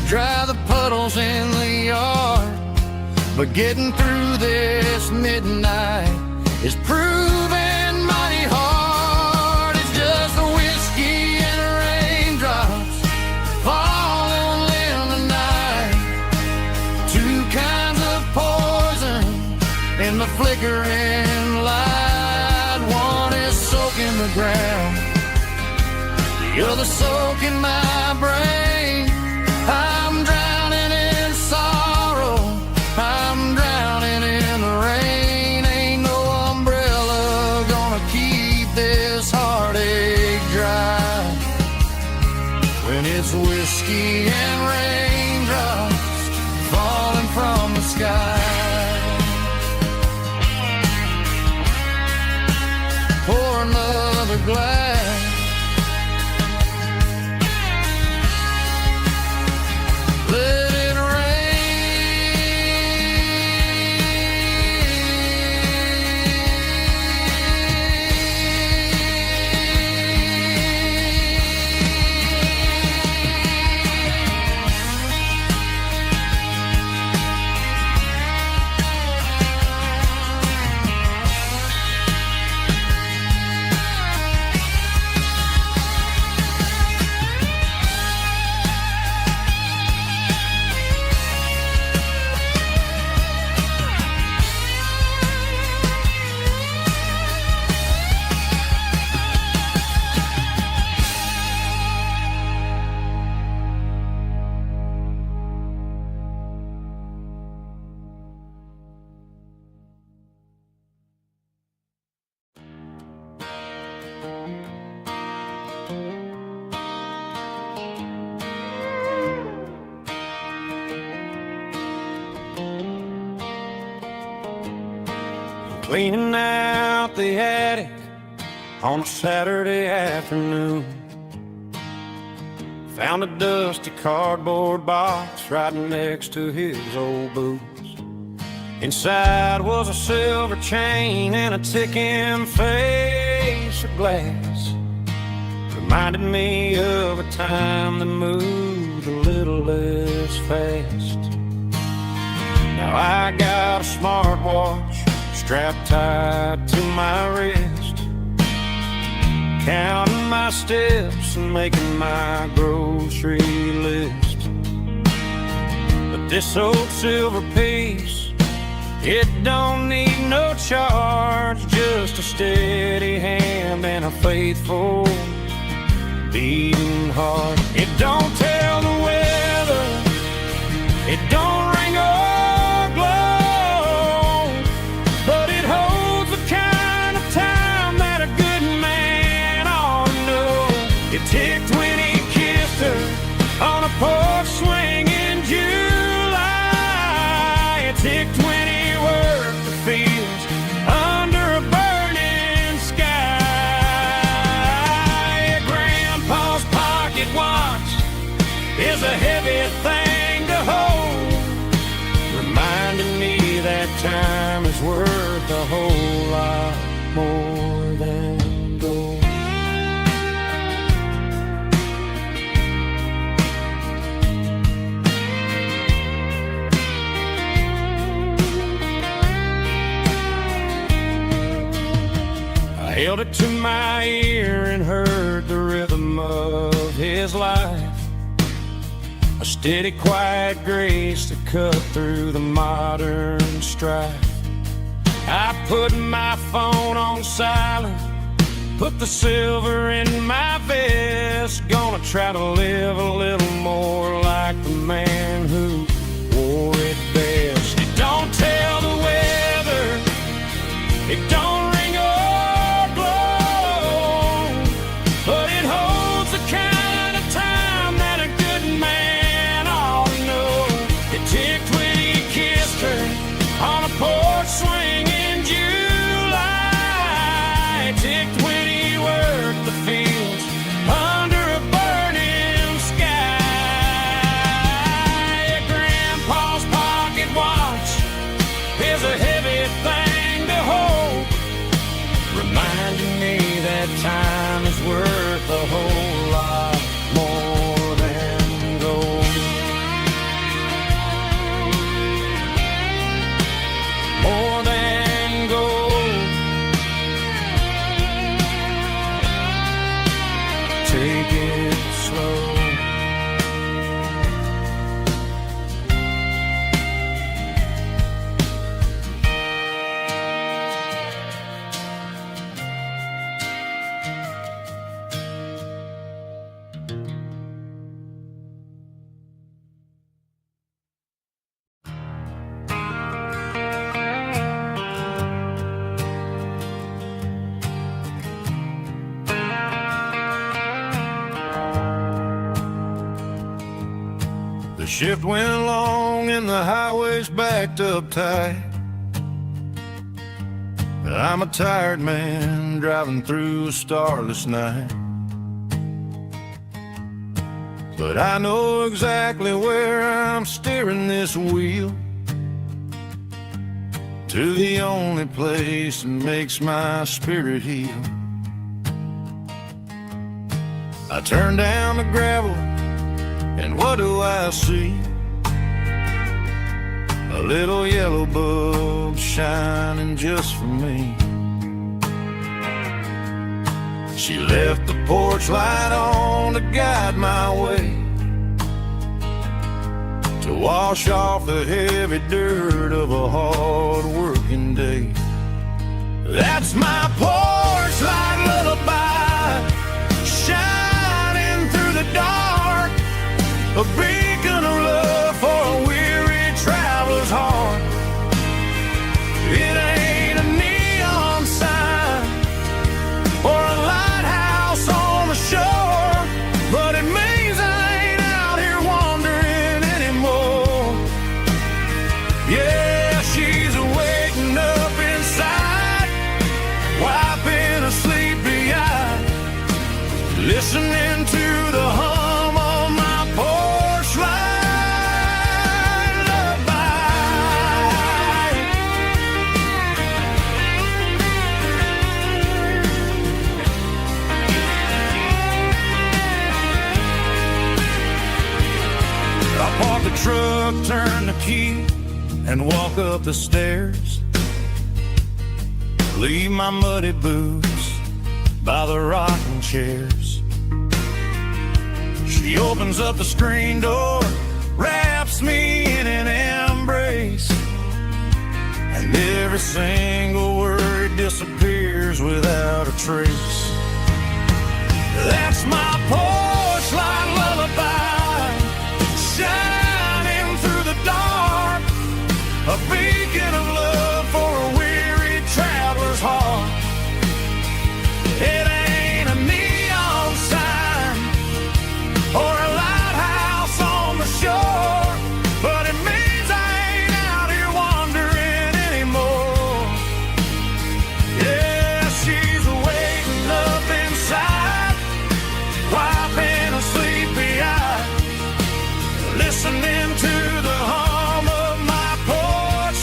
dry the puddles in the yard, but getting through this midnight is proving mighty hard. It's just the whiskey and raindrops falling in the night, two kinds of poison in the flickering light. One is soaking the ground, the other soaking my brain. I'm drowning in sorrow, I'm drowning in the rain. Ain't no umbrella gonna keep this heartache dry when it's whiskey and raindrops falling from the sky. Pour another glass, let it cleaning out the attic on a Saturday afternoon. Found a dusty cardboard box right next to his old boots. Inside was a silver chain and a ticking face of glass. Reminded me of a time that moved a little less fast. Now I got a smartwatch strapped tight to my wrist, counting my steps and making my grocery list. But this old silver piece, it don't need no charge, just a steady hand and a faithful beating heart. It don't tell the weather, it don't ring or glow, but it holds the kind of time that a good man ought to know. It ticked when he kissed her on a porch swing in July. It ticked when he worked the fields under a burning sky. Grandpa's pocket watch is a heavy thing to hold, reminding me that time is worth a whole lot more than gold. I held it to my ear and heard the rhythm of his life, a steady, quiet grace that cut through the modern strife. I put my phone on silent, put the silver in my vest. Gonna try to live a little more like the man who wore it best. It don't tell the weather, it don't ring or blow, but it holds the kind of time that a good man ought to know. It ticked when he kissed her on a porch swing in July. It ticked when he worked the fields under a burning sky. Yeah, Grandpa's pocket watch is a heavy thing to hold, reminding me that time is worth a whole lot more than gold. More than gold. Take it slow. The shift went along and the highway's backed up tight. I'm a tired man driving through a starless night, but I know exactly where I'm steering this wheel, to the only place that makes my spirit heal. I turn down the gravel, and what do I see? A little yellow bulb shining just for me. She left the porch light on to guide my way, to wash off the heavy dirt of a hard working day. That's my porch light lullaby, shining through the dark, a beacon of love for a weary traveler's heart. It ain't a neon sign or a lighthouse on the shore, but it means I ain't out here wandering anymore. Yeah, she's waking up inside, wiping a sleepy eye, listening to the hum of my porch light lullaby. I park the truck, turn the key, and walk up the stairs. Leave my muddy boots by the rocking chairs. She opens up the screen door, wraps me in an embrace, and every single word disappears without a trace. That's my porch light lullaby, shining through the dark, a beacon of love for a weary traveler's heart. It ain't a neon sign or a lighthouse on the shore, but it means I ain't out here wandering anymore. Yeah, she's waiting up inside, wiping a sleepy eye, listening to the hum of my porch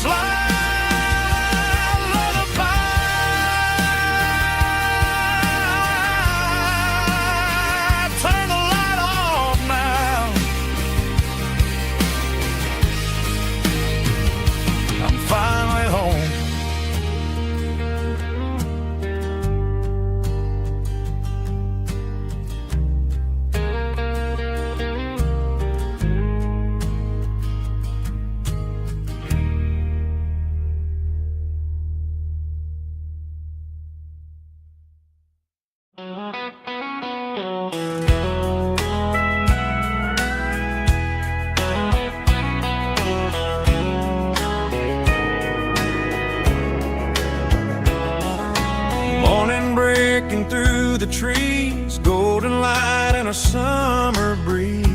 trees, golden light and a summer breeze.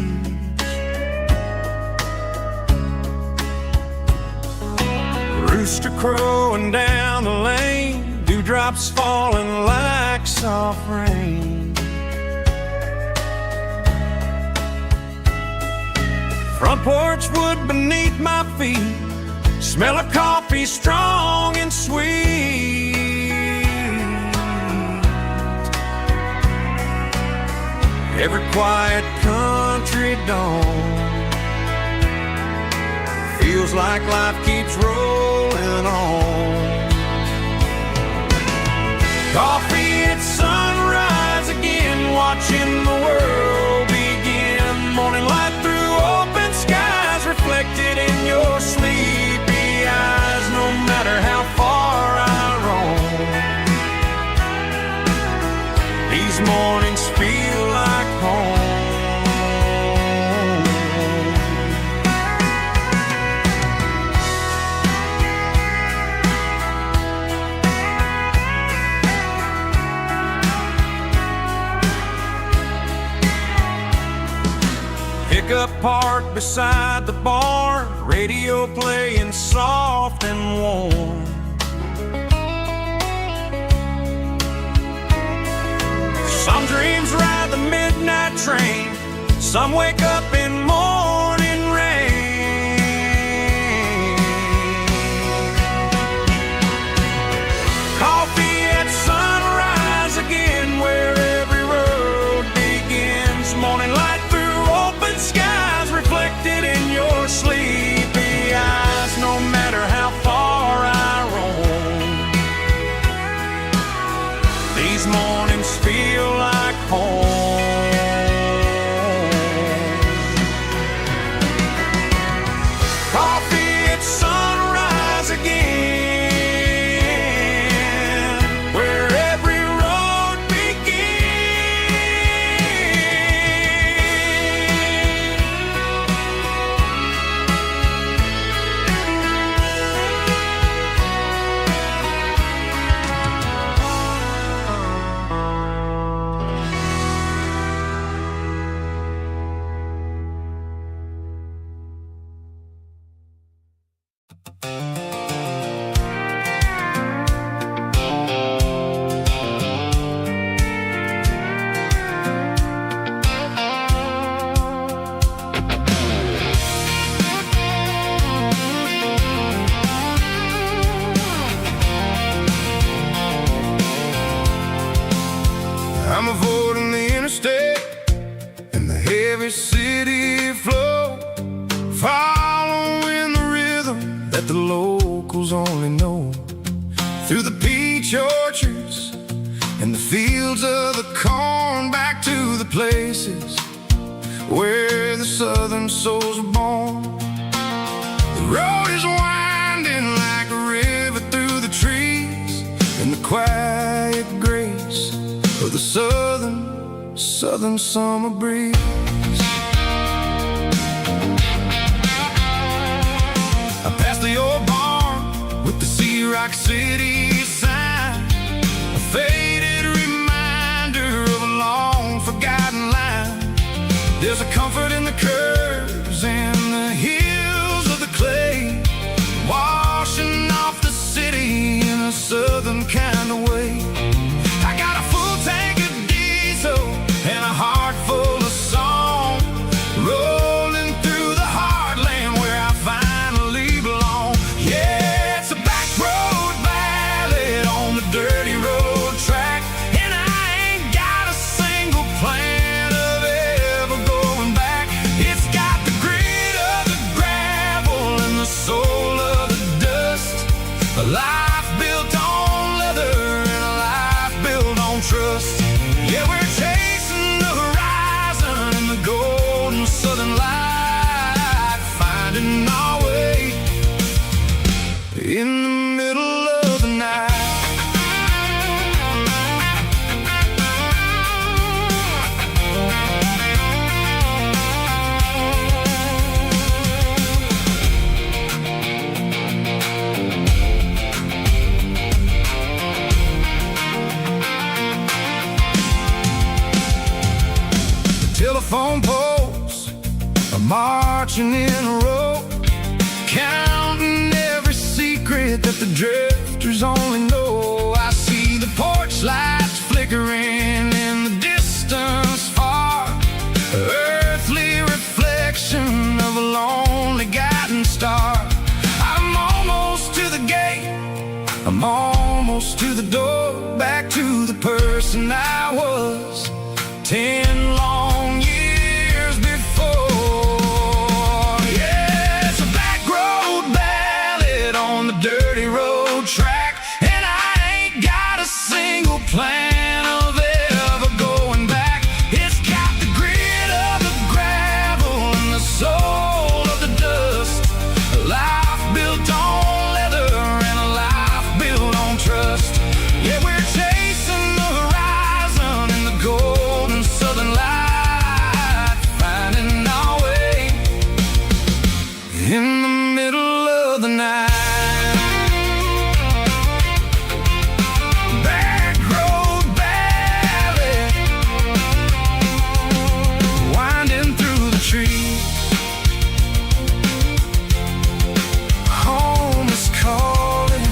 Rooster crowing down the lane, dewdrops falling like soft rain. Front porch wood beneath my feet, smell of coffee strong and sweet. Every quiet country dawn feels like life keeps rolling on. Coffee at sunrise again, watching the world begin. Morning light through open skies, reflected in your sleepy eyes. No matter how far I roam, these mornings feel like home. Pickup parked beside the barn, radio playing soft and warm. Some dreams ride the midnight train, some wake up in morning rain. Coffee at sunrise again, where every road begins. Morning light through open skies, reflected in your sleepy eyes. No matter how far I roam, these mornings feel like home. Coffee at sunrise again, where every road I'm avoiding the interstate and the heavy city flow, following the rhythm that the locals only know. Through the peach orchards and the fields of the corn, back to the places where the southern souls are born. The road is winding like a river through the trees, and the quiet grace of the southern summer breeze. I passed the old barn with the Sea Rock City sign, a faded reminder of a long forgotten line. There's a comfort in the curves and the hills of the clay, washing off the city in a southern kind of way. I got a full tank of diesel and a heart full of song, rolling through the heartland where I finally belong. Yeah, it's a back road back in a row, counting every secret that the drifters only know. I see the porch lights flickering in the distance far, earthly reflection of a lonely guiding star. I'm almost to the gate, I'm almost to the door, back to the person I was 10 long years before. Yeah, it's a back road ballad on the dirty road track, and I ain't got a single plan of ever going back. It's got the grit of the gravel and the soul of the dust, a life built on leather and a life built on trust. Yeah, we're chasing the horizon in the golden southern light, finding our way in the middle of the night. Back road ballad, winding through the trees. Home is calling.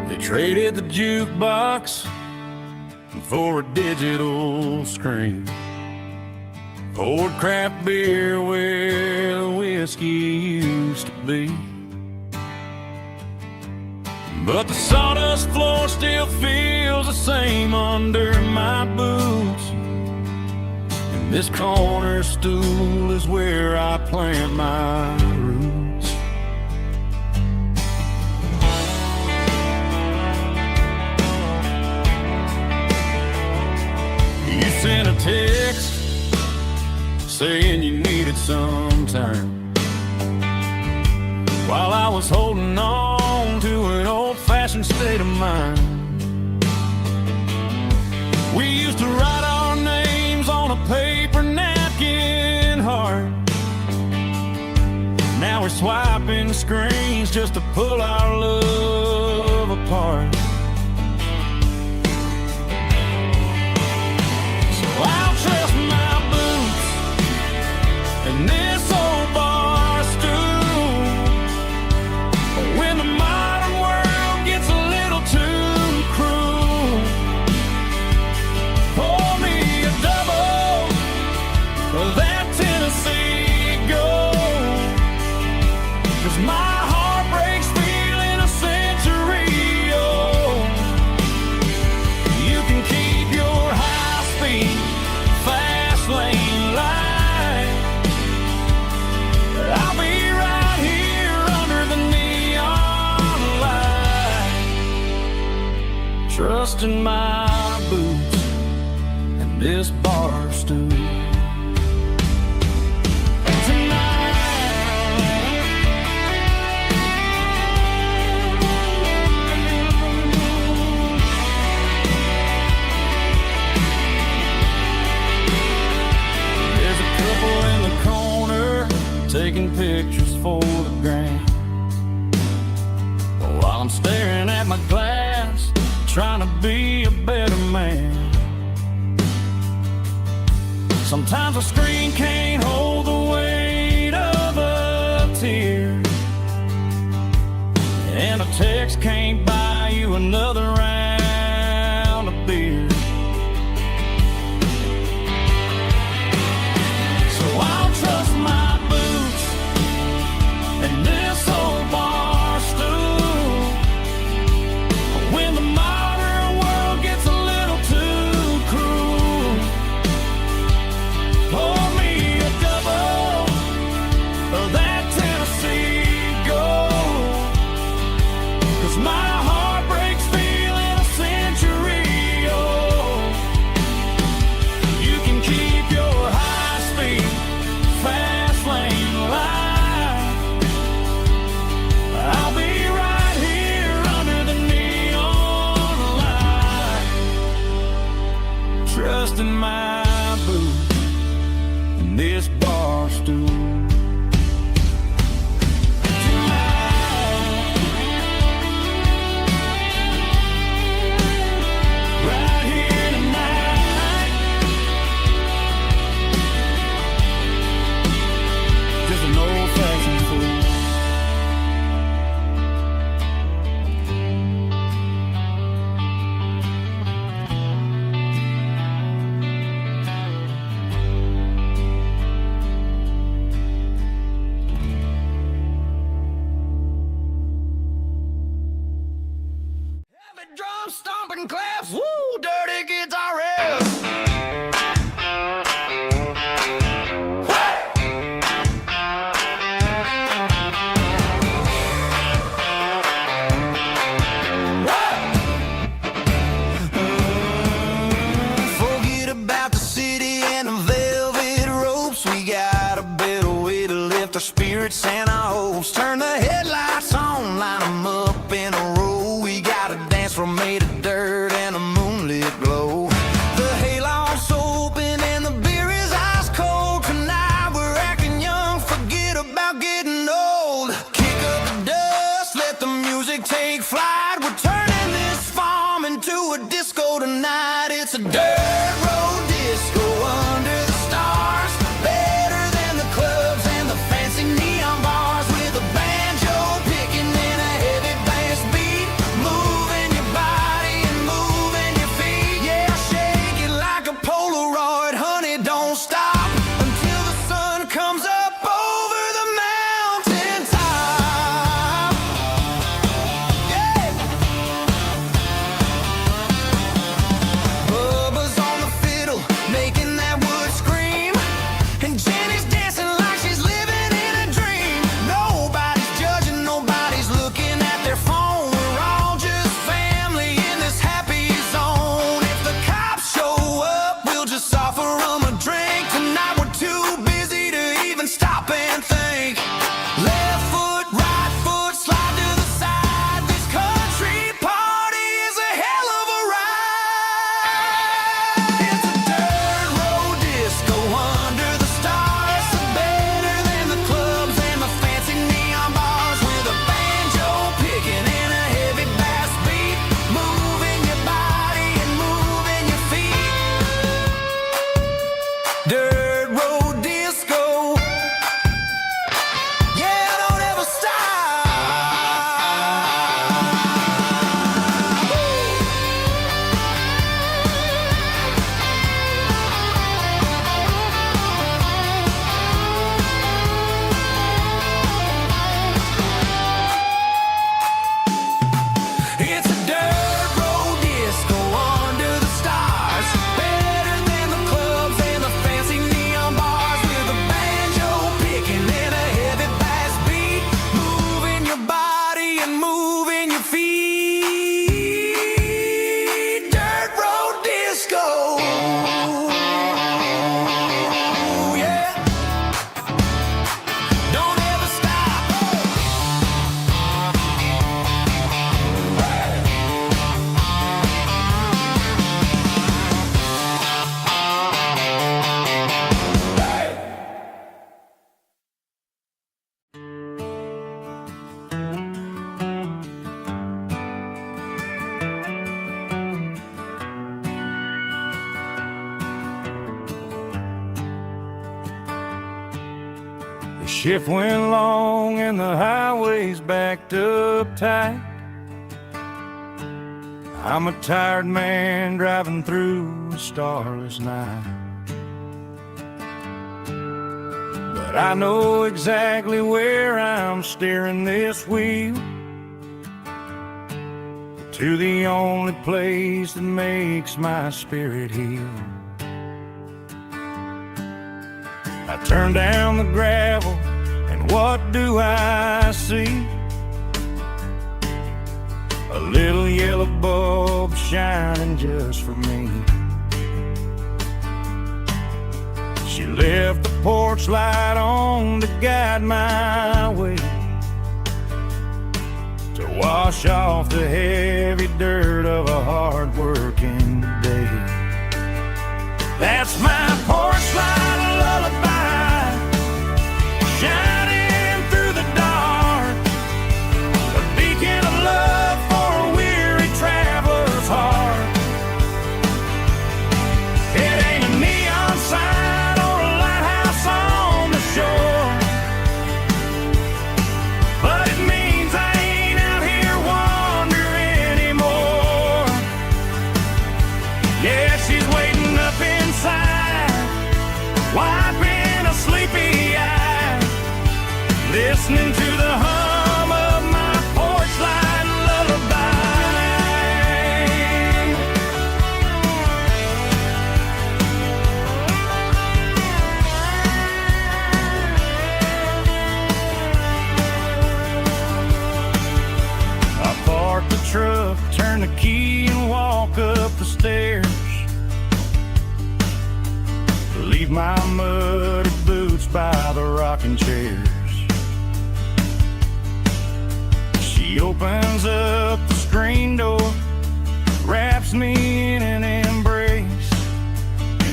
They traded the jukebox for a digital screen, poured craft beer where the whiskey used to be. But the sawdust floor still feels the same under my boots, and this corner stool is where I plant my roots. You sent a text saying you needed some time, while I was holding on to an old-fashioned state of mind. We used to write our names on a paper napkin hard. Now we're swiping screens just to pull our love apart. I'll trust my boots and this old bar stool when the modern world gets a little too cruel. Pour me a double of that Tennessee Gold, 'cause my heart breaks feeling a century old. You can keep your high-speed fast lane light, I'll be right here under the neon light, trusting my boots and this bar stool. Taking pictures for the gram, while I'm staring at my glass, trying to be a better man. Sometimes a screen can't hold the weight of a tear, and a text can't buy you another round of beer. So I'll trust my and this old bar stool when the modern world gets a little too cruel. Pour me a double of that Tennessee Gold, 'cause my drum stomping claps. Woo, dirty guitar riffs. Forget about the city and the velvet ropes. We got a better way to lift our spirits and our hopes. Turn the headlights on, line them up in a row. We got a dance floor made of dirt and a moonlit glow. The hayloft's open and the beer is ice cold. Tonight we're acting young, forget about getting old. Kick up the dust, let the music take flight. We're turning this farm into a disco tonight. It's a dirt road disco under the stars. Better than the clubs and the fancy neon bars. With a banjo picking and a heavy bass beat. Moving your body and moving your feet. Yeah, shake it like a Polaroid, honey, don't stop until the sun comes up over the mountain top. Yeah. Bubba's on the fiddle, making that wood scream. And Jenny's dancing like she's living in a dream. Nobody's judging, nobody's looking at their phone. We're all just family in this happy zone. If the cops show up, we'll just offer them a drink. Tonight we're too busy to even stop and think. Left foot, right foot, slide to the side. This country party is a hell of a ride. It's a dirt road disco under the stars. Better than the clubs and the fancy neon bars. With a banjo picking and a heavy bass beat. Moving your body and moving your feet. Dirt road disco. Yeah, don't ever stop. It's a dirt road disco under the stars. Better than the clubs and the fancy neon bars. With a banjo picking and a heavy bass beat. Moving your body and moving your feet. Dirt road disco. Yeah. Don't ever stop. The shift went long and the highway's backed up tight. I'm a tired man driving through a starless night. But I know exactly where I'm steering this wheel, to the only place that makes my spirit heal. I turn down the gravel, and what do I see? A little yellow bulb shining just for me. She left the porch light on to guide my way, to wash off the heavy dirt of a hard-working day. That's my porch light lullaby, shining through the dark, a beacon of love for a weary traveler's heart. It ain't a neon sign or a lighthouse on the shore, but it means I ain't out here wandering anymore. Yeah, she's waiting up inside, wiping a sleepy eye, listening to the hum of my porch light lullaby. up, turn the key and walk up the stairs. Leave my muddy boots by the rocking chairs. She opens up the screen door, wraps me in an embrace,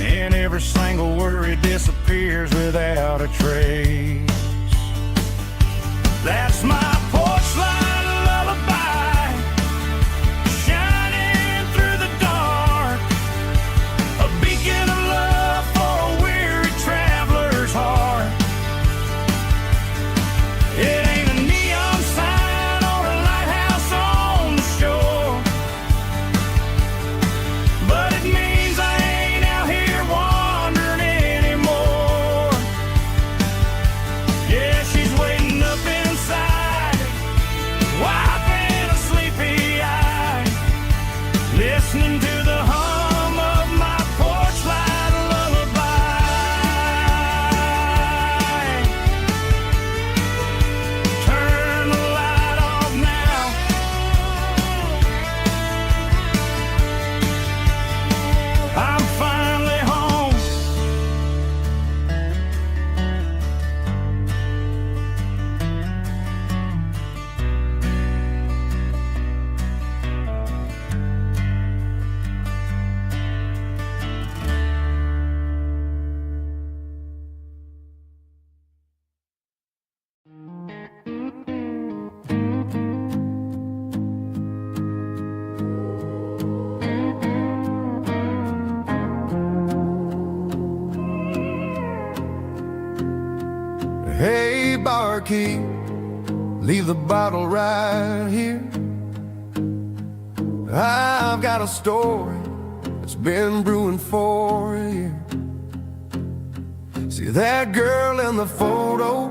and every single worry disappears without a trace. That's my porch light lullaby, shining through the dark, a beacon of love for a weary traveler's heart. It ain't a neon sign or a lighthouse on the shore, but it means I ain't out here wandering anymore. Yeah, she's waiting up inside, wiping a sleepy eye, listening to the hum of my porch light lullaby. Turn the light off now. I'm finally home. Hey, barkeep, leave the bottle right here. I've got a story that's been brewing for a year. See that girl in the photo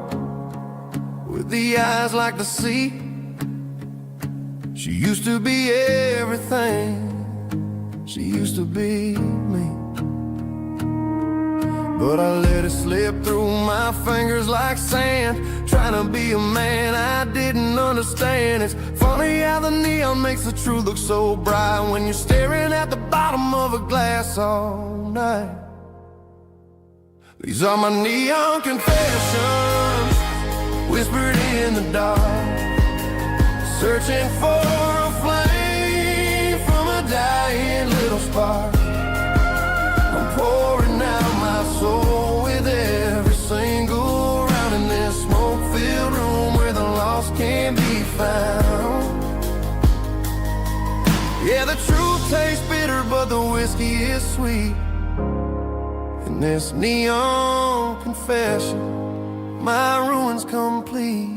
with the eyes like the sea? She used to be everything. She used to be me. But I let it slip through my fingers like sand, trying to be a man I didn't understand. It's funny how the neon makes the truth look so bright when you're staring at the bottom of a glass all night. These are my neon confessions, whispered in the dark, searching for a flame from a dying little spark. I'm pouring out my soul with every single round in this smoke-filled room where the lost can't be found. Yeah, the truth tastes bitter, but the whiskey is sweet. In this neon confession, my ruin's complete.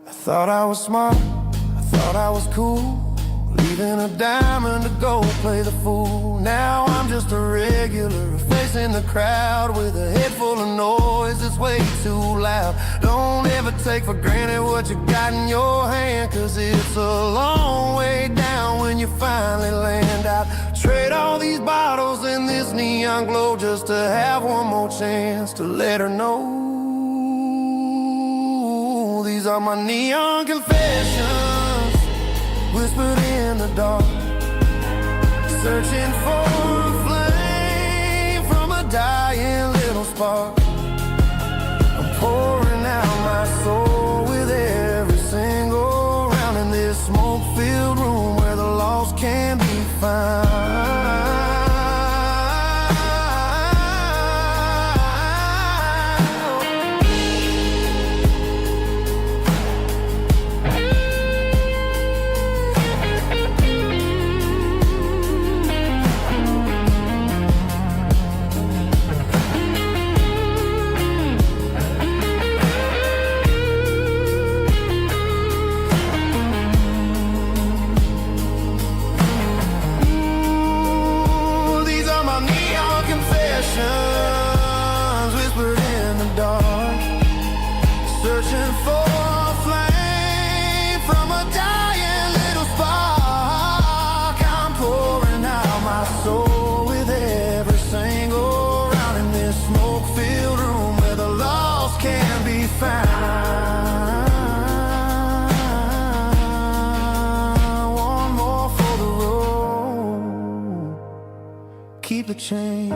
I thought I was smart, I thought I was cool, leaving a diamond to go play the fool. Now I'm just a regular, facing the crowd with a head full of noise that's way too loud. Don't ever take for granted what you got in your hand, cause it's a long way down when you finally land out. Trade all these bottles and this neon glow just to have one more chance to let her know. These are my neon confessions, whispered in the dark, searching for a flame from a dying little spark. I'm pouring out my soul with every single round in this smoke-filled room where the lost can be found. keep the change.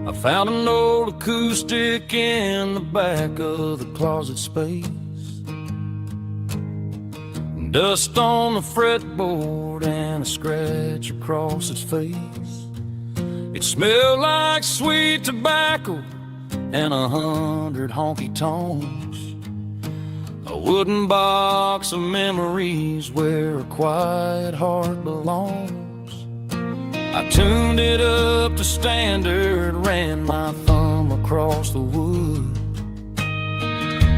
I found an old acoustic in the back of the closet space. Dust on the fretboard and a scratch across its face. It smelled like sweet tobacco and 100 honky tonks. A wooden box of memories where a quiet heart belongs. I tuned it up to standard, ran my thumb across the wood,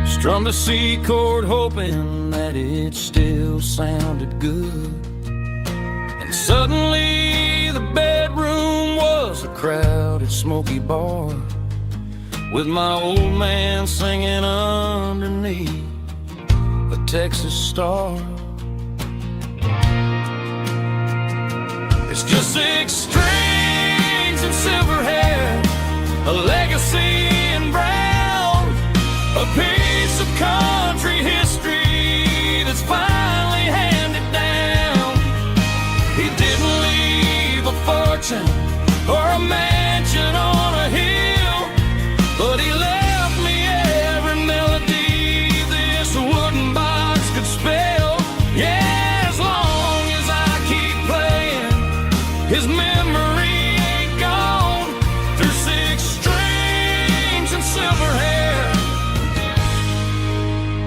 strummed a C chord hoping that it still sounded good. And suddenly the bedroom was a crowded smoky bar, with my old man singing underneath a Texas star. It's just 6 strings and silver hair, a legacy in brown, a piece of country history that's finally handed down. He didn't leave a fortune or a mansion on a hill, but he left me every melody this wooden box could spell. Yeah, as long as I keep playing, his memory ain't gone. Through 6 strings and silver hair,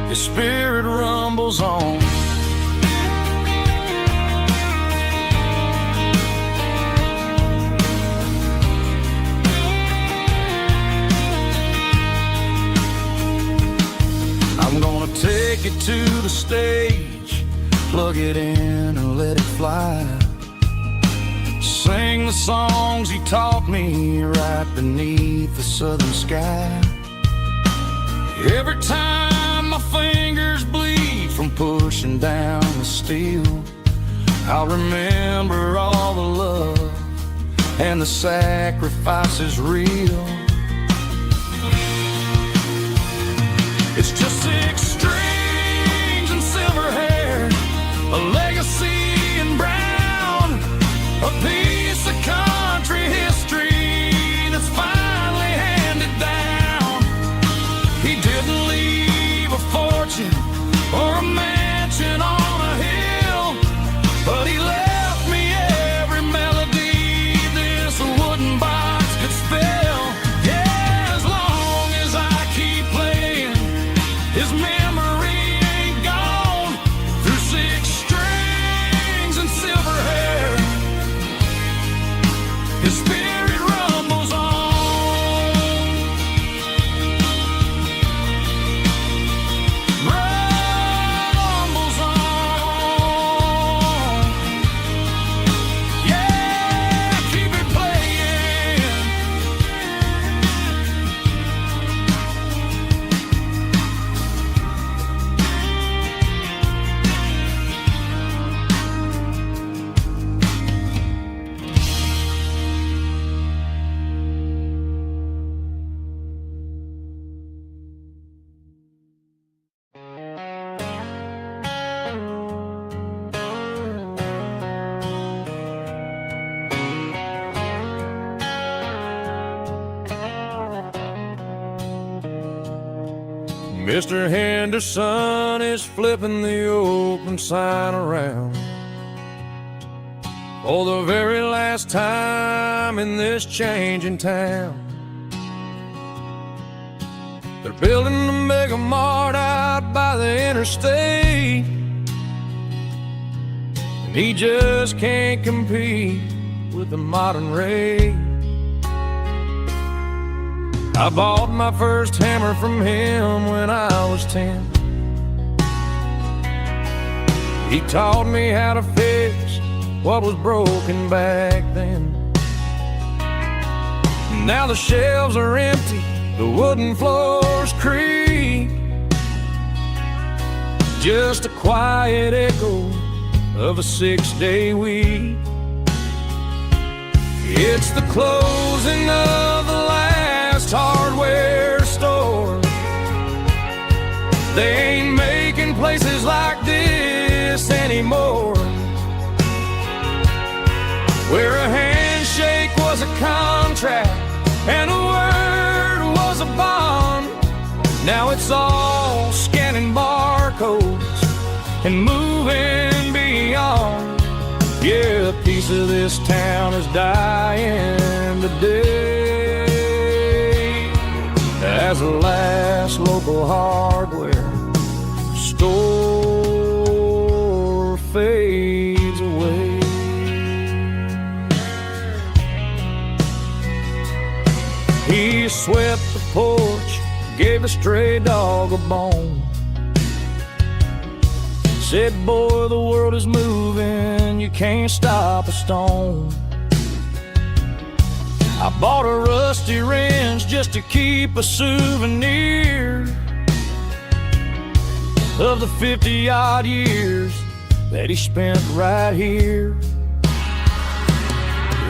his spirit rumbles on. I'm gonna take it to the stage, plug it in and let it fly. Sing the songs he taught me right beneath the southern sky. Every time my fingers bleed from pushing down the steel, I'll remember all the love and the sacrifices real. It's just 6 strings and silver hair, a legacy in brown, a piece of country history that's finally handed down. He didn't leave a fortune or a mansion on a hill, but he left me every melody this wooden box could spell. Yeah, as long as I keep playing, his memory ain't gone. Through 6 strings and silver hair, his spirit rumbles on. Rumbles on. Yeah, keep it playing. Mr. Henderson is flipping the open sign around for the very last time in this changing town. They're building a mega mart out by the interstate, and he just can't compete with the modern rate. I bought my first hammer from him when I was 10. He taught me how to fix what was broken back then. Now the shelves are empty, the wooden floors creak, just a quiet echo of a 6-day week. It's the closing of the last hardware store. They ain't making places like this anymore, where a handshake was a contract and a word was a bond. Now it's all scanning barcodes and moving beyond. Yeah, a piece of this town is dying today as the last local hardware store fades away. He swept the porch, gave the stray dog a bone, said, boy, the world is moving, you can't stop a stone. I bought a rusty wrench just to keep a souvenir of the 50-odd years that he spent right here.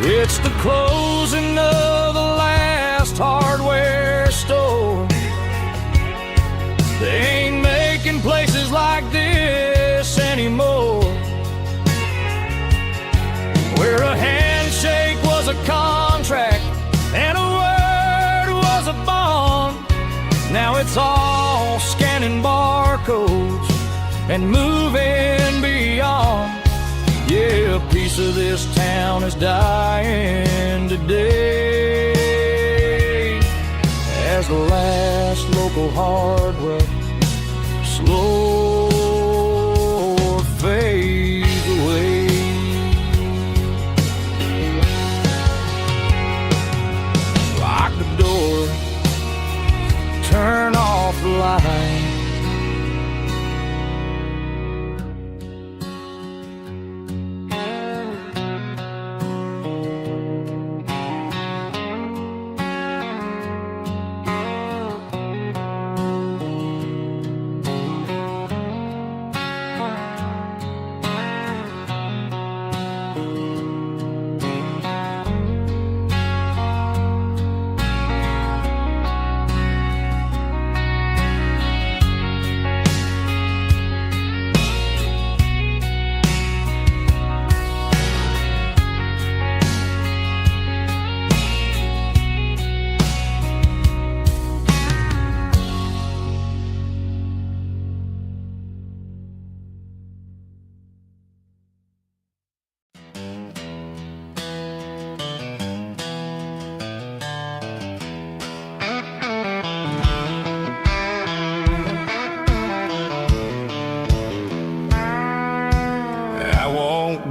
It's the closing of the last hardware store. They ain't making places like this anymore, where a handshake was a contract and a word was a bond. Now it's all scanning barcodes and moving beyond. Yeah, a piece of this town is dying today as the last local hardware slow fades away. Lock the door, turn off the light.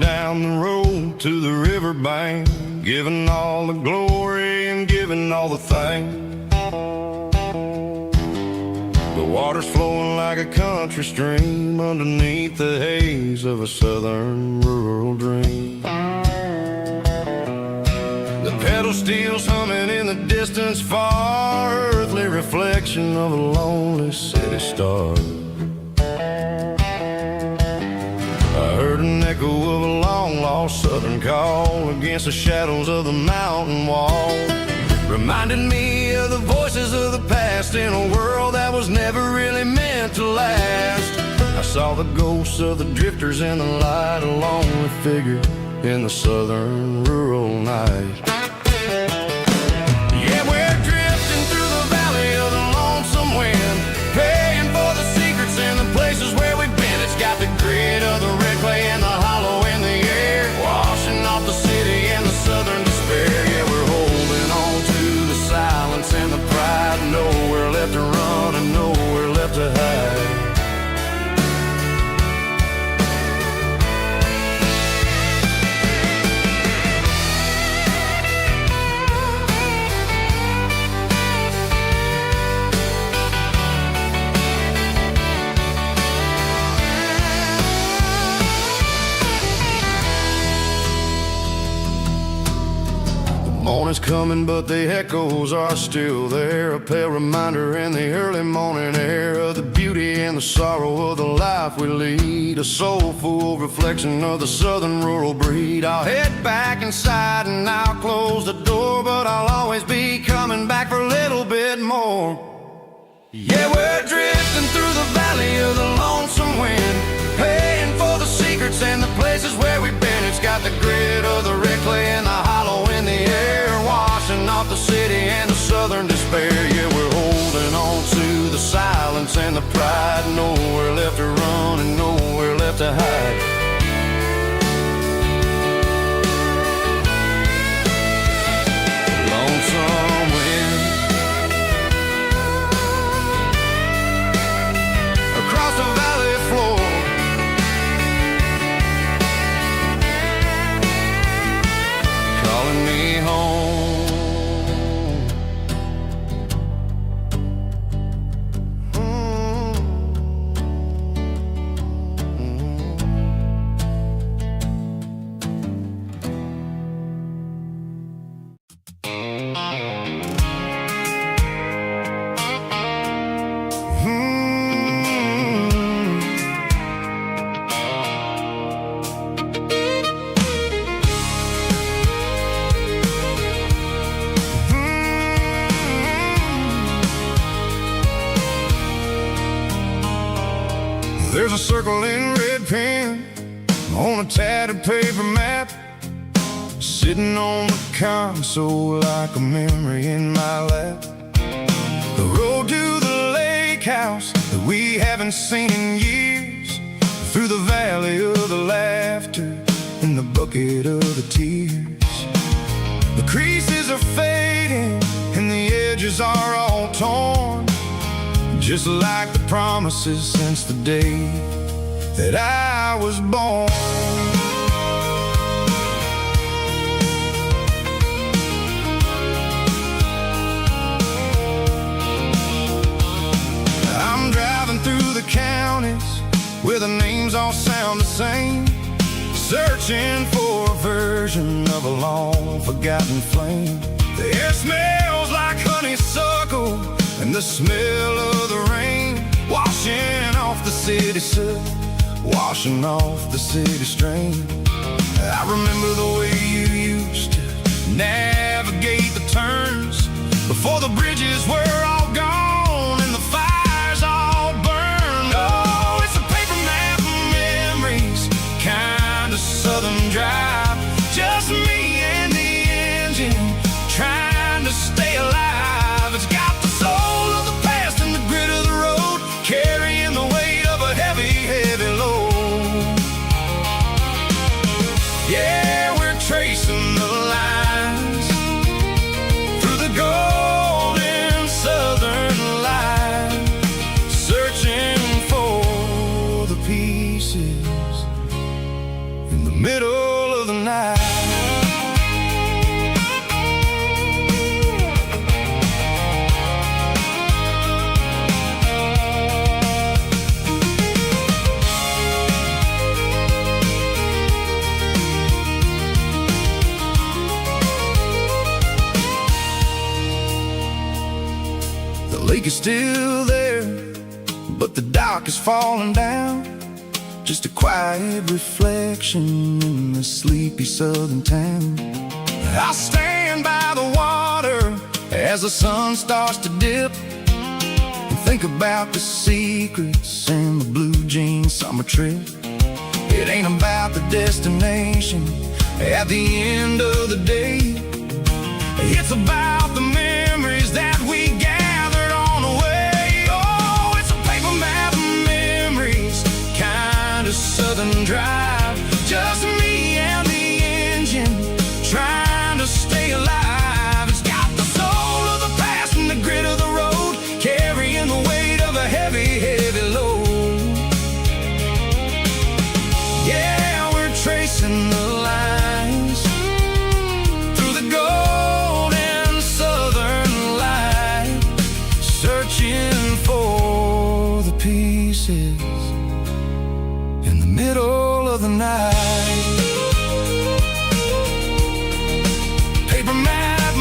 Down the road to the riverbank, giving all the glory and giving all the thanks. The water's flowing like a country stream underneath the haze of a southern rural dream. The pedal steel's humming in the distance far, earthly reflection of a lonely city star. I heard an echo of a long-lost southern call against the shadows of the mountain wall, reminding me of the voices of the past in a world that was never really meant to last. I saw the ghosts of the drifters in the light, a lonely figure in the southern rural night. Yeah, we're drifting through the valley of the lonesome wind, paying for the secrets and the places where we've been. It's got the grit of the red clay and the hollow in the air, washing off the city and the southern despair. Yeah, we're holding on to the silence and the pride, nowhere left to run and nowhere left to hide. is coming, but the echoes are still there. A pale reminder in the early morning air of the beauty and the sorrow of the life we lead. A soulful reflection of the southern rural breed. I'll head back inside and I'll close the door, but I'll always be coming back for a little bit more. Yeah, we're drifting through the valley of the lonesome wind, paying for the secrets and the places where we've been. It's got the grit of the red clay and the hollow in the air, washing off the city and the southern despair. Yeah, we're holding on to the silence and the pride. Nowhere left to run and nowhere left to hide. Lonesome wind across the valley floor, calling me home. There's a circle in red pen on a tattered paper map, sitting on the console like a memory in my lap. The road to the lake house that we haven't seen in years, through the valley of the laughter and the bucket of the tears. The creases are fading and the edges are all torn, just like the promises since the day that I was born. I'm driving through the counties where the names all sound the same, searching for a version of a long forgotten flame. The air smells like honeysuckle and the smell of the rain, washing off the city soot, washing off the city strain. I remember the way you used to navigate the turns before the bridges were all gone and the fires all burned. Oh, it's a paper map of memories, kind of southern drive, just me and the engine trying to stay alive. It's got the soul of the past and the grit of the road, carrying the weight of a heavy, heavy load. Yeah, we're tracing the lines through the golden southern light, searching for the pieces in the middle of the night. The lake is still there, but the dock is falling down, just a quiet reflection in the sleepy southern town. I'll stand by the water as the sun starts to dip and think about the secrets and the blue jean summer trip. It ain't about the destination at the end of the day, it's about the memories that we gathered on the way. Oh, it's a paper map of memories, kind of southern drive, just me and the engine trying to stay alive. It's got the soul of the past and the grit of the road, carrying the weight of a heavy, heavy load. Yeah, we're tracing the lines through the golden southern light, searching for the pieces in the middle of the night. Paper map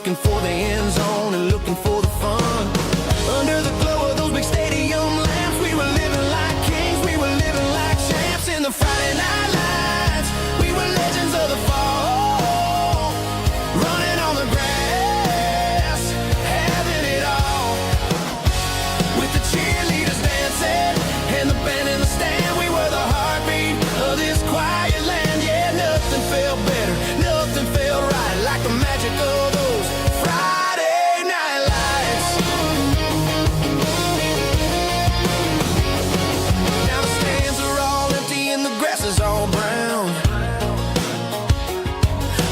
looking for the end zone and looking for the fun. Under the glow of those big stadium lamps, we were living like kings, we were living like champs. In the Friday night lights, we were legends of the fall, running on the grass, having it all. With the cheerleaders dancing and the band in the stand, we were the heartbeat of this quiet land. Yeah, nothing felt better, nothing felt right like the magic of those Friday night lights. Now the stands are all empty and the grass is all brown,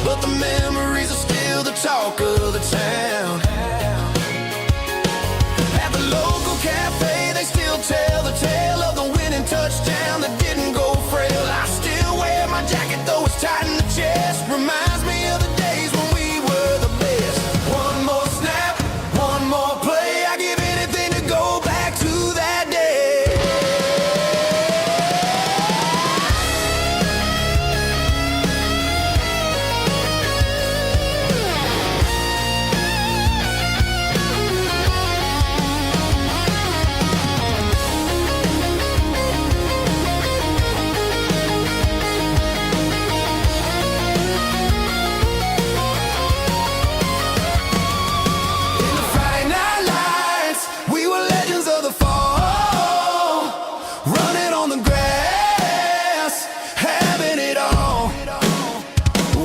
but the memories are still the talk of the town. At the local cafe, they still tell the tale of the winning touchdown that didn't go frail. I still wear my jacket though it's tight in the chest. Reminds me of the days when we were the best. One more snap, one more play. I give anything to go back to that day. In the Friday night lights, we were legends of the fall, running on the grass, having it all.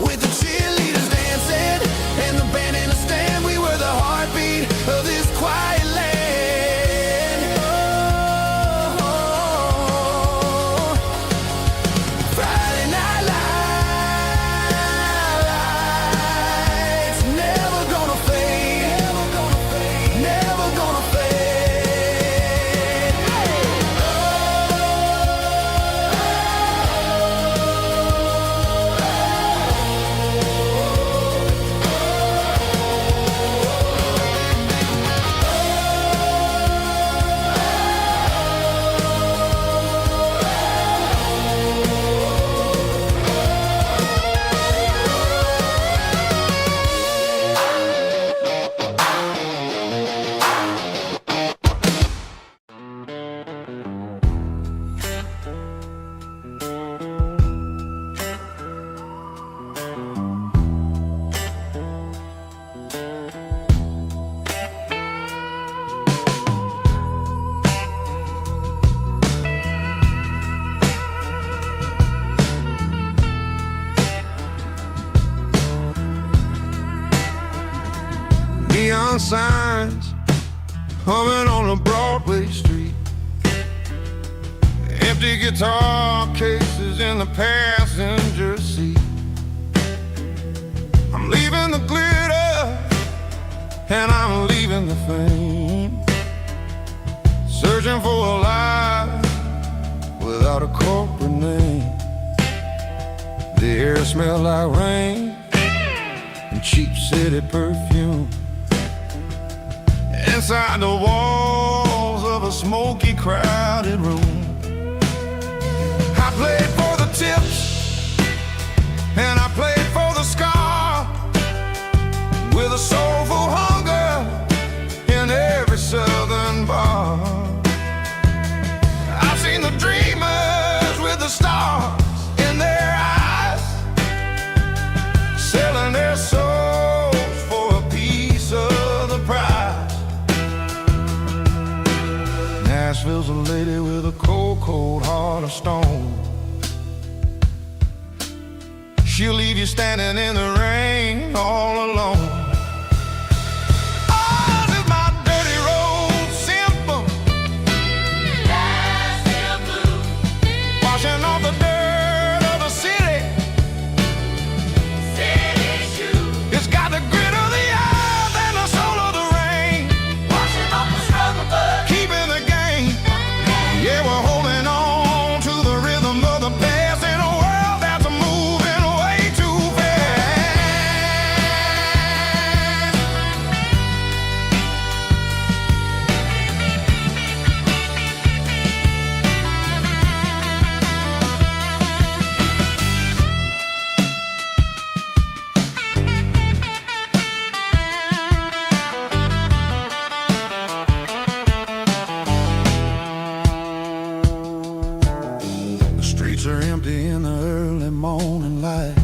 With the cheerleaders dancing and the band in the stand, we were the heartbeat of this quiet land. Oh, Friday night lights, never gonna fade, never gonna fade. Neon signs humming on a Broadway street, empty guitar cases in the passenger seat. I'm leaving the glitter and I'm leaving the fame, searching for a life without a corporate name. The air smells like rain and cheap city perfume. Inside the walls of a smoky, crowded room, I played for the tips and I played for the scar, with a soulful hunger in every southern bar. I've seen the dreamers with the stars in their eyes, selling their souls for a piece of the prize. Nashville's a lady with a cold, cold heart of stone. She'll leave you standing in the rain all alone. Ours is my dirty road symphony, Nashville blues, washing off the dirt of the city shoes. It's got the grit of the earth and the soul of the rain, washing off the struggle but keeping the game. Yeah, we're holding on to the rhythm of the past in a world that's moving way too fast. streets are empty in the early morning light.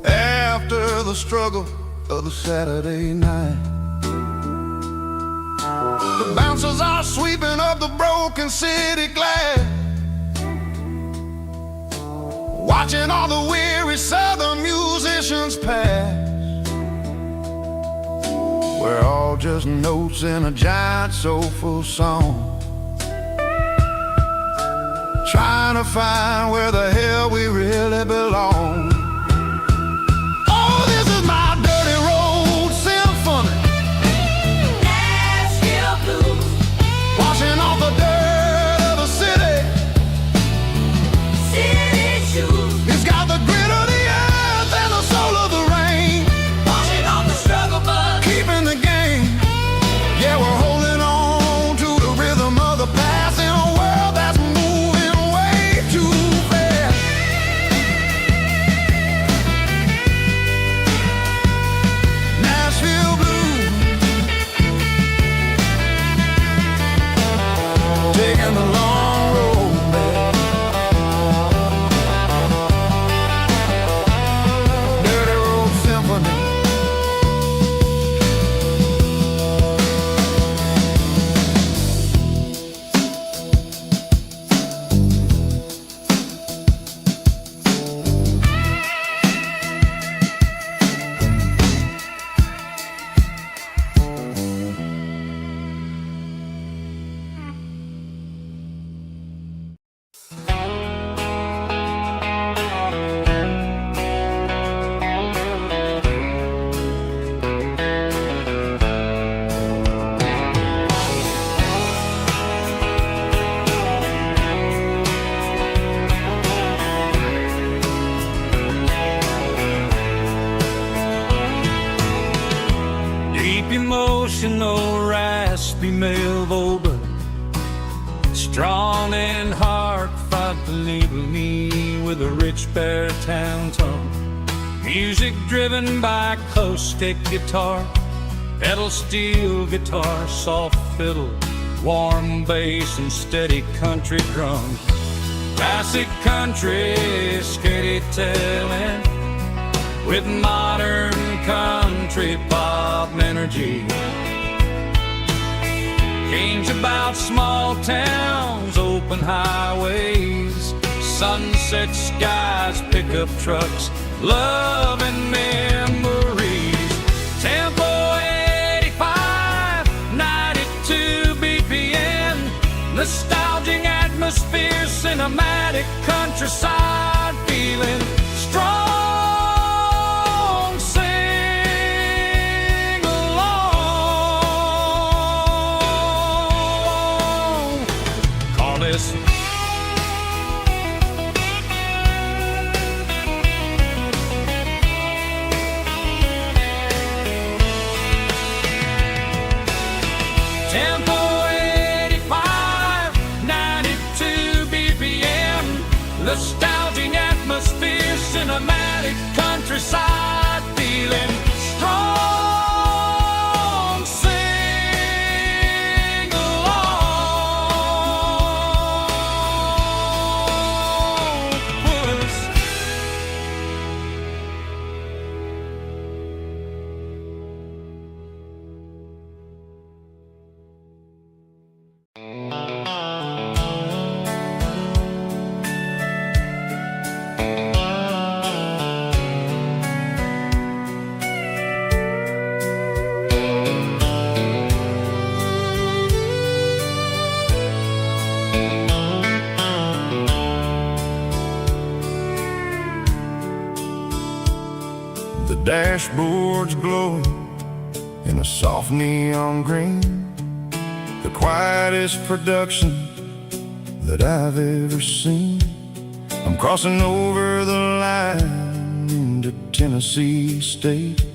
After the struggle of the Saturday night, the bouncers are sweeping up the broken city glass, watching all the weary southern musicians pass. We're all just notes in a giant soulful song, trying to find where the hell we really belong. Oh, this is my dirty road symphony, Nashville blues, washing off the dirt of the city. city shoes, It's got the grit of the earth and the soul of the rain, washing off the struggle bug. keeping the game. Yeah, we're holding on to the rhythm of the past in a world that's moving way too fast. Nashville blues, taking the long road back. Dirty Road Symphony. Deep emotional, raspy male vocal, strong and hard, fight to label me with a rich baritone tone. Music driven by acoustic guitar, pedal steel guitar, soft fiddle, warm bass and steady country drums. Classic country storytelling with modern country pop energy. Games about small towns, open highways, sunset skies, pickup trucks, love and memories. Tempo 85, 92 BPM, nostalgic atmosphere, cinematic countryside feeling strong. Sing along. Call this Tempo 85, 92 BPM, nostalgic atmosphere, cinematic countryside feeling strong. Sing along. Puss. The dashboard's glowing in a soft neon green, the quietest production that I've ever seen. I'm crossing over the line into Tennessee State,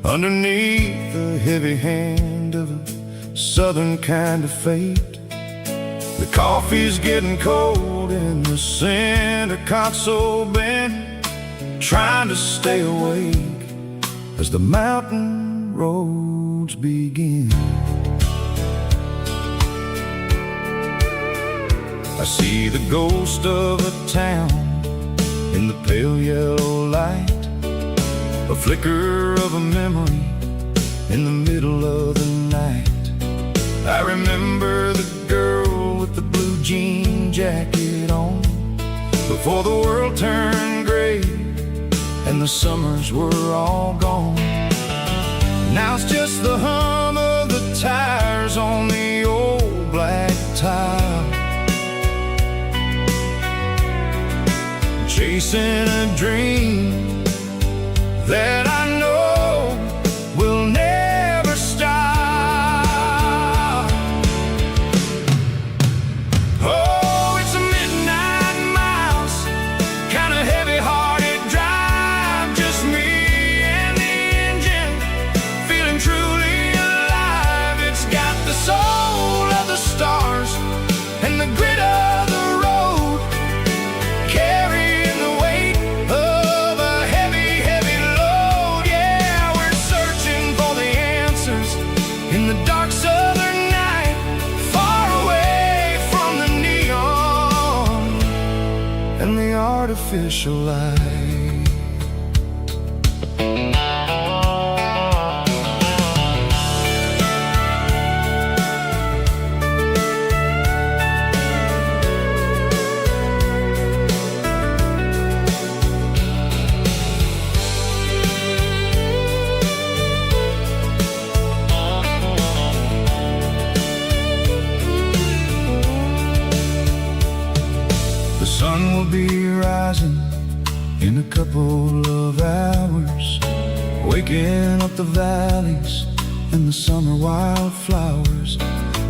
underneath the heavy hand of a southern kind of fate. The coffee's getting cold in the center console bin, trying to stay awake as the mountain roads begin. I see the ghost of a town in the pale yellow light, a flicker of a memory in the middle of the night. I remember the girl with the blue jean jacket on, before the world turned gray and the summers were all gone. Now it's just the hum of the tires on the old black tile, chasing a dream that I know will never stop. Oh, it's a midnight mouse, kind of heavy-hearted drive, just me and the engine, feeling truly alive. It's got the soul of the stars and the grit of the road, carrying the weight of a heavy, heavy load. Yeah, we're searching for the answers in the dark southern night, far away from the neon and the artificial light. The sun will be rising in a couple of hours, waking up the valleys and the summer wildflowers.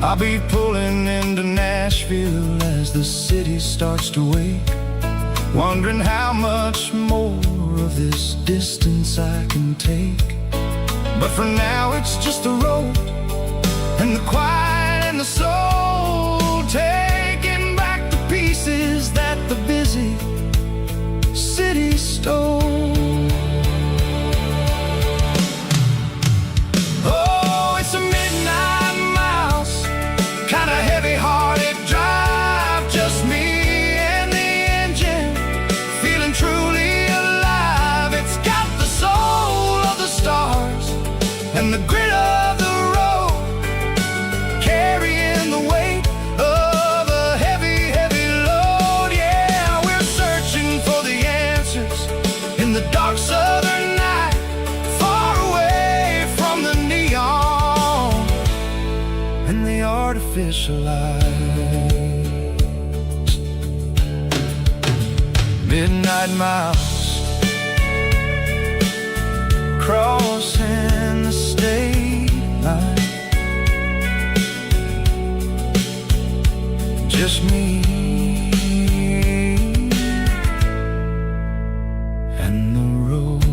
I'll be pulling into Nashville as the city starts to wake, wondering how much more of this distance I can take. But for now it's just the road and the quiet and the soul, taking back the pieces that the busy city stole. Oh, it's a midnight mouse, kind of heavy-hearted drive, just me and the engine, feeling truly alive. It's got the soul of the stars and the grit of the road, carrying the weight of a heavy, heavy load. Yeah, we're searching for the answers in the dark southern night, far away from the neon and the artificial lights. Midnight mouse, crossing the state line, just me and the road.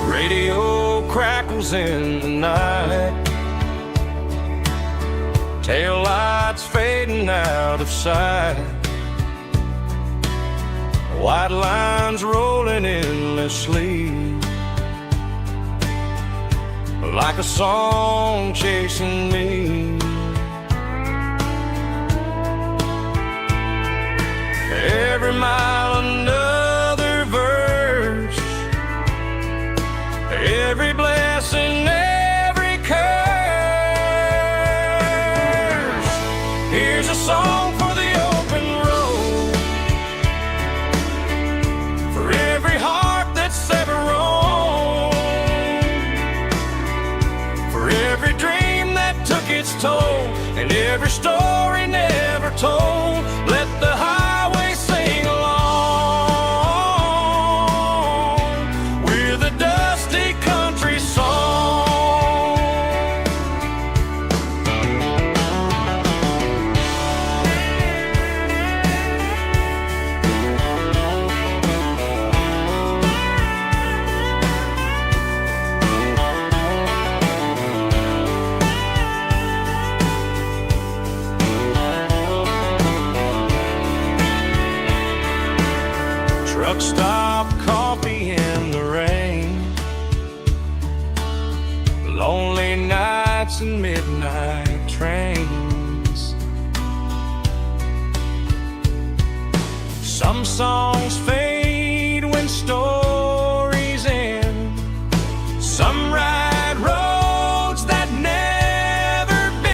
Radio crackles in the night, tail lights fading out of sight, white lines rolling endlessly, like a song chasing me. Every mile another verse, every blessing, every curse. Here's a song for the open road, for every heart that's ever roamed. every story never told. Let the highway sing along with a dusty country song. Truck stop coffee in the rain, lonely nights and midnight trains. Some songs fade